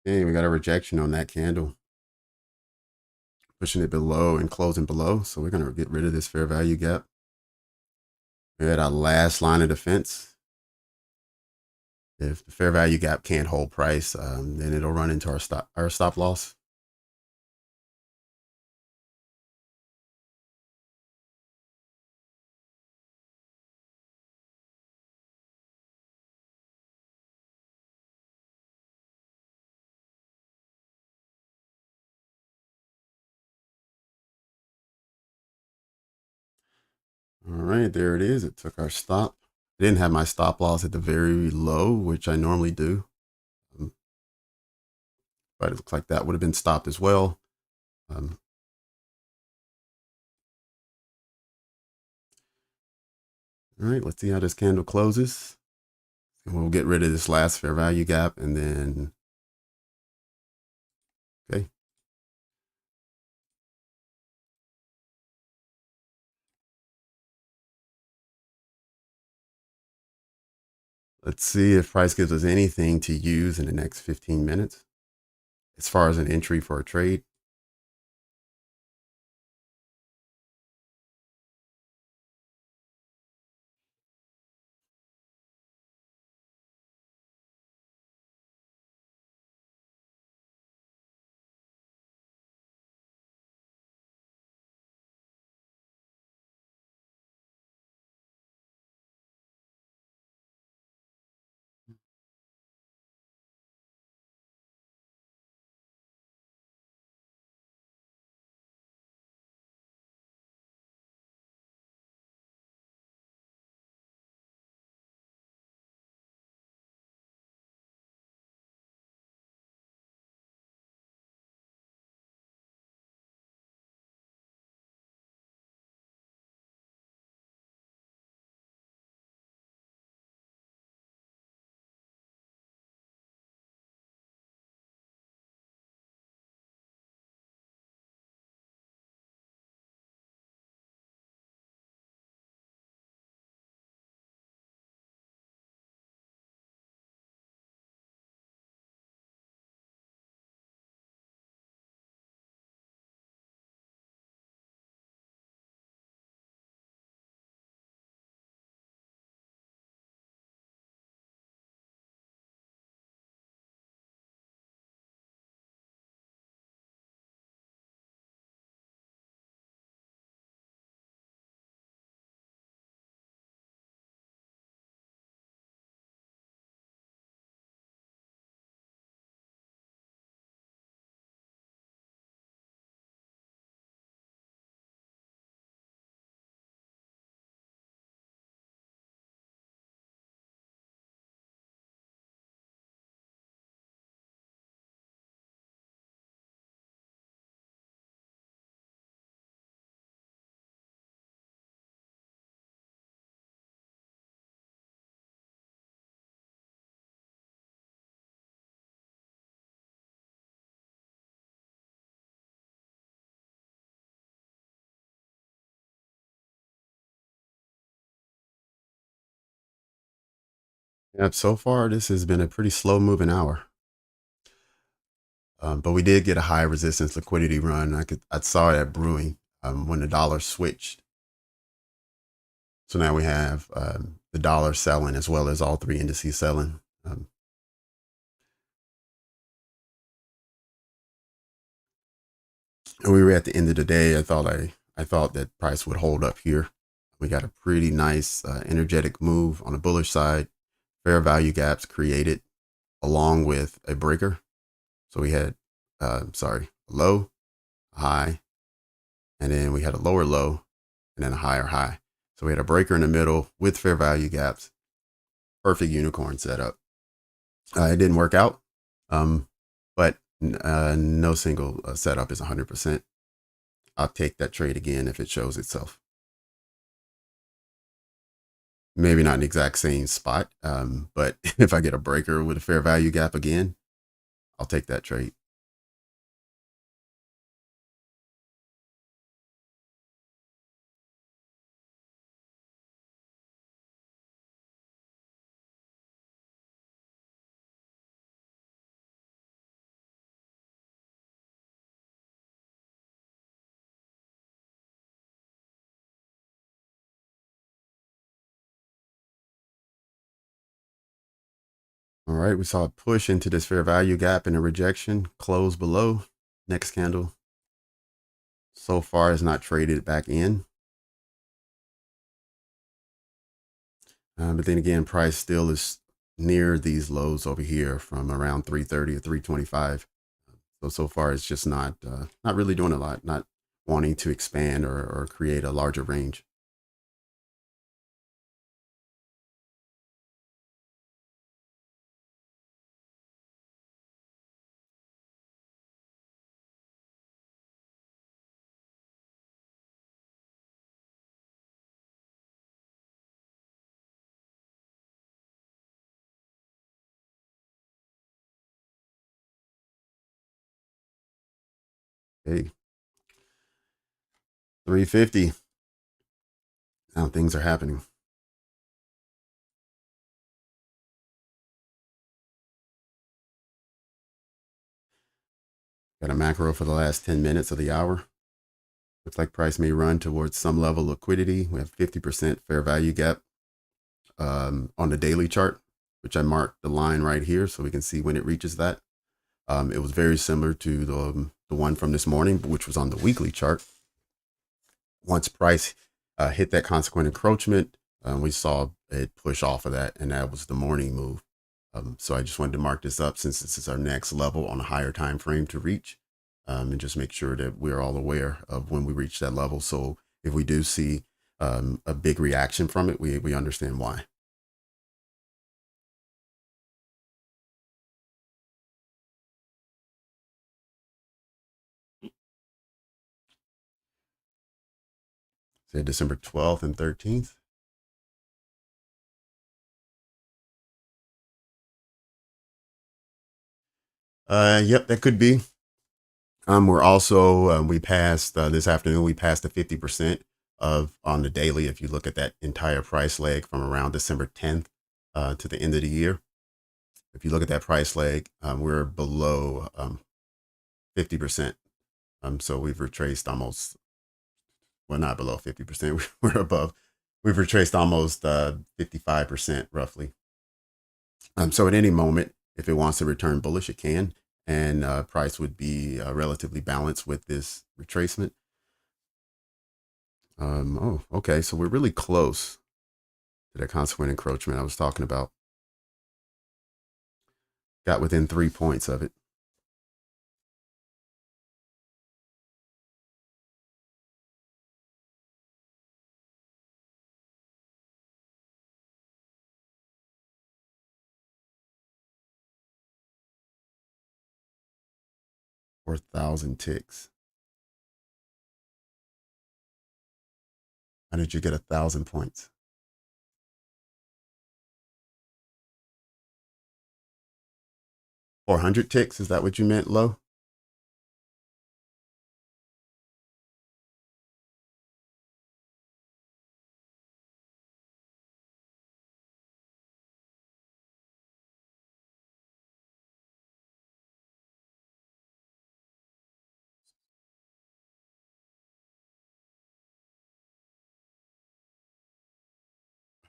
Okay, we got a rejection on that candle, pushing it below and closing below. So we're going to get rid of this fair value gap. We're at our last line of defense. If the fair value gap can't hold price, then it'll run into our stop loss. All right, there it is. It took our stop. I didn't have my stop loss at the very low, which I normally do. But it looks like that would have been stopped as well. Um, all right, let's see how this candle closes. And we'll get rid of this last fair value gap and then, okay. Let's see if price gives us anything to use in the next 15 minutes as far as an entry for a trade. Yep, so far this has been a pretty slow moving hour. But we did get a high resistance liquidity run. I saw that brewing when the dollar switched. So now we have the dollar selling as well as all three indices selling. And we were at the end of the day. I thought that price would hold up here. We got a pretty nice energetic move on the bullish side. Fair value gaps created along with a breaker. So we had a low, a high, and then we had a lower low and then a higher high. So we had a breaker in the middle with fair value gaps. Perfect unicorn setup. It didn't work out, but no single setup is 100%. I'll take that trade again if it shows itself. Maybe not in the exact same spot, but if I get a breaker with a fair value gap again, I'll take that trade. All right, we saw a push into this fair value gap and a rejection, close below. Next candle so far has not traded back in. But then again, price still is near these lows over here from around 330 or 325. So far it's just not really doing a lot, not wanting to expand or create a larger range. Hey, 350. Now things are happening. Got a macro for the last 10 minutes of the hour. Looks like price may run towards some level of liquidity. We have 50% fair value gap on the daily chart, which I marked the line right here so we can see when it reaches that. It was very similar to the one from this morning, which was on the weekly chart. Once price hit that consequent encroachment, we saw it push off of that, and that was the morning move. So I just wanted to mark this up since this is our next level on a higher time frame to reach, and just make sure that we're all aware of when we reach that level. So if we do see a big reaction from it, we understand why. Say December 12th and 13th. Yep, that could be. We're also we passed this afternoon. We passed the 50% of on the daily. If you look at that entire price leg from around December 10th to the end of the year, if you look at that price leg, we're below 50%. So we've retraced almost, well, not below 50%. We're above. We've retraced almost 55% roughly. So at any moment, if it wants to return bullish, it can, and price would be relatively balanced with this retracement. Oh, okay. So we're really close to the consequent encroachment I was talking about. Got within 3 points of it. Or 1,000 ticks. How did you get 1,000 points? 400 ticks? Is that what you meant, low?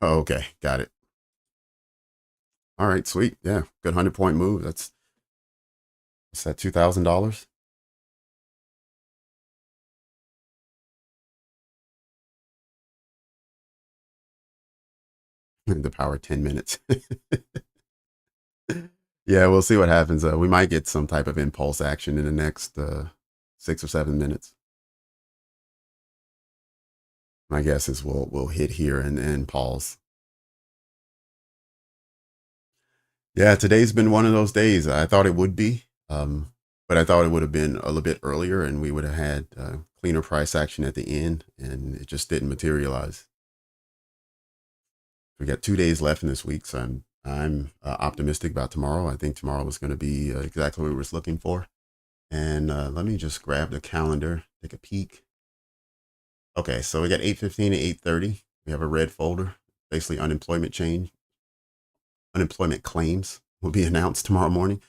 Oh, okay. Got it. All right. Sweet. Yeah. Good 100-point move. That's that $2,000. The power of 10 minutes. Yeah, we'll see what happens. We might get some type of impulse action in the next 6 or 7 minutes. My guess is we'll hit here and pause. Yeah, today's been one of those days. I thought it would be, but I thought it would have been a little bit earlier, and we would have had cleaner price action at the end, and it just didn't materialize. We got 2 days left in this week, so I'm optimistic about tomorrow. I think tomorrow is going to be exactly what we were looking for. And let me just grab the calendar, take a peek. Okay, so we got 8:15 to 8:30. We have a red folder, basically unemployment claims will be announced tomorrow morning.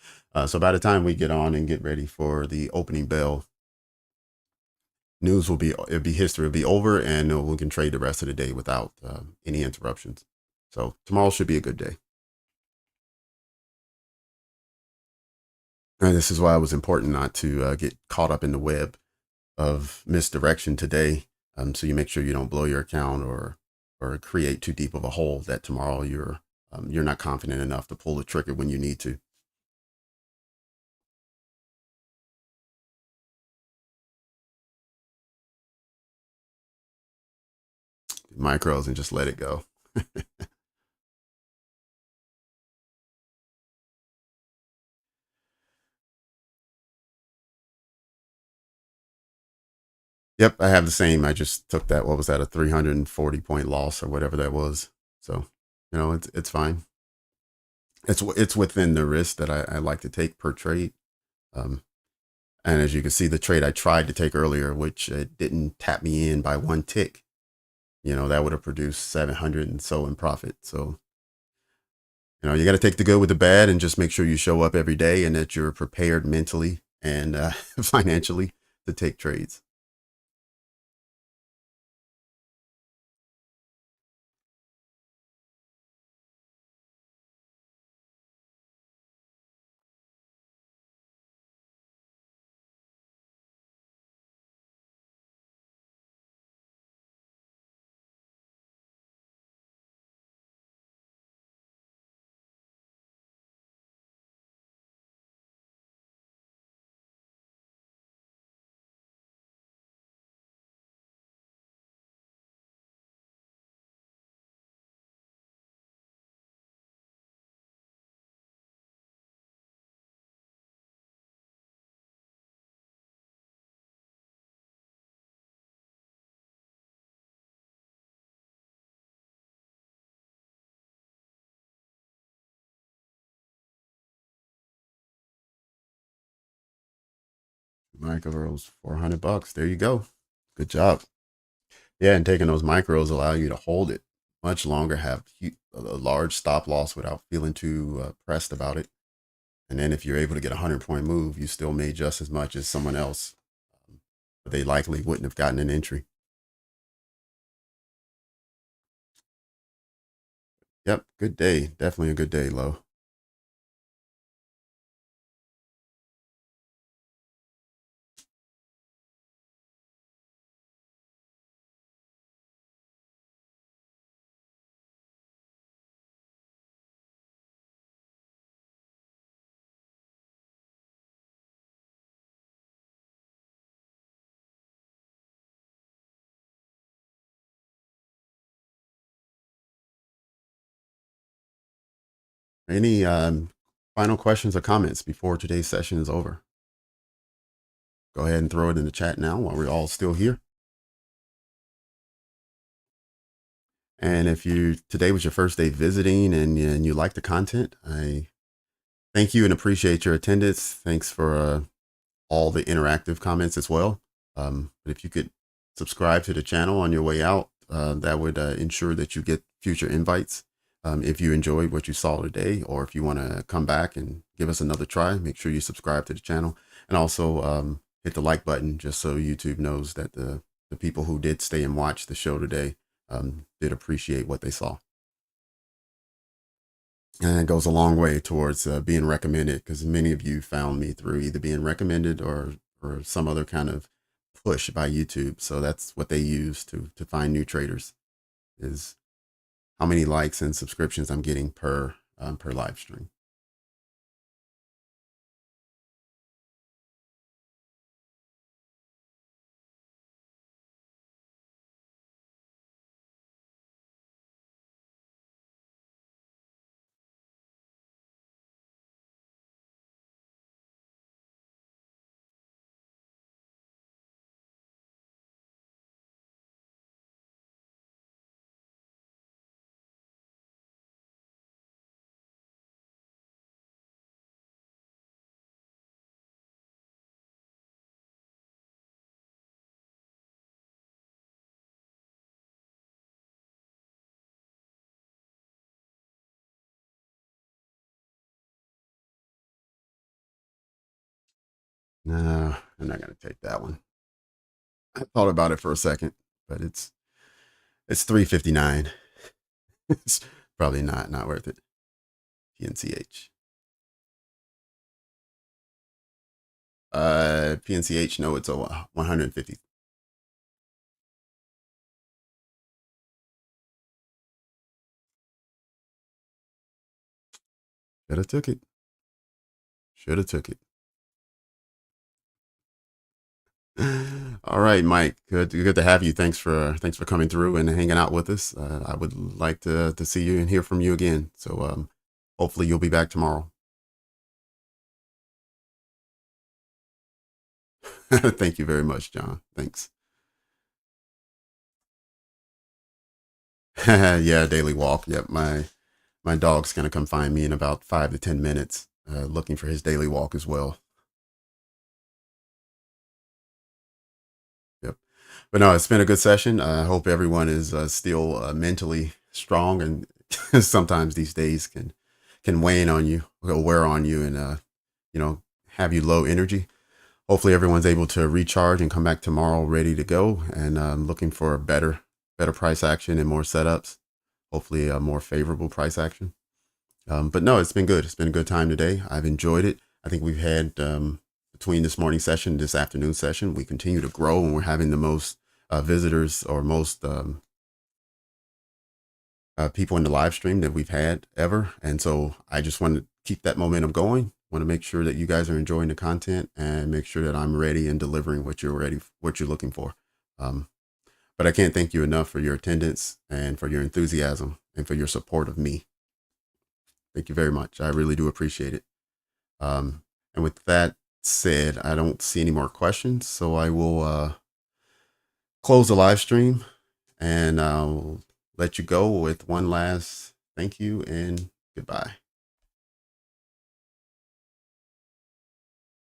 So by the time we get on and get ready for the opening bell, news it'll be history, it'll be over, and we can trade the rest of the day without any interruptions. So tomorrow should be a good day. And this is why it was important not to get caught up in the web of misdirection today. So you make sure you don't blow your account or create too deep of a hole that tomorrow you're not confident enough to pull the trigger when you need to. Micros and just let it go. Yep, I have the same. I just took that. What was that? A 340 point loss or whatever that was. So, it's fine. It's within the risk that I like to take per trade. Um, and as you can see, the trade I tried to take earlier, which didn't tap me in by one tick, that would have produced 700 and so in profit. So, you got to take the good with the bad and just make sure you show up every day and that you're prepared mentally and financially to take trades. Micros, $400. There you go. Good job. Yeah, and taking those micros allow you to hold it much longer, have a large stop loss without feeling too pressed about it. And then if you're able to get a 100-point move, you still made just as much as someone else, but they likely wouldn't have gotten an entry. Yep, good day. Definitely a good day, Low. Any final questions or comments before today's session is over? Go ahead and throw it in the chat now while we're all still here. And if today was your first day visiting and you like the content, I thank you and appreciate your attendance. Thanks for all the interactive comments as well. But if you could subscribe to the channel on your way out, that would ensure that you get future invites. If you enjoyed what you saw today, or if you want to come back and give us another try, make sure you subscribe to the channel, and also hit the like button just so YouTube knows that the people who did stay and watch the show today did appreciate what they saw. And it goes a long way towards being recommended, because many of you found me through either being recommended or some other kind of push by YouTube. So that's what they use to find new traders, is how many likes and subscriptions I'm getting per live stream. No, I'm not going to take that one. I thought about it for a second, but it's 359. It's probably not worth it. PNCH. PNCH, no, it's a 150. Should have took it. Should have took it. All right, Mike. Good to have you. Thanks for coming through and hanging out with us. I would like to see you and hear from you again. So hopefully you'll be back tomorrow. Thank you very much, John. Thanks. Yeah, daily walk. Yep, my dog's gonna come find me in about 5 to 10 minutes, looking for his daily walk as well. Yep. But no, it's been a good session. I hope everyone is still mentally strong, and sometimes these days can wane on you, will wear on you, and you know have you low energy. Hopefully, everyone's able to recharge and come back tomorrow ready to go, and looking for a better price action and more setups. Hopefully, a more favorable price action. But no, it's been good. It's been a good time today. I've enjoyed it. I think we've had between this morning session, this afternoon session, we continue to grow, and we're having the most visitors or most people in the live stream that we've had ever. And so I just want to keep that momentum going. Want to make sure that you guys are enjoying the content and make sure that I'm ready and delivering what you're looking for. But I can't thank you enough for your attendance and for your enthusiasm and for your support of me. Thank you very much. I really do appreciate it. And with that said, I don't see any more questions, so I will close the live stream, and I'll let you go with one last thank you and goodbye.